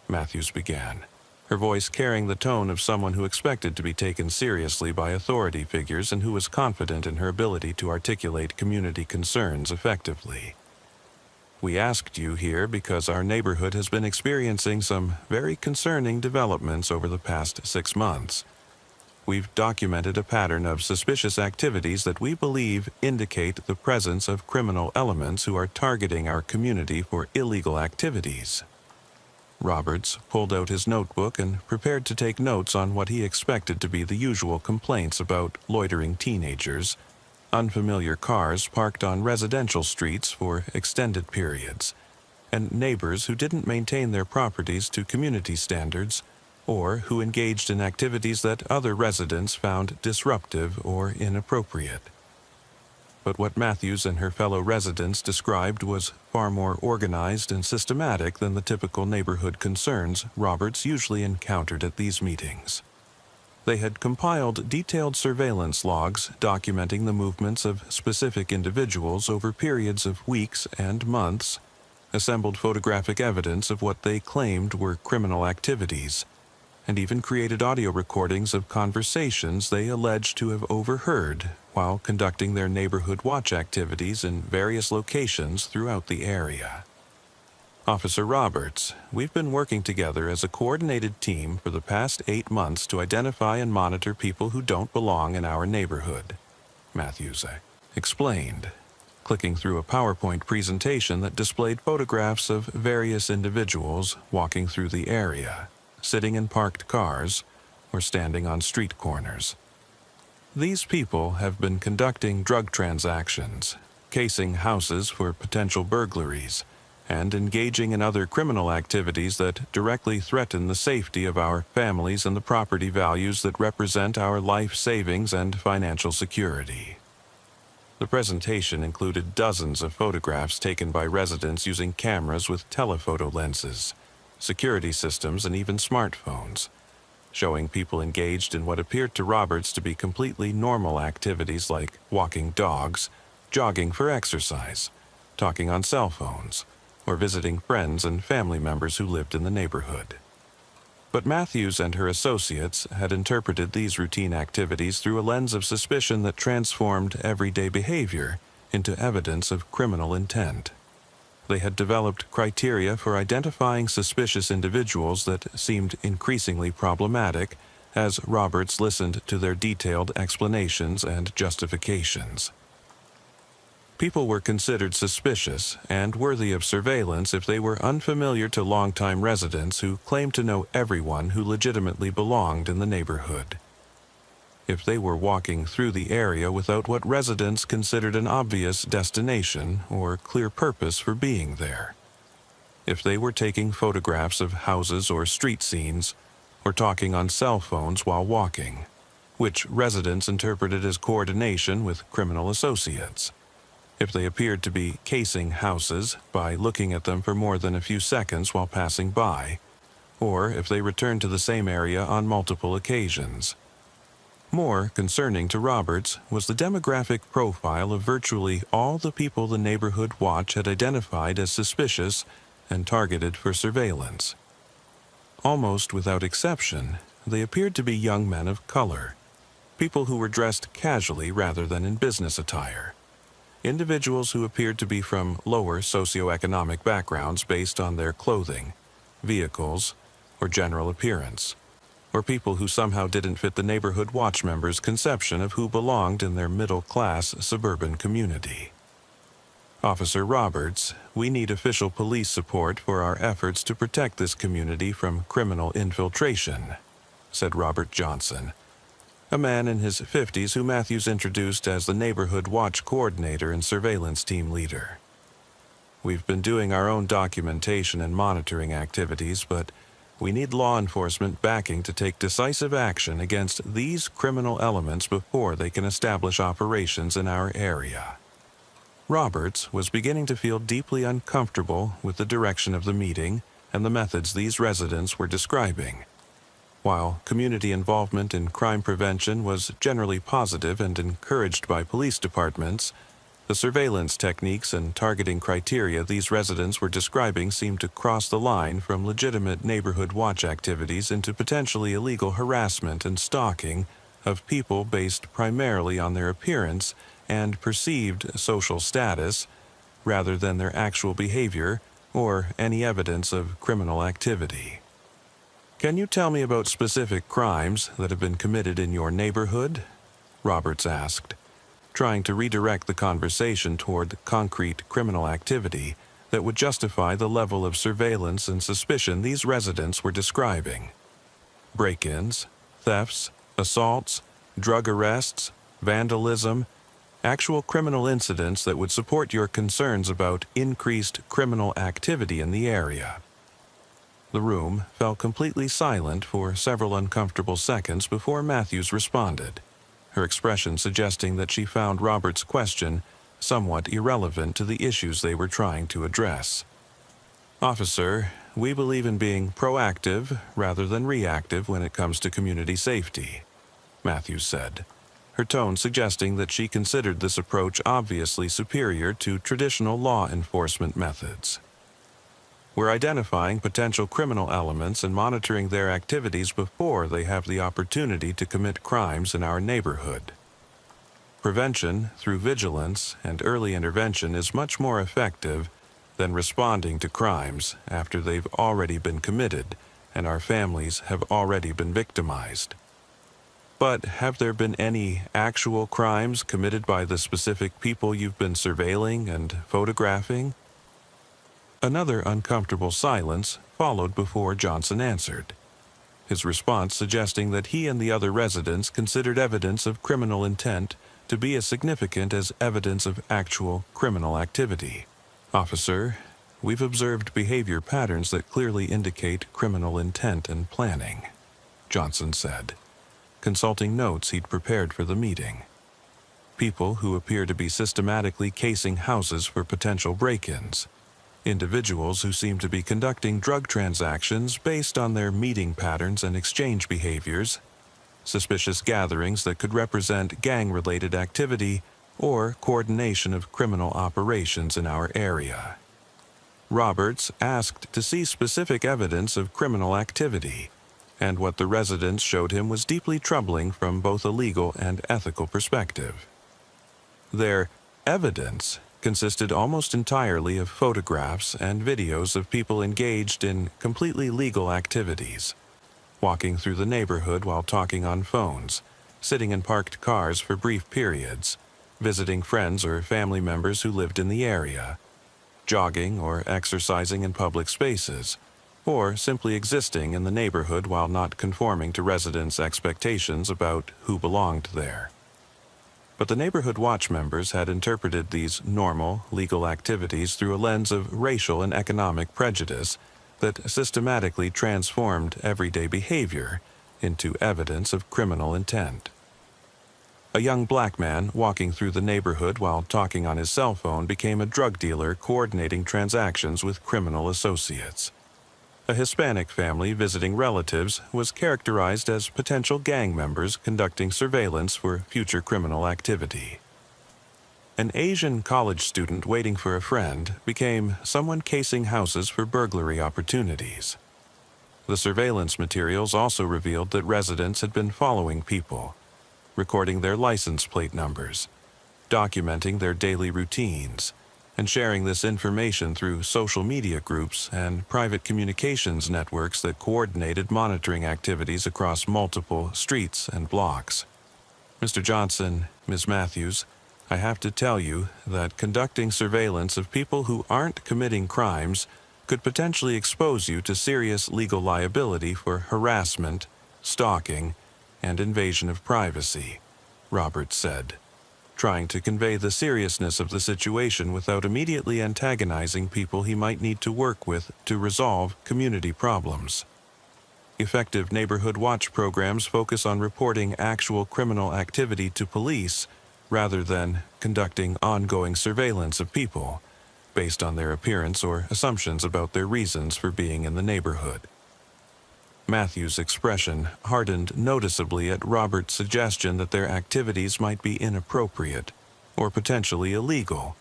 Matthews began, her voice carrying the tone of someone who expected to be taken seriously by authority figures and who was confident in her ability to articulate community concerns effectively. We asked you here because our neighborhood has been experiencing some very concerning developments over the past 6 months. We've documented a pattern of suspicious activities that we believe indicate the presence of criminal elements who are targeting our community for illegal activities. Roberts pulled out his notebook and prepared to take notes on what he expected to be the usual complaints about loitering teenagers, unfamiliar cars parked on residential streets for extended periods, and neighbors who didn't maintain their properties to community standards or who engaged in activities that other residents found disruptive or inappropriate. But what Matthews and her fellow residents described was far more organized and systematic than the typical neighborhood concerns Roberts usually encountered at these meetings. They had compiled detailed surveillance logs documenting the movements of specific individuals over periods of weeks and months, assembled photographic evidence of what they claimed were criminal activities, and even created audio recordings of conversations they alleged to have overheard while conducting their neighborhood watch activities in various locations throughout the area. Officer Roberts, we've been working together as a coordinated team for the past 8 months to identify and monitor people who don't belong in our neighborhood, Matthews explained, clicking through a PowerPoint presentation that displayed photographs of various individuals walking through the area, sitting in parked cars, or standing on street corners. These people have been conducting drug transactions, casing houses for potential burglaries, and engaging in other criminal activities that directly threaten the safety of our families and the property values that represent our life savings and financial security. The presentation included dozens of photographs taken by residents using cameras with telephoto lenses, security systems, and even smartphones, showing people engaged in what appeared to Roberts to be completely normal activities like walking dogs, jogging for exercise, talking on cell phones, or visiting friends and family members who lived in the neighborhood. But Matthews and her associates had interpreted these routine activities through a lens of suspicion that transformed everyday behavior into evidence of criminal intent. They had developed criteria for identifying suspicious individuals that seemed increasingly problematic as Roberts listened to their detailed explanations and justifications. People were considered suspicious and worthy of surveillance if they were unfamiliar to longtime residents who claimed to know everyone who legitimately belonged in the neighborhood. If they were walking through the area without what residents considered an obvious destination or clear purpose for being there. If they were taking photographs of houses or street scenes, or talking on cell phones while walking, which residents interpreted as coordination with criminal associates. If they appeared to be casing houses by looking at them for more than a few seconds while passing by, or if they returned to the same area on multiple occasions. More concerning to Roberts was the demographic profile of virtually all the people the neighborhood watch had identified as suspicious and targeted for surveillance. Almost without exception, they appeared to be young men of color, people who were dressed casually rather than in business attire, individuals who appeared to be from lower socioeconomic backgrounds based on their clothing, vehicles, or general appearance, or people who somehow didn't fit the neighborhood watch members' conception of who belonged in their middle-class suburban community. Officer Roberts, we need official police support for our efforts to protect this community from criminal infiltration, said Robert Johnson, a man in his 50s who Matthews introduced as the neighborhood watch coordinator and surveillance team leader. We've been doing our own documentation and monitoring activities, but we need law enforcement backing to take decisive action against these criminal elements before they can establish operations in our area. Roberts was beginning to feel deeply uncomfortable with the direction of the meeting and the methods these residents were describing. While community involvement in crime prevention was generally positive and encouraged by police departments, the surveillance techniques and targeting criteria these residents were describing seemed to cross the line from legitimate neighborhood watch activities into potentially illegal harassment and stalking of people based primarily on their appearance and perceived social status, rather than their actual behavior or any evidence of criminal activity. Can you tell me about specific crimes that have been committed in your neighborhood? Roberts asked, trying to redirect the conversation toward concrete criminal activity that would justify the level of surveillance and suspicion these residents were describing. Break-ins, thefts, assaults, drug arrests, vandalism, actual criminal incidents that would support your concerns about increased criminal activity in the area. The room fell completely silent for several uncomfortable seconds before Matthews responded, her expression suggesting that she found Robert's question somewhat irrelevant to the issues they were trying to address. Officer, we believe in being proactive rather than reactive when it comes to community safety, Matthews said, her tone suggesting that she considered this approach obviously superior to traditional law enforcement methods. We're identifying potential criminal elements and monitoring their activities before they have the opportunity to commit crimes in our neighborhood. Prevention through vigilance and early intervention is much more effective than responding to crimes after they've already been committed and our families have already been victimized. But have there been any actual crimes committed by the specific people you've been surveilling and photographing? Another uncomfortable silence followed before Johnson answered, his response suggesting that he and the other residents considered evidence of criminal intent to be as significant as evidence of actual criminal activity. Officer, we've observed behavior patterns that clearly indicate criminal intent and planning, Johnson said, consulting notes he'd prepared for the meeting. People who appear to be systematically casing houses for potential break-ins. Individuals who seem to be conducting drug transactions based on their meeting patterns and exchange behaviors, suspicious gatherings that could represent gang-related activity or coordination of criminal operations in our area. Roberts asked to see specific evidence of criminal activity, and what the residents showed him was deeply troubling from both a legal and ethical perspective. Their evidence consisted almost entirely of photographs and videos of people engaged in completely legal activities, walking through the neighborhood while talking on phones, sitting in parked cars for brief periods, visiting friends or family members who lived in the area, jogging or exercising in public spaces, or simply existing in the neighborhood while not conforming to residents' expectations about who belonged there. But the neighborhood watch members had interpreted these normal, legal activities through a lens of racial and economic prejudice that systematically transformed everyday behavior into evidence of criminal intent. A young black man walking through the neighborhood while talking on his cell phone became a drug dealer coordinating transactions with criminal associates. A Hispanic family visiting relatives was characterized as potential gang members conducting surveillance for future criminal activity. An Asian college student waiting for a friend became someone casing houses for burglary opportunities. The surveillance materials also revealed that residents had been following people, recording their license plate numbers, documenting their daily routines, and sharing this information through social media groups and private communications networks that coordinated monitoring activities across multiple streets and blocks. Mr. Johnson, Ms. Matthews, I have to tell you that conducting surveillance of people who aren't committing crimes could potentially expose you to serious legal liability for harassment, stalking, and invasion of privacy," Roberts said, trying to convey the seriousness of the situation without immediately antagonizing people he might need to work with to resolve community problems. Effective neighborhood watch programs focus on reporting actual criminal activity to police rather than conducting ongoing surveillance of people based on their appearance or assumptions about their reasons for being in the neighborhood. Matthew's expression hardened noticeably at Robert's suggestion that their activities might be inappropriate or potentially illegal,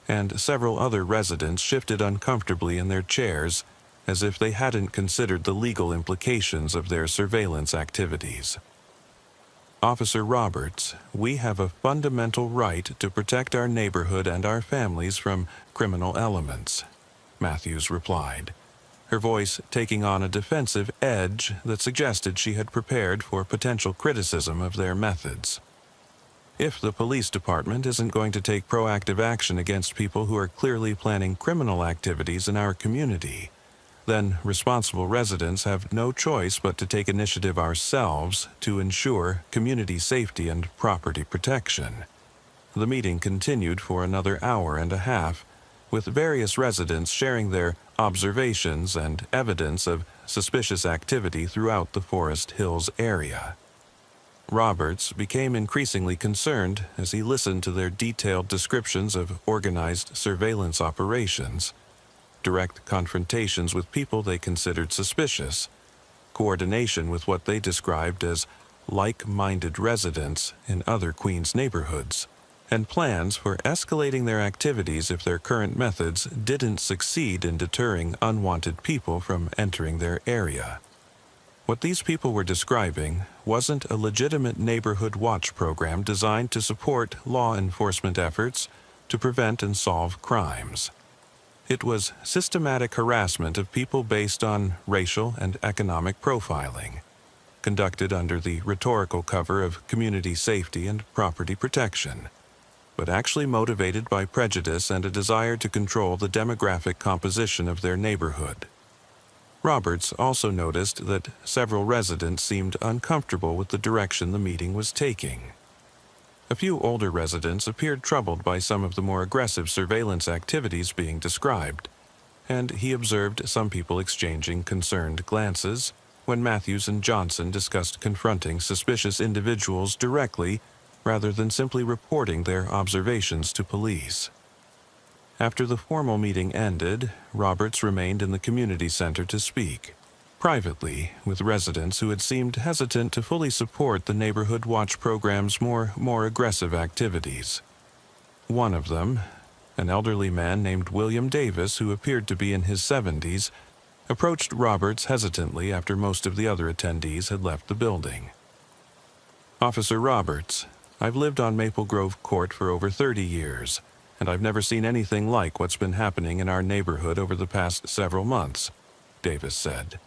and several other residents shifted uncomfortably in their chairs as if they hadn't considered the legal implications of their surveillance activities. "Officer Roberts, we have a fundamental right to protect our neighborhood and our families from criminal elements," Matthews replied, her voice taking on a defensive edge that suggested she had prepared for potential criticism of their methods. "If the police department isn't going to take proactive action against people who are clearly planning criminal activities in our community, then responsible residents have no choice but to take initiative ourselves to ensure community safety and property protection." The meeting continued for another hour and a half, with various residents sharing their observations and evidence of suspicious activity throughout the Forest Hills area. Roberts became increasingly concerned as he listened to their detailed descriptions of organized surveillance operations, direct confrontations with people they considered suspicious, coordination with what they described as like-minded residents in other Queens neighborhoods, and plans for escalating their activities if their current methods didn't succeed in deterring unwanted people from entering their area. What these people were describing wasn't a legitimate neighborhood watch program designed to support law enforcement efforts to prevent and solve crimes. It was systematic harassment of people based on racial and economic profiling, conducted under the rhetorical cover of community safety and property protection, but actually motivated by prejudice and a desire to control the demographic composition of their neighborhood. Roberts also noticed that several residents seemed uncomfortable with the direction the meeting was taking. A few older residents appeared troubled by some of the more aggressive surveillance activities being described, and he observed some people exchanging concerned glances when Matthews and Johnson discussed confronting suspicious individuals directly rather than simply reporting their observations to police. After the formal meeting ended, Roberts remained in the community center to speak, privately, with residents who had seemed hesitant to fully support the neighborhood watch program's more aggressive activities. One of them, an elderly man named William Davis who appeared to be in his 70s, approached Roberts hesitantly after most of the other attendees had left the building. "Officer Roberts, I've lived on Maple Grove Court for over 30 years, and I've never seen anything like what's been happening in our neighborhood over the past several months," Davis said,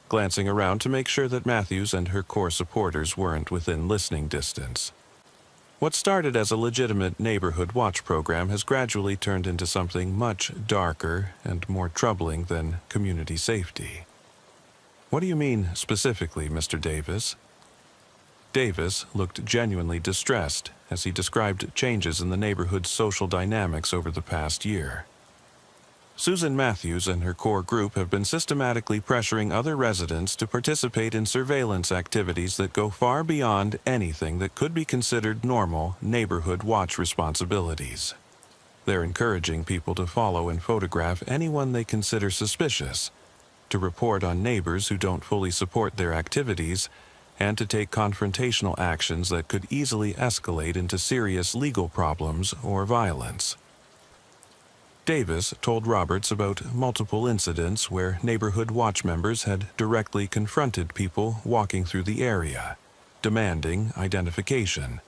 glancing around to make sure that Matthews and her core supporters weren't within listening distance. "What started as a legitimate neighborhood watch program has gradually turned into something much darker and more troubling than community safety." "What do you mean specifically, Mr. Davis?" Davis looked genuinely distressed as he described changes in the neighborhood's social dynamics over the past year. "Susan Matthews and her core group have been systematically pressuring other residents to participate in surveillance activities that go far beyond anything that could be considered normal neighborhood watch responsibilities. They're encouraging people to follow and photograph anyone they consider suspicious, to report on neighbors who don't fully support their activities, and to take confrontational actions that could easily escalate into serious legal problems or violence." Davis told Roberts about multiple incidents where neighborhood watch members had directly confronted people walking through the area, demanding identification,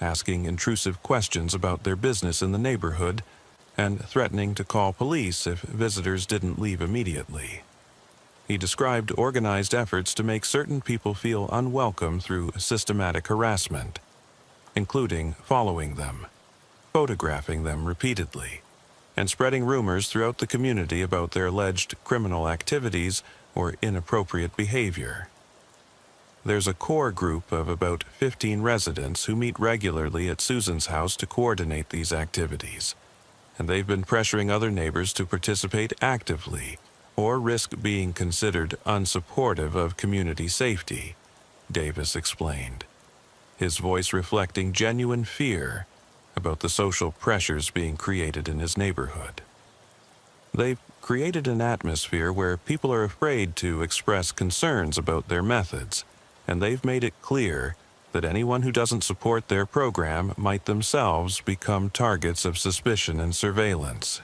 asking intrusive questions about their business in the neighborhood, and threatening to call police if visitors didn't leave immediately. He described organized efforts to make certain people feel unwelcome through systematic harassment, including following them, photographing them repeatedly, and spreading rumors throughout the community about their alleged criminal activities or inappropriate behavior. There's a core group of about 15 residents who meet regularly at Susan's house to coordinate these activities, and they've been pressuring other neighbors to participate actively or risk being considered unsupportive of community safety, Davis explained, his voice reflecting genuine fear about the social pressures being created in his neighborhood. They've created an atmosphere where people are afraid to express concerns about their methods, and they've made it clear that anyone who doesn't support their program might themselves become targets of suspicion and surveillance.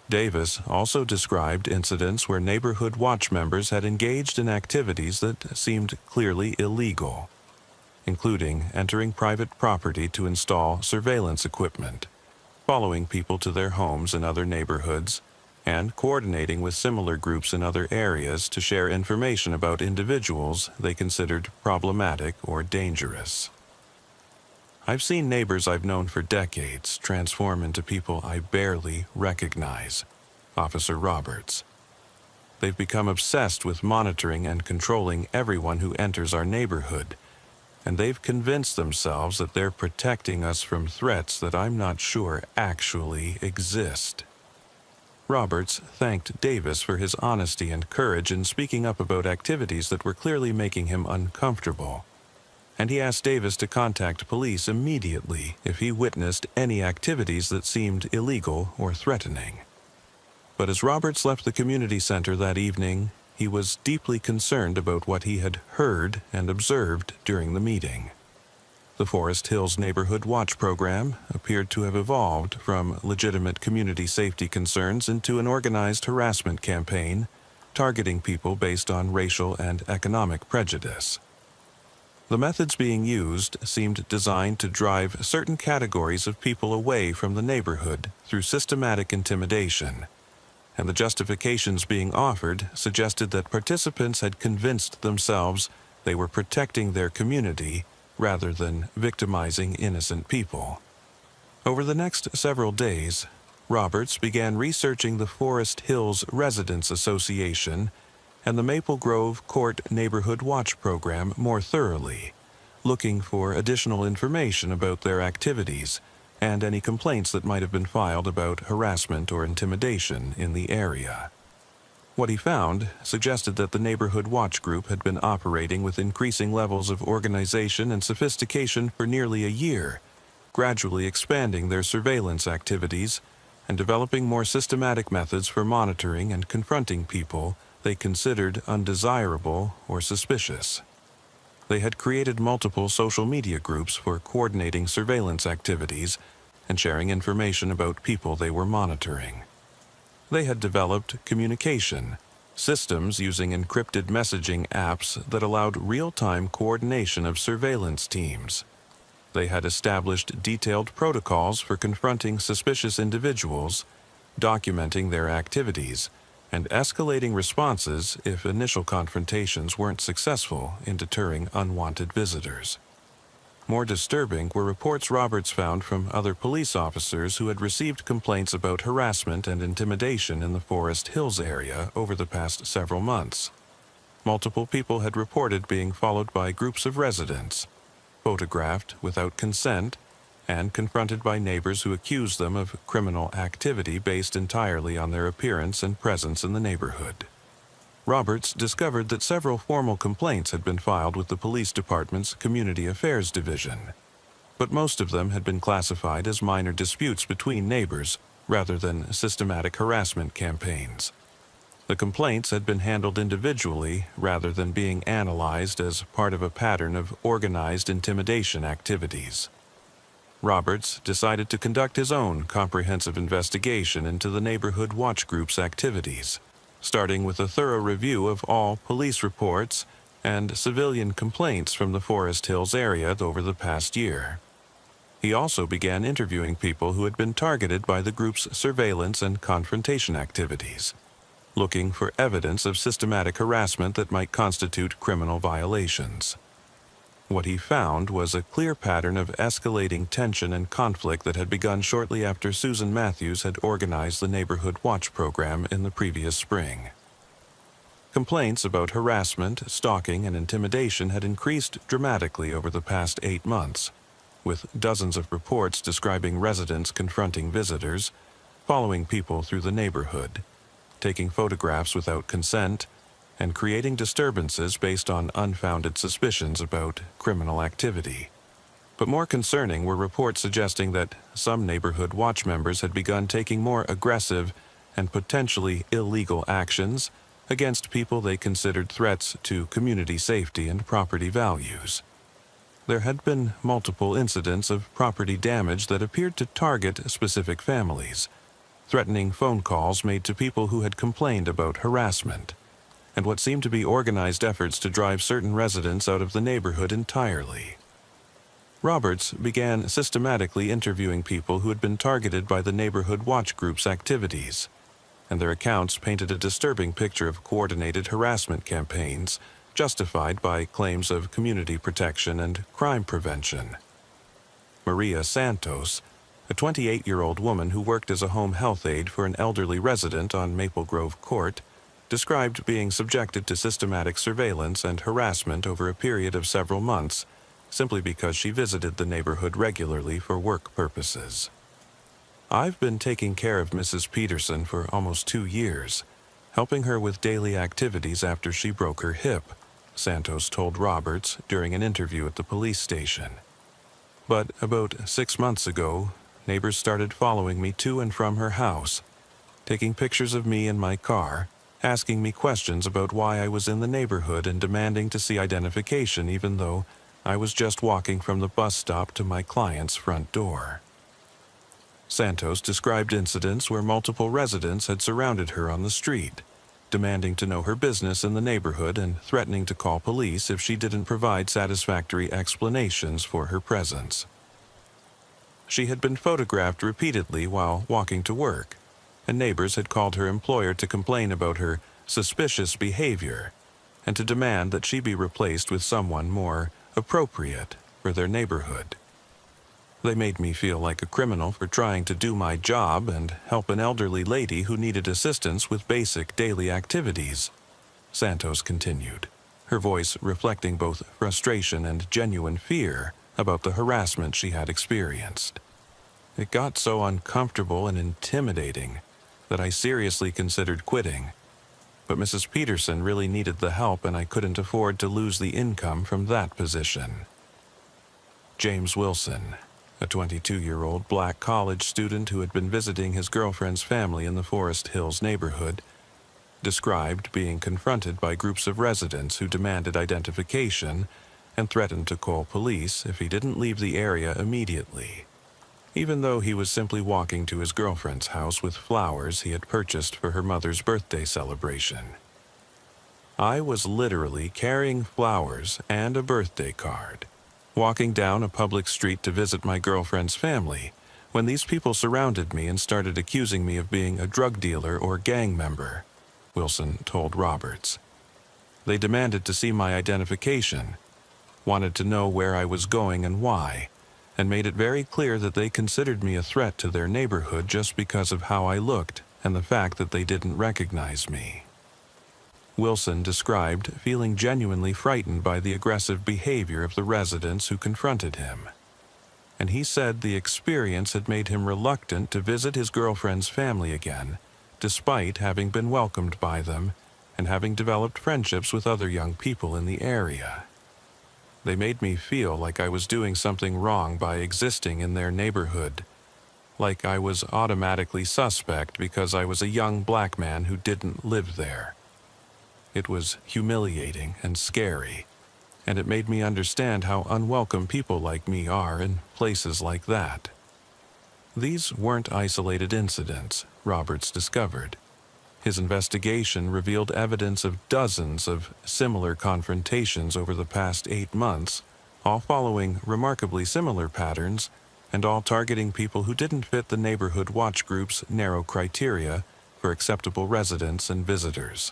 Davis also described incidents where neighborhood watch members had engaged in activities that seemed clearly illegal, including entering private property to install surveillance equipment, following people to their homes in other neighborhoods, and coordinating with similar groups in other areas to share information about individuals they considered problematic or dangerous. I've seen neighbors I've known for decades transform into people I barely recognize, Officer Roberts. They've become obsessed with monitoring and controlling everyone who enters our neighborhood, and they've convinced themselves that they're protecting us from threats that I'm not sure actually exist. Roberts thanked Davis for his honesty and courage in speaking up about activities that were clearly making him uncomfortable, and he asked Davis to contact police immediately if he witnessed any activities that seemed illegal or threatening. But as Roberts left the community center that evening, he was deeply concerned about what he had heard and observed during the meeting. The Forest Hills Neighborhood Watch program appeared to have evolved from legitimate community safety concerns into an organized harassment campaign targeting people based on racial and economic prejudice. The methods being used seemed designed to drive certain categories of people away from the neighborhood through systematic intimidation, and the justifications being offered suggested that participants had convinced themselves they were protecting their community rather than victimizing innocent people. Over the next several days, Roberts began researching the Forest Hills Residents Association and the Maple Grove Court Neighborhood Watch program more thoroughly, looking for additional information about their activities and any complaints that might have been filed about harassment or intimidation in the area. What he found suggested that the Neighborhood Watch Group had been operating with increasing levels of organization and sophistication for nearly a year, gradually expanding their surveillance activities and developing more systematic methods for monitoring and confronting people they considered undesirable or suspicious. They had created multiple social media groups for coordinating surveillance activities and sharing information about people they were monitoring. They had developed communication systems using encrypted messaging apps that allowed real-time coordination of surveillance teams. They had established detailed protocols for confronting suspicious individuals, documenting their activities, and escalating responses if initial confrontations weren't successful in deterring unwanted visitors. More disturbing were reports Roberts found from other police officers who had received complaints about harassment and intimidation in the Forest Hills area over the past several months. Multiple people had reported being followed by groups of residents, photographed without consent, and confronted by neighbors who accused them of criminal activity based entirely on their appearance and presence in the neighborhood. Roberts discovered that several formal complaints had been filed with the police department's Community Affairs Division, but most of them had been classified as minor disputes between neighbors rather than systematic harassment campaigns. The complaints had been handled individually rather than being analyzed as part of a pattern of organized intimidation activities. Roberts decided to conduct his own comprehensive investigation into the Neighborhood Watch Group's activities, starting with a thorough review of all police reports and civilian complaints from the Forest Hills area over the past year. He also began interviewing people who had been targeted by the group's surveillance and confrontation activities, looking for evidence of systematic harassment that might constitute criminal violations. What he found was a clear pattern of escalating tension and conflict that had begun shortly after Susan Matthews had organized the Neighborhood Watch program in the previous spring. Complaints about harassment, stalking, and intimidation had increased dramatically over the past 8 months, with dozens of reports describing residents confronting visitors, following people through the neighborhood, taking photographs without consent, and creating disturbances based on unfounded suspicions about criminal activity. But more concerning were reports suggesting that some neighborhood watch members had begun taking more aggressive and potentially illegal actions against people they considered threats to community safety and property values. There had been multiple incidents of property damage that appeared to target specific families, threatening phone calls made to people who had complained about harassment, and what seemed to be organized efforts to drive certain residents out of the neighborhood entirely. Roberts began systematically interviewing people who had been targeted by the Neighborhood Watch Group's activities, and their accounts painted a disturbing picture of coordinated harassment campaigns justified by claims of community protection and crime prevention. Maria Santos, a 28-year-old woman who worked as a home health aide for an elderly resident on Maple Grove Court, described being subjected to systematic surveillance and harassment over a period of several months, simply because she visited the neighborhood regularly for work purposes. "I've been taking care of Mrs. Peterson for almost 2 years, helping her with daily activities after she broke her hip," Santos told Roberts during an interview at the police station. "But about 6 months ago, neighbors started following me to and from her house, taking pictures of me in my car, asking me questions about why I was in the neighborhood and demanding to see identification even though I was just walking from the bus stop to my client's front door." Santos described incidents where multiple residents had surrounded her on the street, demanding to know her business in the neighborhood and threatening to call police if she didn't provide satisfactory explanations for her presence. She had been photographed repeatedly while walking to work, and neighbors had called her employer to complain about her suspicious behavior and to demand that she be replaced with someone more appropriate for their neighborhood. "They made me feel like a criminal for trying to do my job and help an elderly lady who needed assistance with basic daily activities," Santos continued, her voice reflecting both frustration and genuine fear about the harassment she had experienced. "It got so uncomfortable and intimidating that I seriously considered quitting. But Mrs. Peterson really needed the help and I couldn't afford to lose the income from that position." James Wilson, a 22-year-old black college student who had been visiting his girlfriend's family in the Forest Hills neighborhood, described being confronted by groups of residents who demanded identification and threatened to call police if he didn't leave the area immediately, even though he was simply walking to his girlfriend's house with flowers he had purchased for her mother's birthday celebration. "I was literally carrying flowers and a birthday card, walking down a public street to visit my girlfriend's family, when these people surrounded me and started accusing me of being a drug dealer or gang member," Wilson told Roberts. "They demanded to see my identification, wanted to know where I was going and why, and made it very clear that they considered me a threat to their neighborhood just because of how I looked and the fact that they didn't recognize me." Wilson described feeling genuinely frightened by the aggressive behavior of the residents who confronted him, and he said the experience had made him reluctant to visit his girlfriend's family again, despite having been welcomed by them and having developed friendships with other young people in the area. "They made me feel like I was doing something wrong by existing in their neighborhood, like I was automatically suspect because I was a young black man who didn't live there. It was humiliating and scary, and it made me understand how unwelcome people like me are in places like that." These weren't isolated incidents, Roberts discovered. His investigation revealed evidence of dozens of similar confrontations over the past 8 months, all following remarkably similar patterns and all targeting people who didn't fit the Neighborhood Watch Group's narrow criteria for acceptable residents and visitors.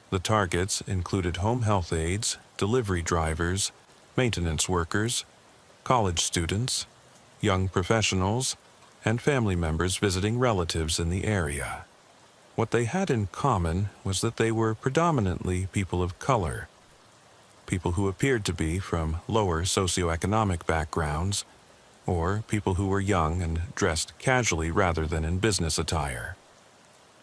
The targets included home health aides, delivery drivers, maintenance workers, college students, young professionals, and family members visiting relatives in the area. What they had in common was that they were predominantly people of color, people who appeared to be from lower socioeconomic backgrounds, or people who were young and dressed casually rather than in business attire.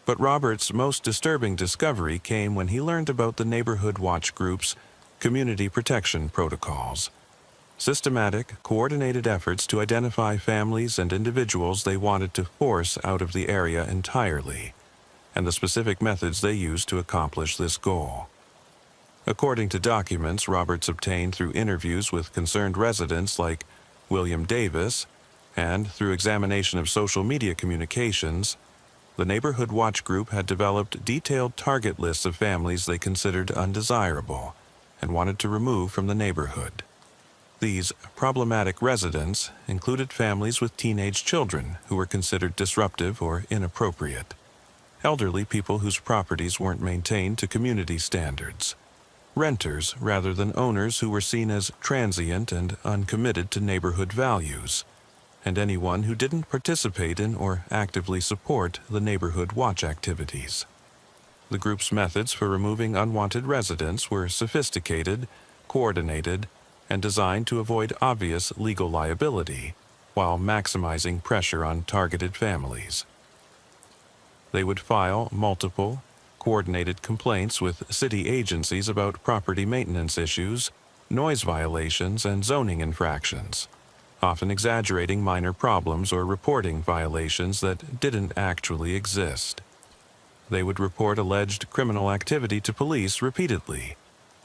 But Robert's most disturbing discovery came when he learned about the Neighborhood Watch Group's community protection protocols, systematic, coordinated efforts to identify families and individuals they wanted to force out of the area entirely, and the specific methods they used to accomplish this goal. According to documents Roberts obtained through interviews with concerned residents like William Davis, and through examination of social media communications, the Neighborhood Watch Group had developed detailed target lists of families they considered undesirable and wanted to remove from the neighborhood. These problematic residents included families with teenage children who were considered disruptive or inappropriate, elderly people whose properties weren't maintained to community standards, renters rather than owners who were seen as transient and uncommitted to neighborhood values, and anyone who didn't participate in or actively support the neighborhood watch activities. The group's methods for removing unwanted residents were sophisticated, coordinated, and designed to avoid obvious legal liability while maximizing pressure on targeted families. They would file multiple, coordinated complaints with city agencies about property maintenance issues, noise violations, and zoning infractions, often exaggerating minor problems or reporting violations that didn't actually exist. They would report alleged criminal activity to police repeatedly,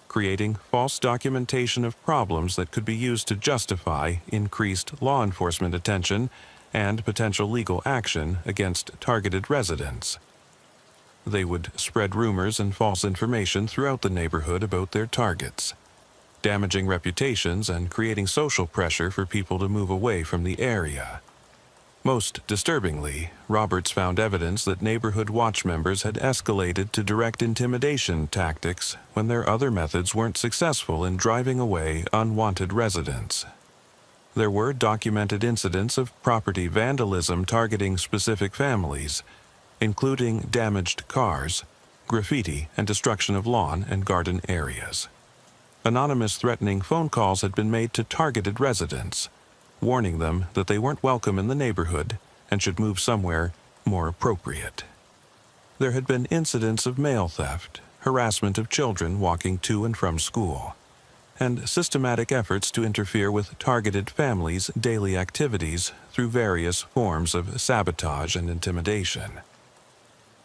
creating false documentation of problems that could be used to justify increased law enforcement attention and potential legal action against targeted residents. They would spread rumors and false information throughout the neighborhood about their targets, damaging reputations and creating social pressure for people to move away from the area. Most disturbingly, Roberts found evidence that Neighborhood Watch members had escalated to direct intimidation tactics when their other methods weren't successful in driving away unwanted residents. There were documented incidents of property vandalism targeting specific families, including damaged cars, graffiti, and destruction of lawn and garden areas. Anonymous threatening phone calls had been made to targeted residents, warning them that they weren't welcome in the neighborhood and should move somewhere more appropriate. There had been incidents of mail theft, harassment of children walking to and from school, and systematic efforts to interfere with targeted families' daily activities through various forms of sabotage and intimidation.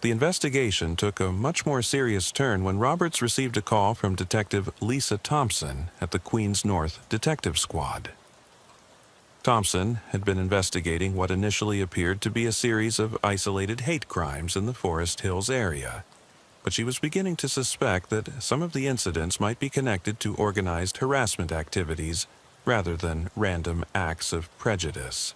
The investigation took a much more serious turn when Roberts received a call from Detective Lisa Thompson at the Queens North Detective Squad. Thompson had been investigating what initially appeared to be a series of isolated hate crimes in the Forest Hills area, but she was beginning to suspect that some of the incidents might be connected to organized harassment activities rather than random acts of prejudice.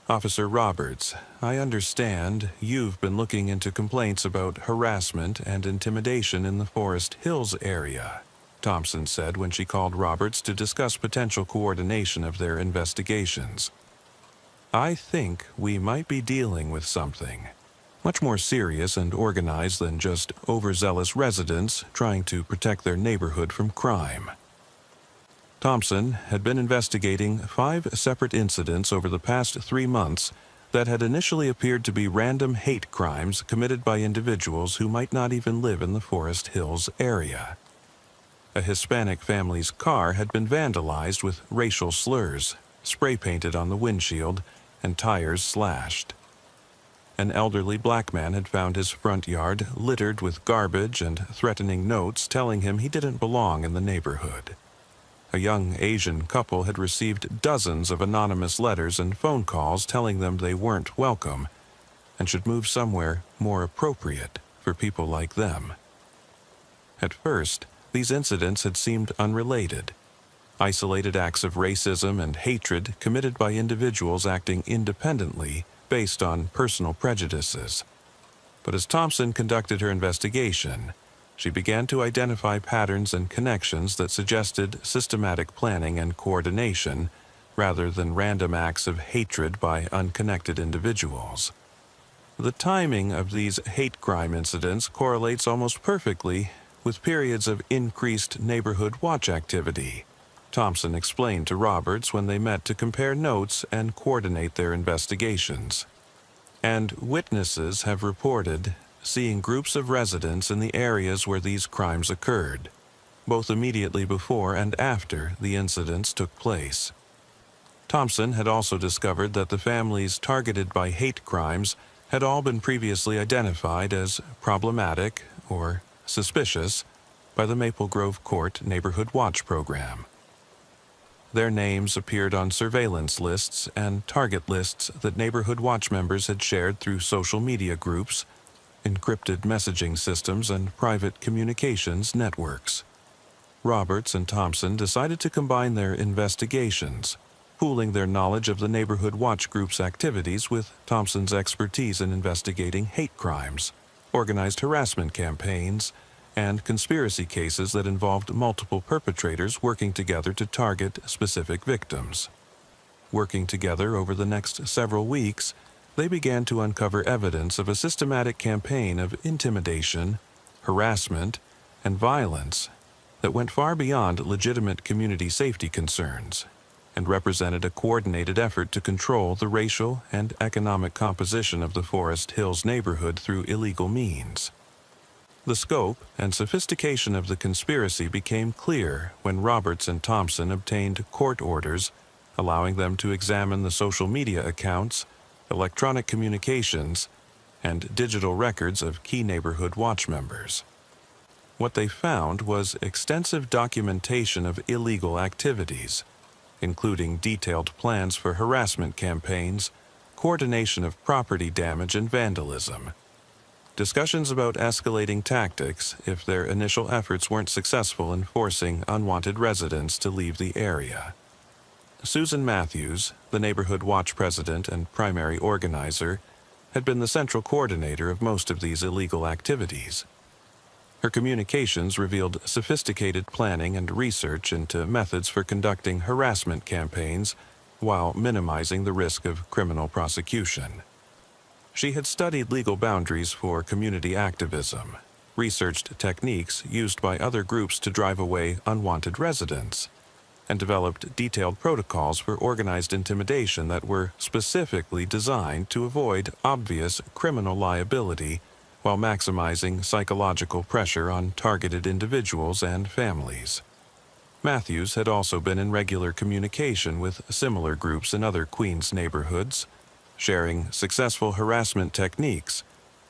Officer Roberts, I understand you've been looking into complaints about harassment and intimidation in the Forest Hills area, Thompson said when she called Roberts to discuss potential coordination of their investigations. I think we might be dealing with something much more serious and organized than just overzealous residents trying to protect their neighborhood from crime. Thompson had been investigating 5 separate incidents over the past 3 months that had initially appeared to be random hate crimes committed by individuals who might not even live in the Forest Hills area. A Hispanic family's car had been vandalized with racial slurs, spray painted on the windshield, and tires slashed. An elderly black man had found his front yard littered with garbage and threatening notes telling him he didn't belong in the neighborhood. A young Asian couple had received dozens of anonymous letters and phone calls telling them they weren't welcome and should move somewhere more appropriate for people like them. At first, these incidents had seemed unrelated, isolated acts of racism and hatred committed by individuals acting independently based on personal prejudices. But as Thompson conducted her investigation, she began to identify patterns and connections that suggested systematic planning and coordination rather than random acts of hatred by unconnected individuals. The timing of these hate crime incidents correlates almost perfectly with periods of increased neighborhood watch activity, Thompson explained to Roberts when they met to compare notes and coordinate their investigations. And witnesses have reported seeing groups of residents in the areas where these crimes occurred, both immediately before and after the incidents took place. Thompson had also discovered that the families targeted by hate crimes had all been previously identified as problematic or suspicious by the Maple Grove Court Neighborhood Watch Program. Their names appeared on surveillance lists and target lists that Neighborhood Watch members had shared through social media groups, encrypted messaging systems, and private communications networks. Roberts and Thompson decided to combine their investigations, pooling their knowledge of the Neighborhood Watch Group's activities with Thompson's expertise in investigating hate crimes, organized harassment campaigns, and conspiracy cases that involved multiple perpetrators working together to target specific victims. Working together over the next several weeks, they began to uncover evidence of a systematic campaign of intimidation, harassment, and violence that went far beyond legitimate community safety concerns and represented a coordinated effort to control the racial and economic composition of the Forest Hills neighborhood through illegal means. The scope and sophistication of the conspiracy became clear when Roberts and Thompson obtained court orders allowing them to examine the social media accounts, electronic communications, and digital records of key Neighborhood Watch members. What they found was extensive documentation of illegal activities, including detailed plans for harassment campaigns, coordination of property damage and vandalism, discussions about escalating tactics if their initial efforts weren't successful in forcing unwanted residents to leave the area. Susan Matthews, the Neighborhood Watch president and primary organizer, had been the central coordinator of most of these illegal activities. Her communications revealed sophisticated planning and research into methods for conducting harassment campaigns while minimizing the risk of criminal prosecution. She had studied legal boundaries for community activism, researched techniques used by other groups to drive away unwanted residents, and developed detailed protocols for organized intimidation that were specifically designed to avoid obvious criminal liability while maximizing psychological pressure on targeted individuals and families. Matthews had also been in regular communication with similar groups in other Queens neighborhoods, sharing successful harassment techniques,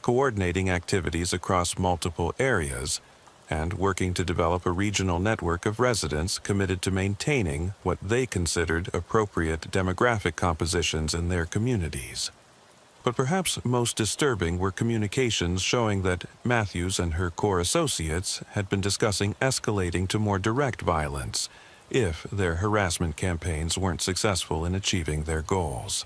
coordinating activities across multiple areas, and working to develop a regional network of residents committed to maintaining what they considered appropriate demographic compositions in their communities. But perhaps most disturbing were communications showing that Matthews and her core associates had been discussing escalating to more direct violence if their harassment campaigns weren't successful in achieving their goals.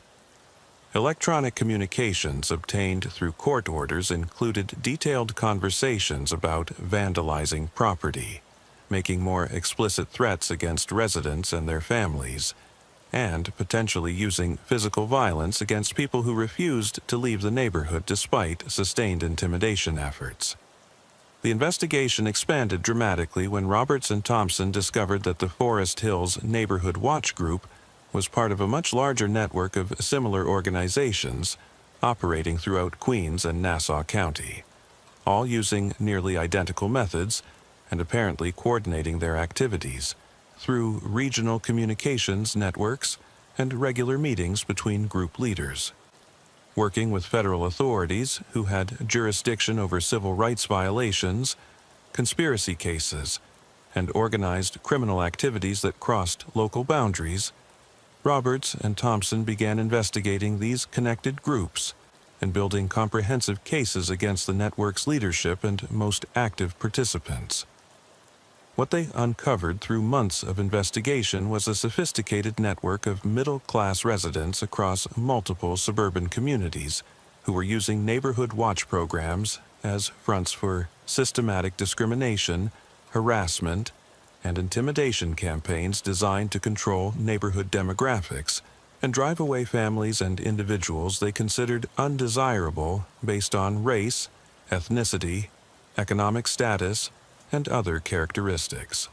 Electronic communications obtained through court orders included detailed conversations about vandalizing property, making more explicit threats against residents and their families, and potentially using physical violence against people who refused to leave the neighborhood despite sustained intimidation efforts. The investigation expanded dramatically when Roberts and Thompson discovered that the Forest Hills Neighborhood Watch Group was part of a much larger network of similar organizations operating throughout Queens and Nassau County, all using nearly identical methods and apparently coordinating their activities through regional communications networks and regular meetings between group leaders. Working with federal authorities who had jurisdiction over civil rights violations, conspiracy cases, and organized criminal activities that crossed local boundaries, Roberts and Thompson began investigating these connected groups and building comprehensive cases against the network's leadership and most active participants. What they uncovered through months of investigation was a sophisticated network of middle-class residents across multiple suburban communities who were using neighborhood watch programs as fronts for systematic discrimination, harassment, and intimidation campaigns designed to control neighborhood demographics and drive away families and individuals they considered undesirable based on race, ethnicity, economic status, and other characteristics.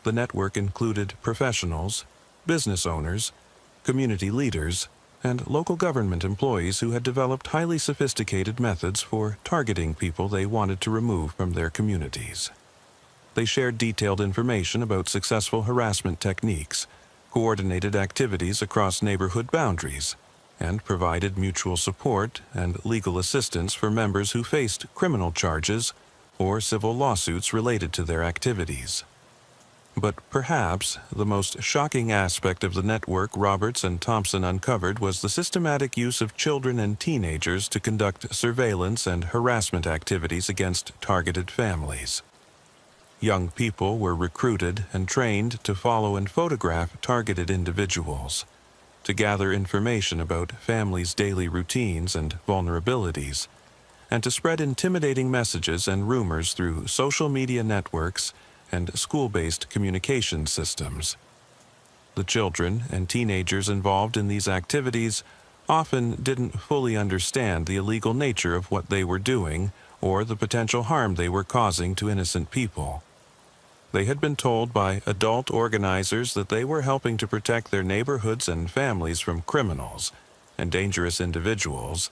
The network included professionals, business owners, community leaders, and local government employees who had developed highly sophisticated methods for targeting people they wanted to remove from their communities. They shared detailed information about successful harassment techniques, coordinated activities across neighborhood boundaries, and provided mutual support and legal assistance for members who faced criminal charges or civil lawsuits related to their activities. But perhaps the most shocking aspect of the network Roberts and Thompson uncovered was the systematic use of children and teenagers to conduct surveillance and harassment activities against targeted families. Young people were recruited and trained to follow and photograph targeted individuals, to gather information about families' daily routines and vulnerabilities, and to spread intimidating messages and rumors through social media networks and school-based communication systems. The children and teenagers involved in these activities often didn't fully understand the illegal nature of what they were doing or the potential harm they were causing to innocent people. They had been told by adult organizers that they were helping to protect their neighborhoods and families from criminals and dangerous individuals,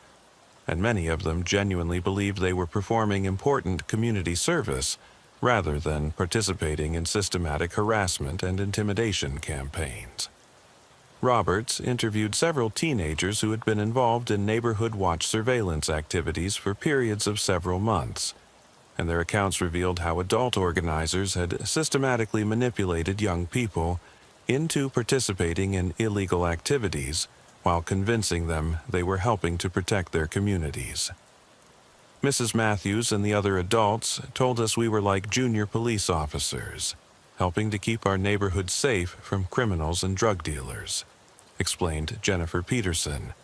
and many of them genuinely believed they were performing important community service rather than participating in systematic harassment and intimidation campaigns. Roberts interviewed several teenagers who had been involved in neighborhood watch surveillance activities for periods of several months, and their accounts revealed how adult organizers had systematically manipulated young people into participating in illegal activities while convincing them they were helping to protect their communities. Mrs. Matthews and the other adults told us we were like junior police officers, helping to keep our neighborhood safe from criminals and drug dealers, explained Jennifer Peterson,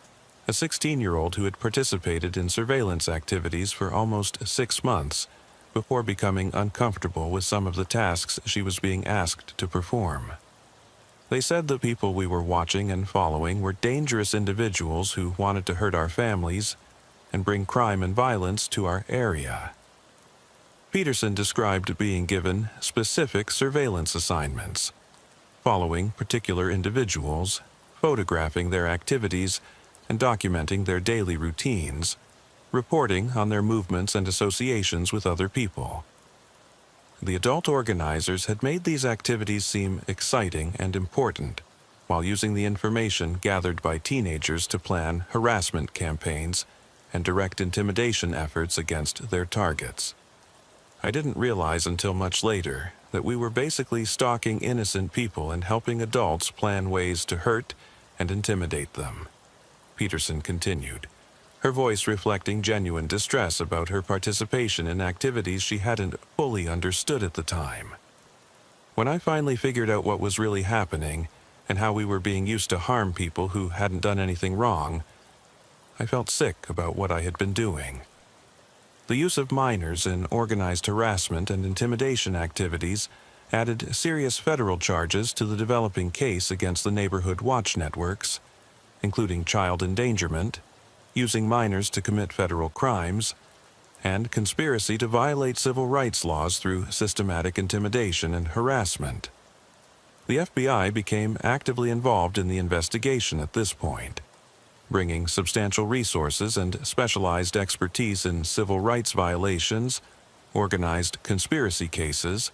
a 16-year-old who had participated in surveillance activities for almost 6 months before becoming uncomfortable with some of the tasks she was being asked to perform. They said the people we were watching and following were dangerous individuals who wanted to hurt our families and bring crime and violence to our area. Peterson described being given specific surveillance assignments, following particular individuals, photographing their activities, and documenting their daily routines, reporting on their movements and associations with other people. The adult organizers had made these activities seem exciting and important, while using the information gathered by teenagers to plan harassment campaigns and direct intimidation efforts against their targets. I didn't realize until much later that we were basically stalking innocent people and helping adults plan ways to hurt and intimidate them, Peterson continued, her voice reflecting genuine distress about her participation in activities she hadn't fully understood at the time. When I finally figured out what was really happening and how we were being used to harm people who hadn't done anything wrong, I felt sick about what I had been doing. The use of minors in organized harassment and intimidation activities added serious federal charges to the developing case against the neighborhood watch networks, including child endangerment, using minors to commit federal crimes, and conspiracy to violate civil rights laws through systematic intimidation and harassment. The FBI became actively involved in the investigation at this point, bringing substantial resources and specialized expertise in civil rights violations, organized conspiracy cases,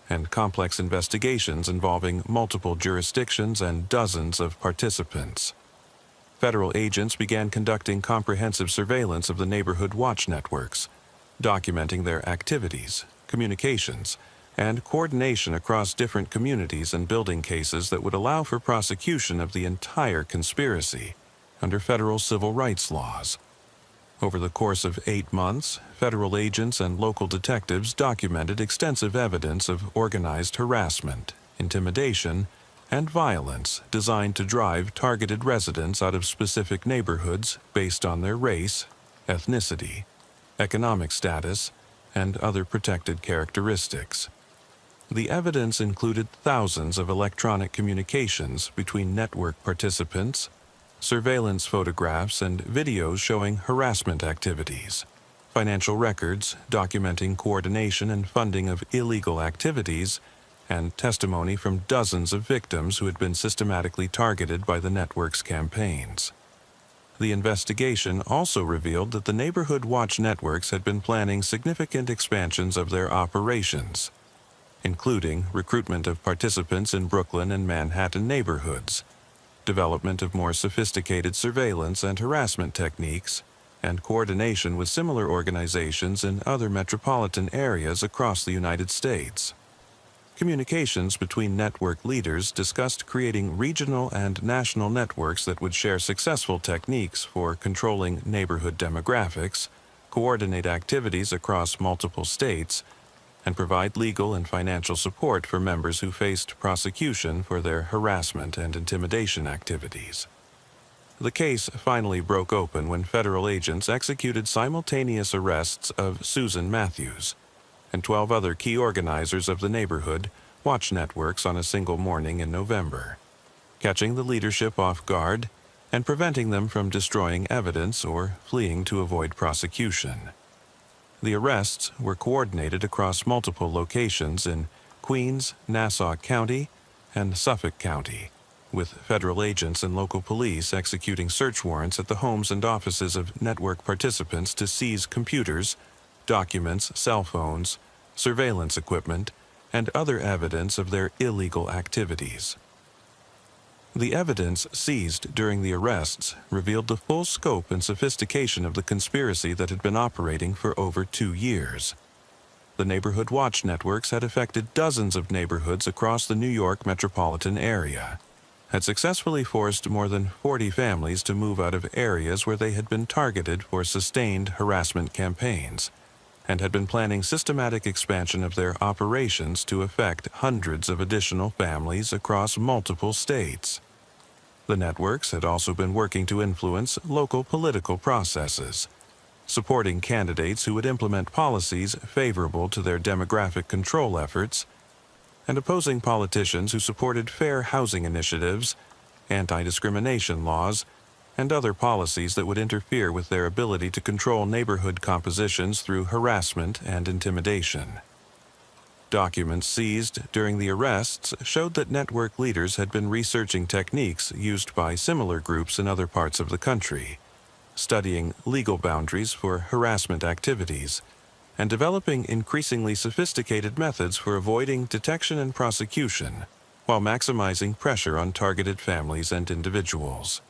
and complex investigations involving multiple jurisdictions and dozens of participants. Federal agents began conducting comprehensive surveillance of the neighborhood watch networks, documenting their activities, communications, and coordination across different communities and building cases that would allow for prosecution of the entire conspiracy under federal civil rights laws. Over the course of 8 months, federal agents and local detectives documented extensive evidence of organized harassment, intimidation, and violence designed to drive targeted residents out of specific neighborhoods based on their race, ethnicity, economic status, and other protected characteristics. The evidence included thousands of electronic communications between network participants, surveillance photographs and videos showing harassment activities, financial records documenting coordination and funding of illegal activities, and testimony from dozens of victims who had been systematically targeted by the network's campaigns. The investigation also revealed that the neighborhood watch networks had been planning significant expansions of their operations, including recruitment of participants in Brooklyn and Manhattan neighborhoods, development of more sophisticated surveillance and harassment techniques, and coordination with similar organizations in other metropolitan areas across the United States. Communications between network leaders discussed creating regional and national networks that would share successful techniques for controlling neighborhood demographics, coordinate activities across multiple states, and provide legal and financial support for members who faced prosecution for their harassment and intimidation activities. The case finally broke open when federal agents executed simultaneous arrests of Susan Matthews and 12 other key organizers of the neighborhood watch networks on a single morning in November, catching the leadership off guard and preventing them from destroying evidence or fleeing to avoid prosecution. The arrests were coordinated across multiple locations in Queens, Nassau County, and Suffolk County, with federal agents and local police executing search warrants at the homes and offices of network participants to seize computers, documents, cell phones, surveillance equipment, and other evidence of their illegal activities. The evidence seized during the arrests revealed the full scope and sophistication of the conspiracy that had been operating for over 2 years. The neighborhood watch networks had affected dozens of neighborhoods across the New York metropolitan area, had successfully forced more than 40 families to move out of areas where they had been targeted for sustained harassment campaigns, and had been planning systematic expansion of their operations to affect hundreds of additional families across multiple states. The networks had also been working to influence local political processes, supporting candidates who would implement policies favorable to their demographic control efforts, and opposing politicians who supported fair housing initiatives, anti-discrimination laws, and other policies that would interfere with their ability to control neighborhood compositions through harassment and intimidation. Documents seized during the arrests showed that network leaders had been researching techniques used by similar groups in other parts of the country, studying legal boundaries for harassment activities, and developing increasingly sophisticated methods for avoiding detection and prosecution, while maximizing pressure on targeted families and individuals.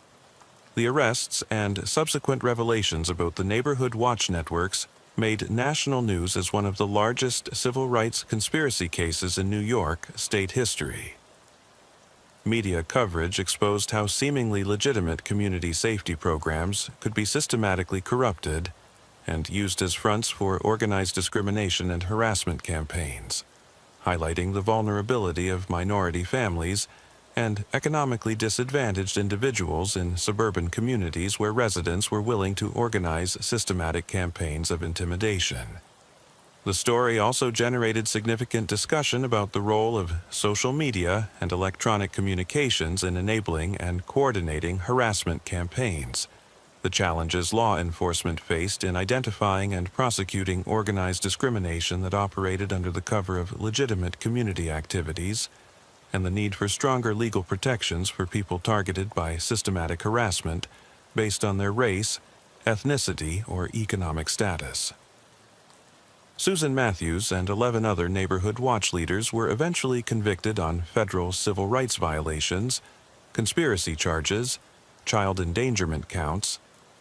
The arrests and subsequent revelations about the neighborhood watch networks made national news as one of the largest civil rights conspiracy cases in New York state history. Media coverage exposed how seemingly legitimate community safety programs could be systematically corrupted and used as fronts for organized discrimination and harassment campaigns, highlighting the vulnerability of minority families and economically disadvantaged individuals in suburban communities where residents were willing to organize systematic campaigns of intimidation. The story also generated significant discussion about the role of social media and electronic communications in enabling and coordinating harassment campaigns, the challenges law enforcement faced in identifying and prosecuting organized discrimination that operated under the cover of legitimate community activities, and the need for stronger legal protections for people targeted by systematic harassment based on their race, ethnicity, or economic status. Susan Matthews and 11 other neighborhood watch leaders were eventually convicted on federal civil rights violations, conspiracy charges, child endangerment counts,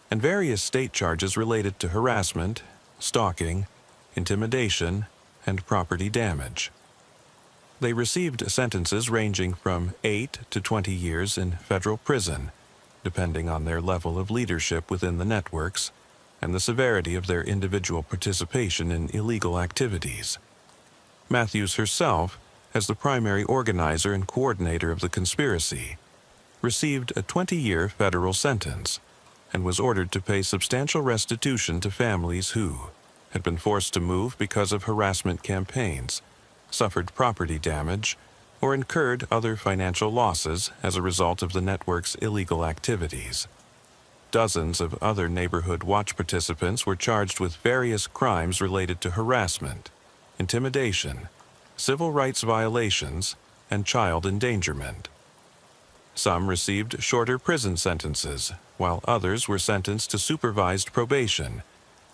and various state charges related to harassment, stalking, intimidation, and property damage. They received sentences ranging from 8 to 20 years in federal prison, depending on their level of leadership within the networks and the severity of their individual participation in illegal activities. Matthews herself, as the primary organizer and coordinator of the conspiracy, received a 20-year federal sentence, and was ordered to pay substantial restitution to families who had been forced to move because of harassment campaigns, suffered property damage, or incurred other financial losses as a result of the network's illegal activities. Dozens of other Neighborhood Watch participants were charged with various crimes related to harassment, intimidation, civil rights violations, and child endangerment. Some received shorter prison sentences, while others were sentenced to supervised probation,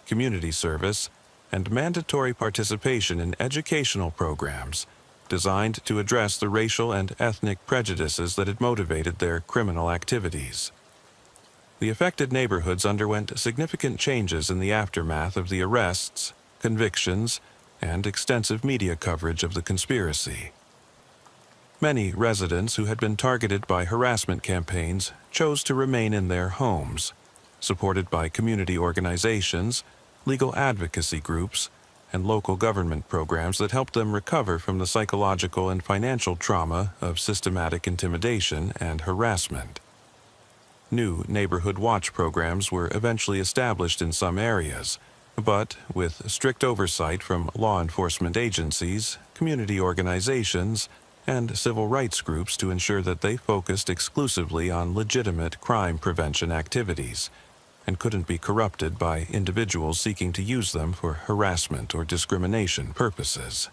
community service, and mandatory participation in educational programs designed to address the racial and ethnic prejudices that had motivated their criminal activities. The affected neighborhoods underwent significant changes in the aftermath of the arrests, convictions, and extensive media coverage of the conspiracy. Many residents who had been targeted by harassment campaigns chose to remain in their homes, supported by community organizations, legal advocacy groups, and local government programs that helped them recover from the psychological and financial trauma of systematic intimidation and harassment. New Neighborhood Watch programs were eventually established in some areas, but with strict oversight from law enforcement agencies, community organizations, and civil rights groups to ensure that they focused exclusively on legitimate crime prevention activities and couldn't be corrupted by individuals seeking to use them for harassment or discrimination purposes.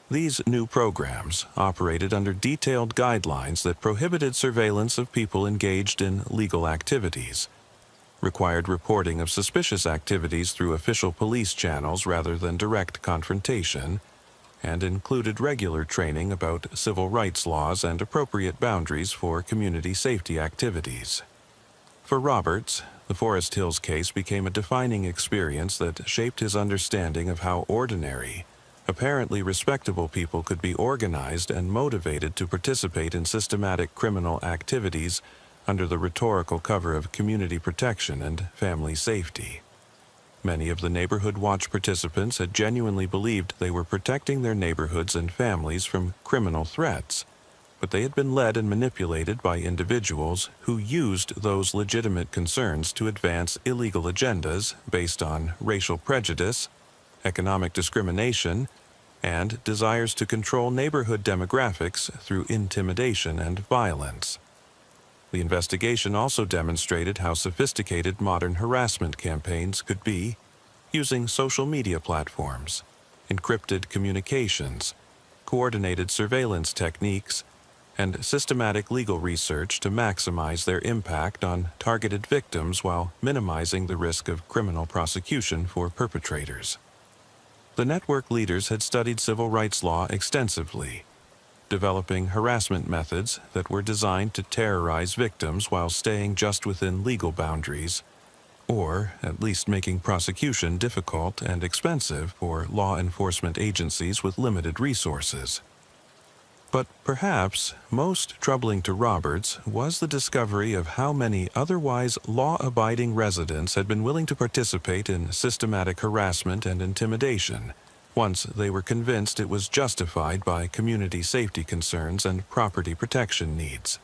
These new programs operated under detailed guidelines that prohibited surveillance of people engaged in legal activities, required reporting of suspicious activities through official police channels rather than direct confrontation, and included regular training about civil rights laws and appropriate boundaries for community safety activities. For Roberts, the Forest Hills case became a defining experience that shaped his understanding of how ordinary, apparently respectable people could be organized and motivated to participate in systematic criminal activities under the rhetorical cover of community protection and family safety. Many of the Neighborhood Watch participants had genuinely believed they were protecting their neighborhoods and families from criminal threats, but they had been led and manipulated by individuals who used those legitimate concerns to advance illegal agendas based on racial prejudice, economic discrimination, and desires to control neighborhood demographics through intimidation and violence. The investigation also demonstrated how sophisticated modern harassment campaigns could be, using social media platforms, encrypted communications, coordinated surveillance techniques, and systematic legal research to maximize their impact on targeted victims while minimizing the risk of criminal prosecution for perpetrators. The network leaders had studied civil rights law extensively, developing harassment methods that were designed to terrorize victims while staying just within legal boundaries, or at least making prosecution difficult and expensive for law enforcement agencies with limited resources. But perhaps most troubling to Roberts was the discovery of how many otherwise law-abiding residents had been willing to participate in systematic harassment and intimidation, once they were convinced it was justified by community safety concerns and property protection needs.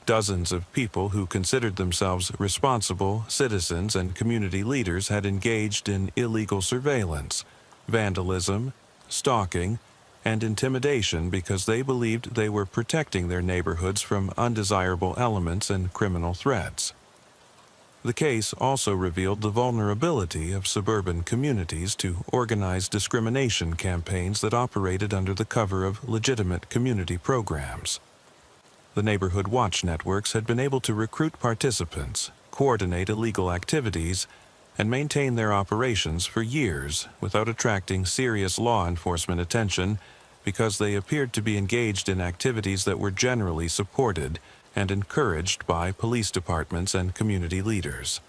Dozens of people who considered themselves responsible citizens and community leaders had engaged in illegal surveillance, vandalism, stalking, and intimidation because they believed they were protecting their neighborhoods from undesirable elements and criminal threats. The case also revealed the vulnerability of suburban communities to organized discrimination campaigns that operated under the cover of legitimate community programs. The Neighborhood Watch networks had been able to recruit participants, coordinate illegal activities, and maintain their operations for years without attracting serious law enforcement attention because they appeared to be engaged in activities that were generally supported and encouraged by police departments and community leaders.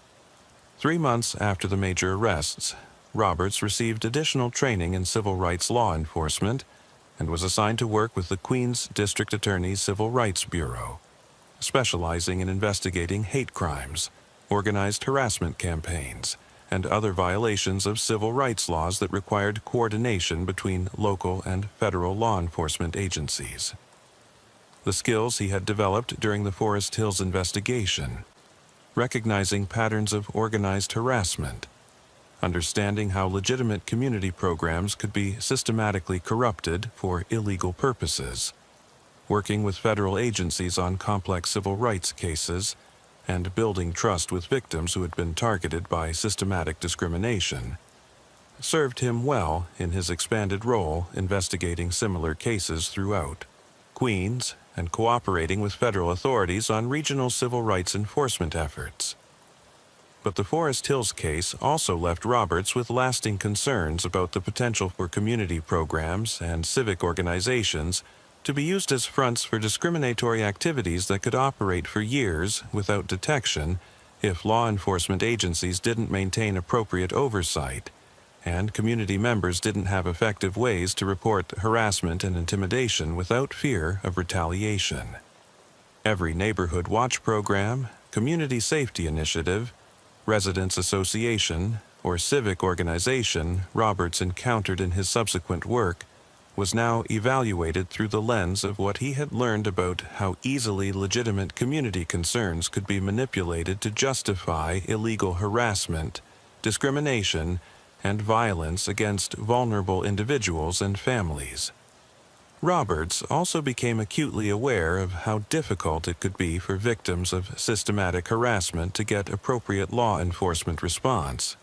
3 months after the major arrests, Roberts received additional training in civil rights law enforcement and was assigned to work with the Queens District Attorney's Civil Rights Bureau, specializing in investigating hate crimes, organized harassment campaigns, and other violations of civil rights laws that required coordination between local and federal law enforcement agencies. The skills he had developed during the Forest Hills investigation, recognizing patterns of organized harassment, understanding how legitimate community programs could be systematically corrupted for illegal purposes, working with federal agencies on complex civil rights cases, and building trust with victims who had been targeted by systematic discrimination, served him well in his expanded role investigating similar cases throughout Queens and cooperating with federal authorities on regional civil rights enforcement efforts. But the Forest Hills case also left Roberts with lasting concerns about the potential for community programs and civic organizations to be used as fronts for discriminatory activities that could operate for years without detection if law enforcement agencies didn't maintain appropriate oversight, and community members didn't have effective ways to report harassment and intimidation without fear of retaliation. Every neighborhood watch program, community safety initiative, residents association, or civic organization Roberts encountered in his subsequent work was now evaluated through the lens of what he had learned about how easily legitimate community concerns could be manipulated to justify illegal harassment, discrimination, and violence against vulnerable individuals and families. Roberts also became acutely aware of how difficult it could be for victims of systematic harassment to get appropriate law enforcement response,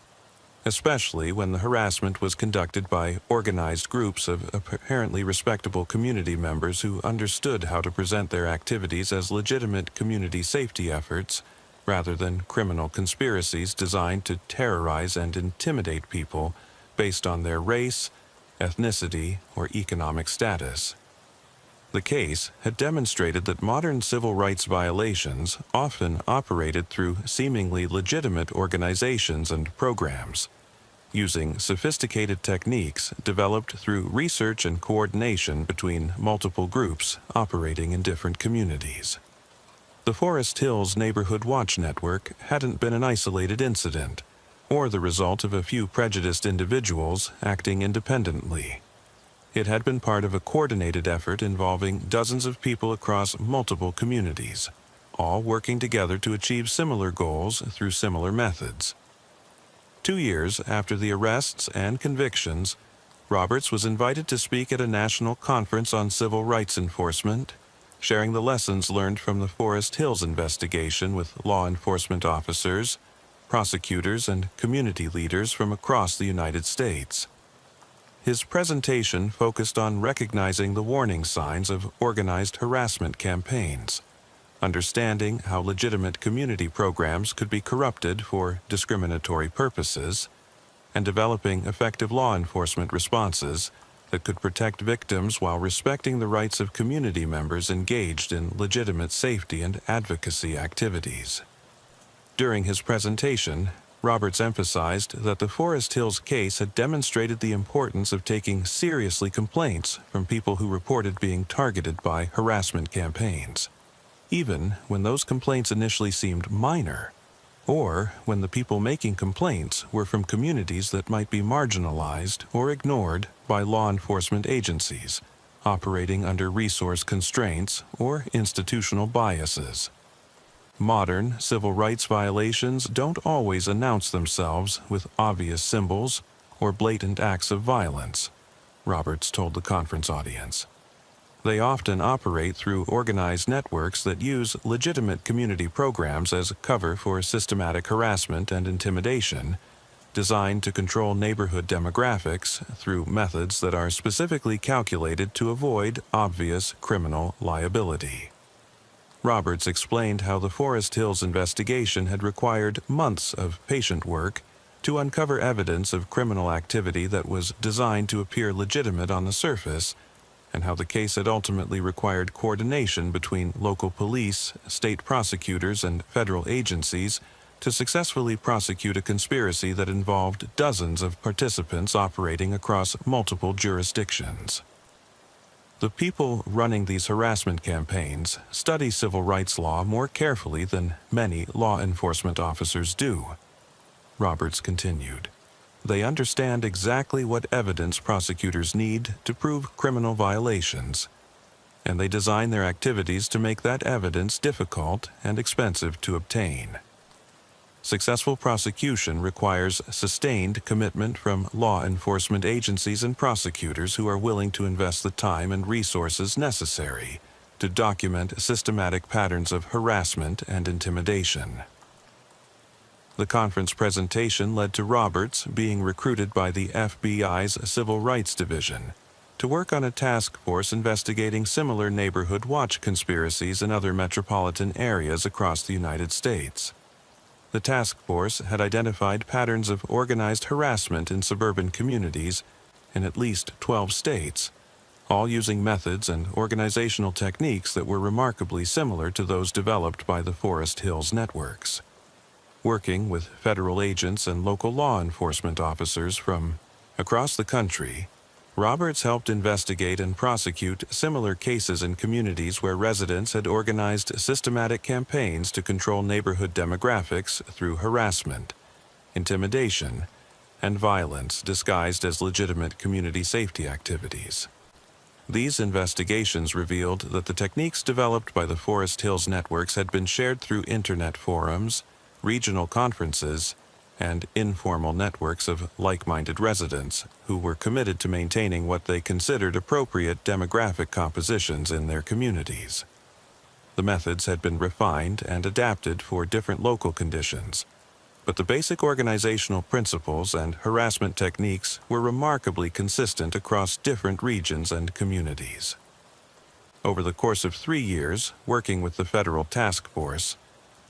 especially when the harassment was conducted by organized groups of apparently respectable community members who understood how to present their activities as legitimate community safety efforts rather than criminal conspiracies designed to terrorize and intimidate people based on their race, ethnicity, or economic status. The case had demonstrated that modern civil rights violations often operated through seemingly legitimate organizations and programs, using sophisticated techniques developed through research and coordination between multiple groups operating in different communities. The Forest Hills Neighborhood Watch Network hadn't been an isolated incident, or the result of a few prejudiced individuals acting independently. It had been part of a coordinated effort involving dozens of people across multiple communities, all working together to achieve similar goals through similar methods. 2 years after the arrests and convictions, Roberts was invited to speak at a national conference on civil rights enforcement, sharing the lessons learned from the Forest Hills investigation with law enforcement officers, prosecutors, and community leaders from across the United States. His presentation focused on recognizing the warning signs of organized harassment campaigns, understanding how legitimate community programs could be corrupted for discriminatory purposes, and developing effective law enforcement responses that could protect victims while respecting the rights of community members engaged in legitimate safety and advocacy activities. During his presentation, Roberts emphasized that the Forest Hills case had demonstrated the importance of taking seriously complaints from people who reported being targeted by harassment campaigns, even when those complaints initially seemed minor, or when the people making complaints were from communities that might be marginalized or ignored by law enforcement agencies, operating under resource constraints or institutional biases. Modern civil rights violations don't always announce themselves with obvious symbols or blatant acts of violence, Roberts told the conference audience. They often operate through organized networks that use legitimate community programs as cover for systematic harassment and intimidation, designed to control neighborhood demographics through methods that are specifically calculated to avoid obvious criminal liability. Roberts explained how the Forest Hills investigation had required months of patient work to uncover evidence of criminal activity that was designed to appear legitimate on the surface, and how the case had ultimately required coordination between local police, state prosecutors, and federal agencies to successfully prosecute a conspiracy that involved dozens of participants operating across multiple jurisdictions. The people running these harassment campaigns study civil rights law more carefully than many law enforcement officers do, Roberts continued. They understand exactly what evidence prosecutors need to prove criminal violations, and they design their activities to make that evidence difficult and expensive to obtain. Successful prosecution requires sustained commitment from law enforcement agencies and prosecutors who are willing to invest the time and resources necessary to document systematic patterns of harassment and intimidation. The conference presentation led to Roberts being recruited by the FBI's Civil Rights Division to work on a task force investigating similar neighborhood watch conspiracies in other metropolitan areas across the United States. The task force had identified patterns of organized harassment in suburban communities in at least 12 states, all using methods and organizational techniques that were remarkably similar to those developed by the Forest Hills networks. Working with federal agents and local law enforcement officers from across the country, Roberts helped investigate and prosecute similar cases in communities where residents had organized systematic campaigns to control neighborhood demographics through harassment, intimidation, and violence disguised as legitimate community safety activities. These investigations revealed that the techniques developed by the Forest Hills networks had been shared through internet forums, regional conferences, and informal networks of like-minded residents who were committed to maintaining what they considered appropriate demographic compositions in their communities. The methods had been refined and adapted for different local conditions, but the basic organizational principles and harassment techniques were remarkably consistent across different regions and communities. Over the course of 3 years, working with the federal task force,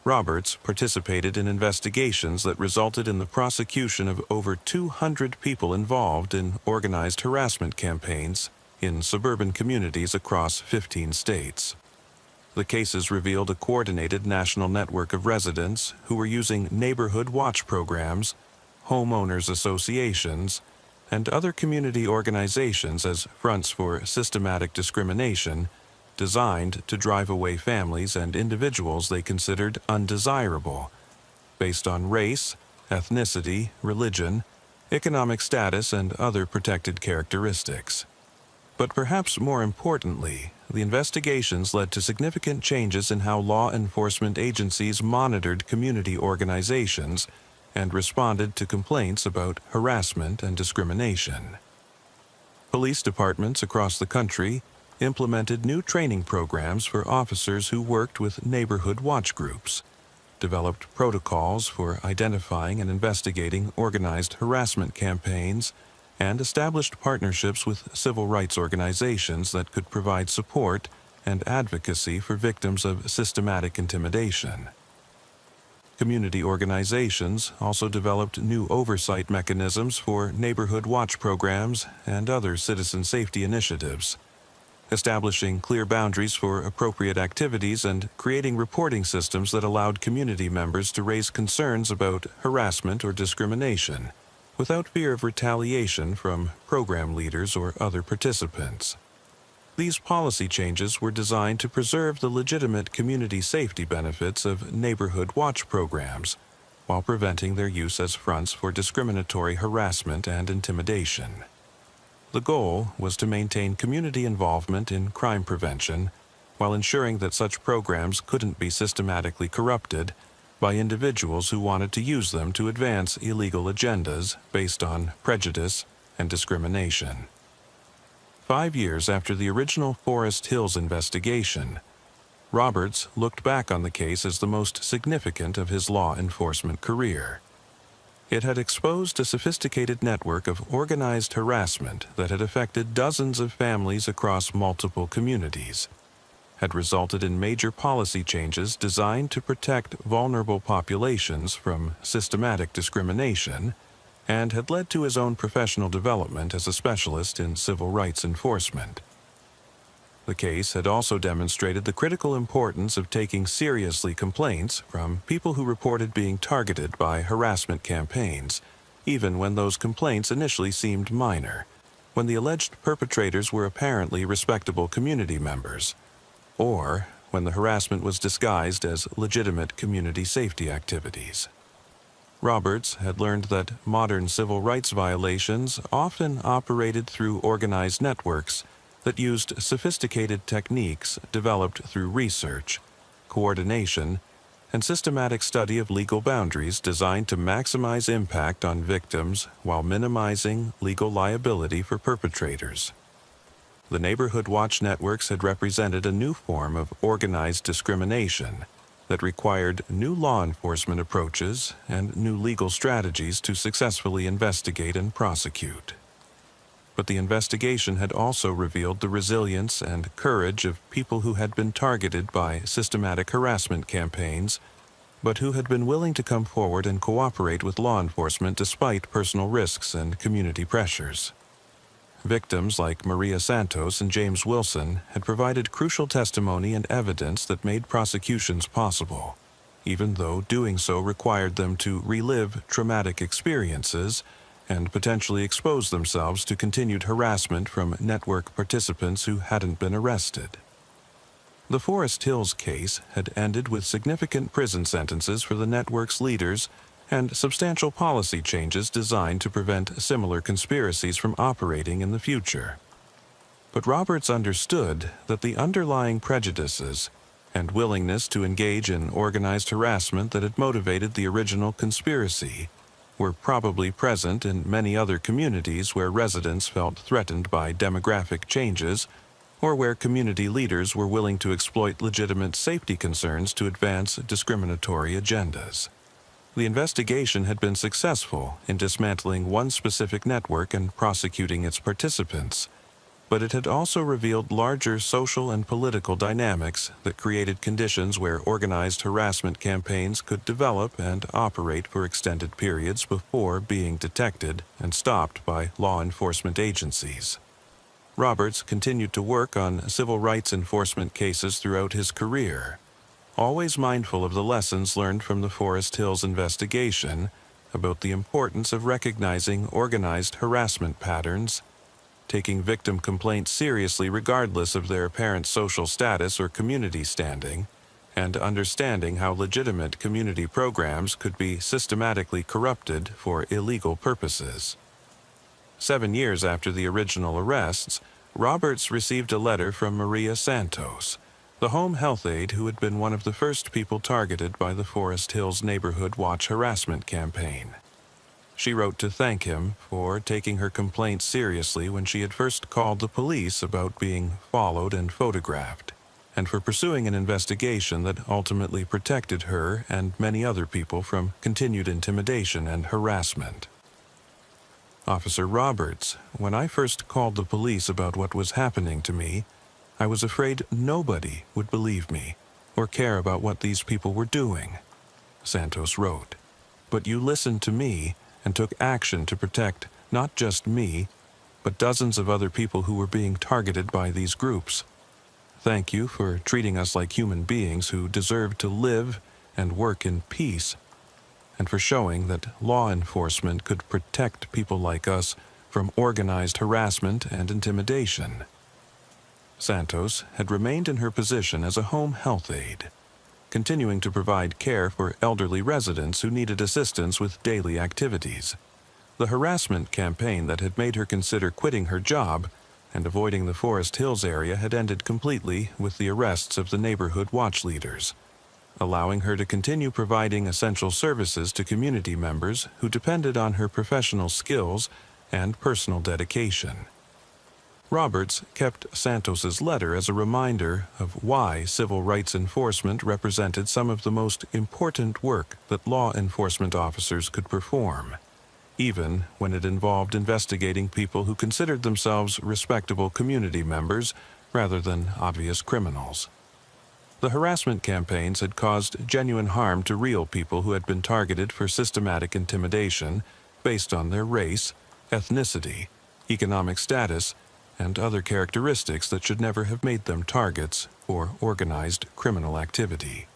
Roberts participated in investigations that resulted in the prosecution of over 200 people involved in organized harassment campaigns in suburban communities across 15 states. The cases revealed a coordinated national network of residents who were using neighborhood watch programs, homeowners associations, and other community organizations as fronts for systematic discrimination designed to drive away families and individuals they considered undesirable, based on race, ethnicity, religion, economic status, and other protected characteristics. But perhaps more importantly, the investigations led to significant changes in how law enforcement agencies monitored community organizations and responded to complaints about harassment and discrimination. Police departments across the country implemented new training programs for officers who worked with neighborhood watch groups, developed protocols for identifying and investigating organized harassment campaigns, and established partnerships with civil rights organizations that could provide support and advocacy for victims of systematic intimidation. Community organizations also developed new oversight mechanisms for neighborhood watch programs and other citizen safety initiatives, establishing clear boundaries for appropriate activities and creating reporting systems that allowed community members to raise concerns about harassment or discrimination without fear of retaliation from program leaders or other participants. These policy changes were designed to preserve the legitimate community safety benefits of neighborhood watch programs, while preventing their use as fronts for discriminatory harassment and intimidation. The goal was to maintain community involvement in crime prevention while ensuring that such programs couldn't be systematically corrupted by individuals who wanted to use them to advance illegal agendas based on prejudice and discrimination. 5 years after the original Forest Hills investigation, Roberts looked back on the case as the most significant of his law enforcement career. It had exposed a sophisticated network of organized harassment that had affected dozens of families across multiple communities, had resulted in major policy changes designed to protect vulnerable populations from systematic discrimination, and had led to his own professional development as a specialist in civil rights enforcement. The case had also demonstrated the critical importance of taking seriously complaints from people who reported being targeted by harassment campaigns, even when those complaints initially seemed minor, when the alleged perpetrators were apparently respectable community members, or when the harassment was disguised as legitimate community safety activities. Roberts had learned that modern civil rights violations often operated through organized networks that used sophisticated techniques developed through research, coordination, and systematic study of legal boundaries designed to maximize impact on victims while minimizing legal liability for perpetrators. The neighborhood watch networks had represented a new form of organized discrimination that required new law enforcement approaches and new legal strategies to successfully investigate and prosecute. But the investigation had also revealed the resilience and courage of people who had been targeted by systematic harassment campaigns, but who had been willing to come forward and cooperate with law enforcement despite personal risks and community pressures. Victims like Maria Santos and James Wilson had provided crucial testimony and evidence that made prosecutions possible, even though doing so required them to relive traumatic experiences and potentially expose themselves to continued harassment from network participants who hadn't been arrested. The Forest Hills case had ended with significant prison sentences for the network's leaders and substantial policy changes designed to prevent similar conspiracies from operating in the future. But Roberts understood that the underlying prejudices and willingness to engage in organized harassment that had motivated the original conspiracy were probably present in many other communities where residents felt threatened by demographic changes or where community leaders were willing to exploit legitimate safety concerns to advance discriminatory agendas. The investigation had been successful in dismantling one specific network and prosecuting its participants, but it had also revealed larger social and political dynamics that created conditions where organized harassment campaigns could develop and operate for extended periods before being detected and stopped by law enforcement agencies. Roberts continued to work on civil rights enforcement cases throughout his career, always mindful of the lessons learned from the Forest Hills investigation about the importance of recognizing organized harassment patterns, taking victim complaints seriously regardless of their apparent social status or community standing, and understanding how legitimate community programs could be systematically corrupted for illegal purposes. 7 years after the original arrests, Roberts received a letter from Maria Santos, the home health aide who had been one of the first people targeted by the Forest Hills Neighborhood Watch harassment campaign. She wrote to thank him for taking her complaint seriously when she had first called the police about being followed and photographed, and for pursuing an investigation that ultimately protected her and many other people from continued intimidation and harassment. Officer Roberts, when I first called the police about what was happening to me, I was afraid nobody would believe me or care about what these people were doing, Santos wrote. But you listened to me and took action to protect not just me, but dozens of other people who were being targeted by these groups. Thank you for treating us like human beings who deserve to live and work in peace, and for showing that law enforcement could protect people like us from organized harassment and intimidation. Santos had remained in her position as a home health aide, continuing to provide care for elderly residents who needed assistance with daily activities. The harassment campaign that had made her consider quitting her job and avoiding the Forest Hills area had ended completely with the arrests of the neighborhood watch leaders, allowing her to continue providing essential services to community members who depended on her professional skills and personal dedication. Roberts kept Santos's letter as a reminder of why civil rights enforcement represented some of the most important work that law enforcement officers could perform, even when it involved investigating people who considered themselves respectable community members rather than obvious criminals. The harassment campaigns had caused genuine harm to real people who had been targeted for systematic intimidation based on their race, ethnicity, economic status, and other characteristics that should never have made them targets for organized criminal activity.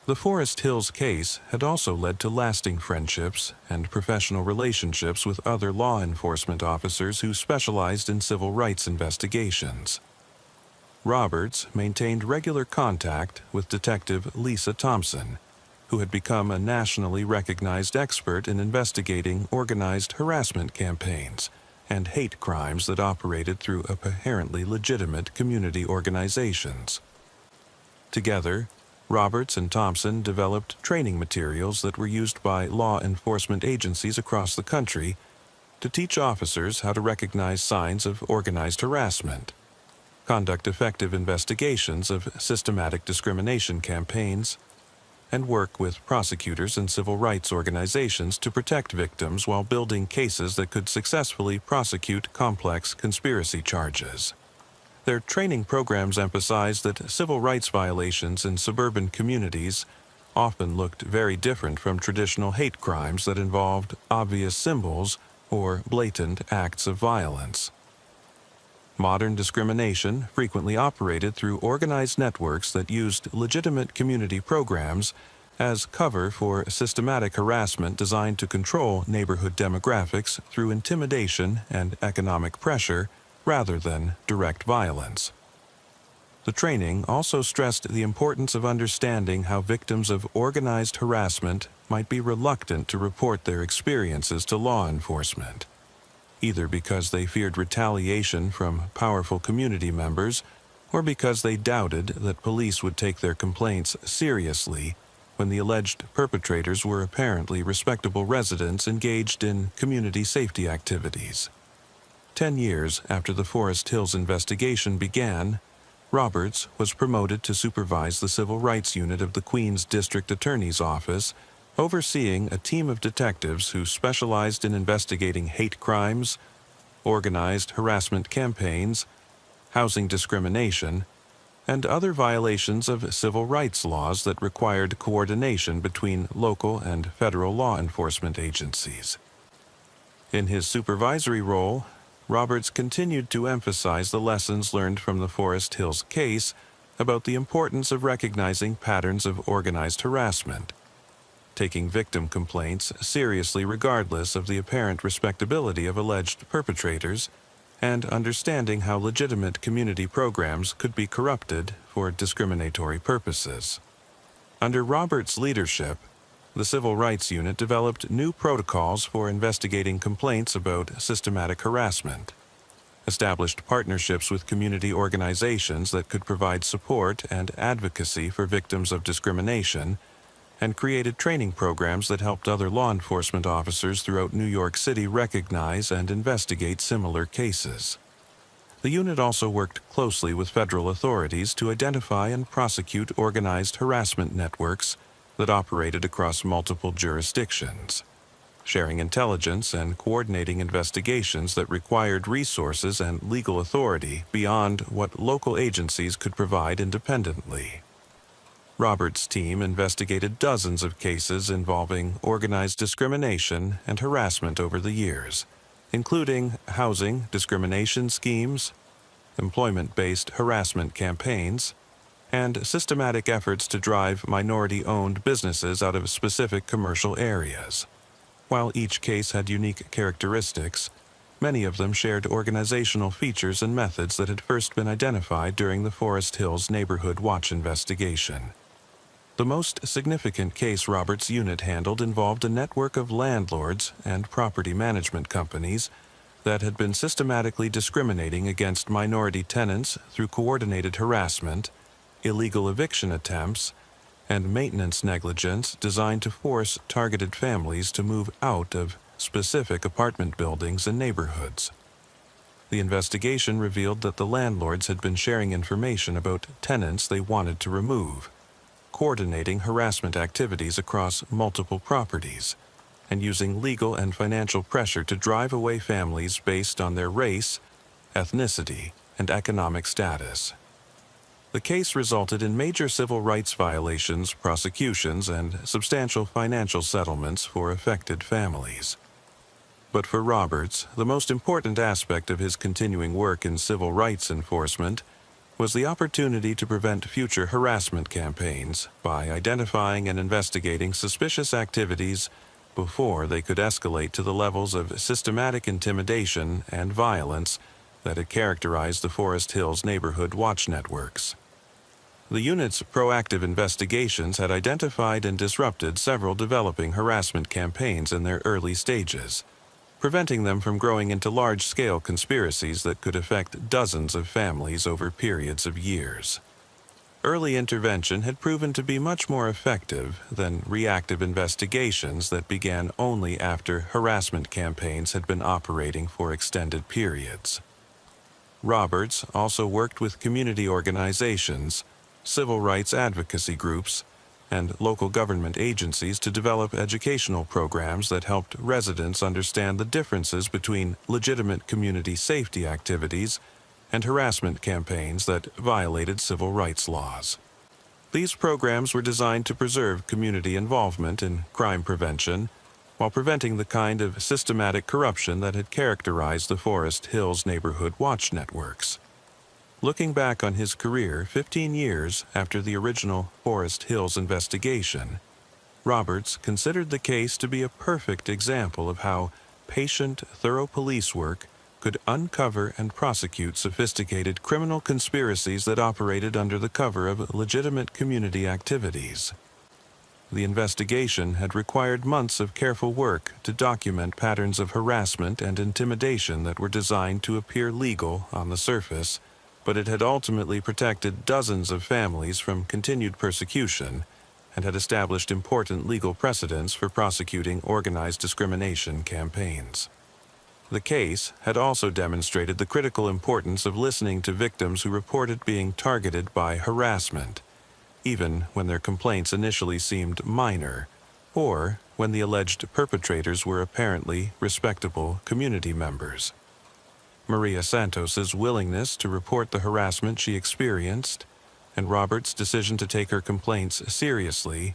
The Forest Hills case had also led to lasting friendships and professional relationships with other law enforcement officers who specialized in civil rights investigations. Roberts maintained regular contact with Detective Lisa Thompson, who had become a nationally recognized expert in investigating organized harassment campaigns and hate crimes that operated through apparently legitimate community organizations. Together, Roberts and Thompson developed training materials that were used by law enforcement agencies across the country to teach officers how to recognize signs of organized harassment, conduct effective investigations of systematic discrimination campaigns, and work with prosecutors and civil rights organizations to protect victims while building cases that could successfully prosecute complex conspiracy charges. Their training programs emphasized that civil rights violations in suburban communities often looked very different from traditional hate crimes that involved obvious symbols or blatant acts of violence. Modern discrimination frequently operated through organized networks that used legitimate community programs as cover for systematic harassment designed to control neighborhood demographics through intimidation and economic pressure rather than direct violence. The training also stressed the importance of understanding how victims of organized harassment might be reluctant to report their experiences to law enforcement, either because they feared retaliation from powerful community members or because they doubted that police would take their complaints seriously when the alleged perpetrators were apparently respectable residents engaged in community safety activities. 10 years after the Forest Hills investigation began, Roberts was promoted to supervise the Civil Rights Unit of the Queens District Attorney's Office, overseeing a team of detectives who specialized in investigating hate crimes, organized harassment campaigns, housing discrimination, and other violations of civil rights laws that required coordination between local and federal law enforcement agencies. In his supervisory role, Roberts continued to emphasize the lessons learned from the Forest Hills case about the importance of recognizing patterns of organized harassment, taking victim complaints seriously regardless of the apparent respectability of alleged perpetrators, and understanding how legitimate community programs could be corrupted for discriminatory purposes. Under Roberts' leadership, the Civil Rights Unit developed new protocols for investigating complaints about systematic harassment, established partnerships with community organizations that could provide support and advocacy for victims of discrimination, and created training programs that helped other law enforcement officers throughout New York City recognize and investigate similar cases. The unit also worked closely with federal authorities to identify and prosecute organized harassment networks that operated across multiple jurisdictions, sharing intelligence and coordinating investigations that required resources and legal authority beyond what local agencies could provide independently. Roberts' team investigated dozens of cases involving organized discrimination and harassment over the years, including housing discrimination schemes, employment-based harassment campaigns, and systematic efforts to drive minority-owned businesses out of specific commercial areas. While each case had unique characteristics, many of them shared organizational features and methods that had first been identified during the Forest Hills Neighborhood Watch investigation. The most significant case Roberts' unit handled involved a network of landlords and property management companies that had been systematically discriminating against minority tenants through coordinated harassment, illegal eviction attempts, and maintenance negligence designed to force targeted families to move out of specific apartment buildings and neighborhoods. The investigation revealed that the landlords had been sharing information about tenants they wanted to remove, coordinating harassment activities across multiple properties, and using legal and financial pressure to drive away families based on their race, ethnicity, and economic status. The case resulted in major civil rights violations, prosecutions, and substantial financial settlements for affected families. But for Roberts, the most important aspect of his continuing work in civil rights enforcement was the opportunity to prevent future harassment campaigns by identifying and investigating suspicious activities before they could escalate to the levels of systematic intimidation and violence that had characterized the Forest Hills Neighborhood Watch networks. The unit's proactive investigations had identified and disrupted several developing harassment campaigns in their early stages, preventing them from growing into large-scale conspiracies that could affect dozens of families over periods of years. Early intervention had proven to be much more effective than reactive investigations that began only after harassment campaigns had been operating for extended periods. Roberts also worked with community organizations, civil rights advocacy groups, and local government agencies to develop educational programs that helped residents understand the differences between legitimate community safety activities and harassment campaigns that violated civil rights laws. These programs were designed to preserve community involvement in crime prevention while preventing the kind of systematic corruption that had characterized the Forest Hills neighborhood watch networks. Looking back on his career 15 years after the original Forest Hills investigation, Roberts considered the case to be a perfect example of how patient, thorough police work could uncover and prosecute sophisticated criminal conspiracies that operated under the cover of legitimate community activities. The investigation had required months of careful work to document patterns of harassment and intimidation that were designed to appear legal on the surface, but it had ultimately protected dozens of families from continued persecution and had established important legal precedents for prosecuting organized discrimination campaigns. The case had also demonstrated the critical importance of listening to victims who reported being targeted by harassment, even when their complaints initially seemed minor, or when the alleged perpetrators were apparently respectable community members. Maria Santos's willingness to report the harassment she experienced, and Robert's decision to take her complaints seriously,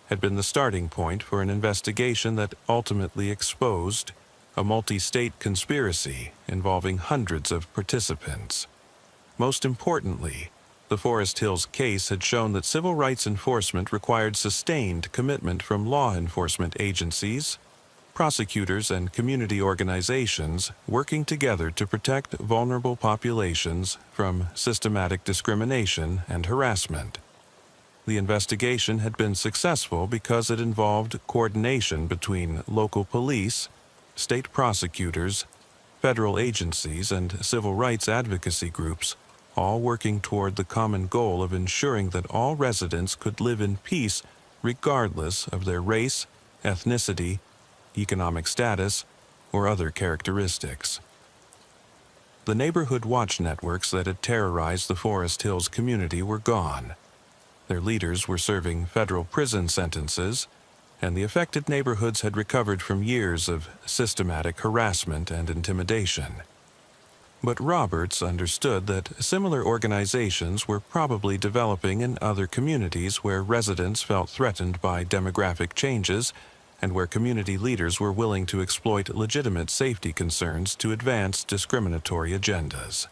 had been the starting point for an investigation that ultimately exposed a multi-state conspiracy involving hundreds of participants. Most importantly, the Forest Hills case had shown that civil rights enforcement required sustained commitment from law enforcement agencies, prosecutors, and community organizations working together to protect vulnerable populations from systematic discrimination and harassment. The investigation had been successful because it involved coordination between local police, state prosecutors, federal agencies, and civil rights advocacy groups, all working toward the common goal of ensuring that all residents could live in peace regardless of their race, ethnicity, economic status, or other characteristics. The neighborhood watch networks that had terrorized the Forest Hills community were gone. Their leaders were serving federal prison sentences, and the affected neighborhoods had recovered from years of systematic harassment and intimidation. But Roberts understood that similar organizations were probably developing in other communities where residents felt threatened by demographic changes and where community leaders were willing to exploit legitimate safety concerns to advance discriminatory agendas.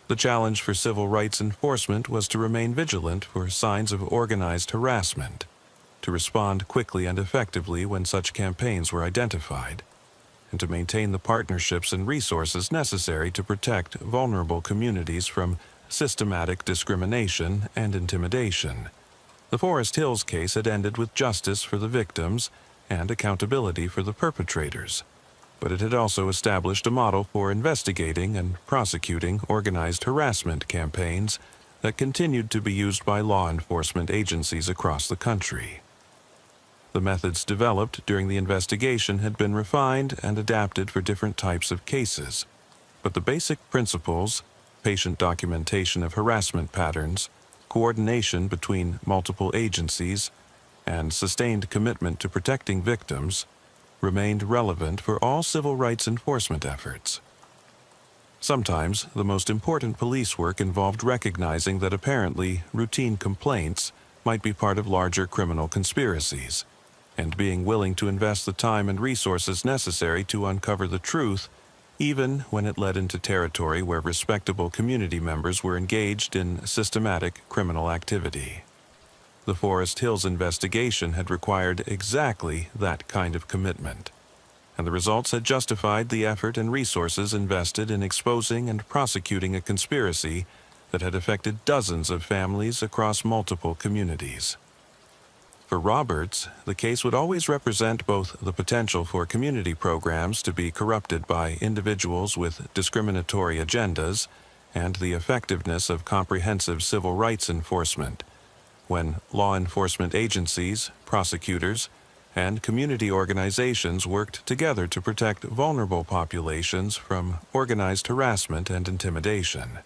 The challenge for civil rights enforcement was to remain vigilant for signs of organized harassment, to respond quickly and effectively when such campaigns were identified, and to maintain the partnerships and resources necessary to protect vulnerable communities from systematic discrimination and intimidation. The Forest Hills case had ended with justice for the victims and accountability for the perpetrators, but it had also established a model for investigating and prosecuting organized harassment campaigns that continued to be used by law enforcement agencies across the country. The methods developed during the investigation had been refined and adapted for different types of cases, but the basic principles, patient documentation of harassment patterns, coordination between multiple agencies, and sustained commitment to protecting victims, remained relevant for all civil rights enforcement efforts. Sometimes, the most important police work involved recognizing that apparently routine complaints might be part of larger criminal conspiracies, and being willing to invest the time and resources necessary to uncover the truth, even when it led into territory where respectable community members were engaged in systematic criminal activity. The Forest Hills investigation had required exactly that kind of commitment, and the results had justified the effort and resources invested in exposing and prosecuting a conspiracy that had affected dozens of families across multiple communities. For Roberts, the case would always represent both the potential for community programs to be corrupted by individuals with discriminatory agendas and the effectiveness of comprehensive civil rights enforcement, when law enforcement agencies, prosecutors, and community organizations worked together to protect vulnerable populations from organized harassment and intimidation.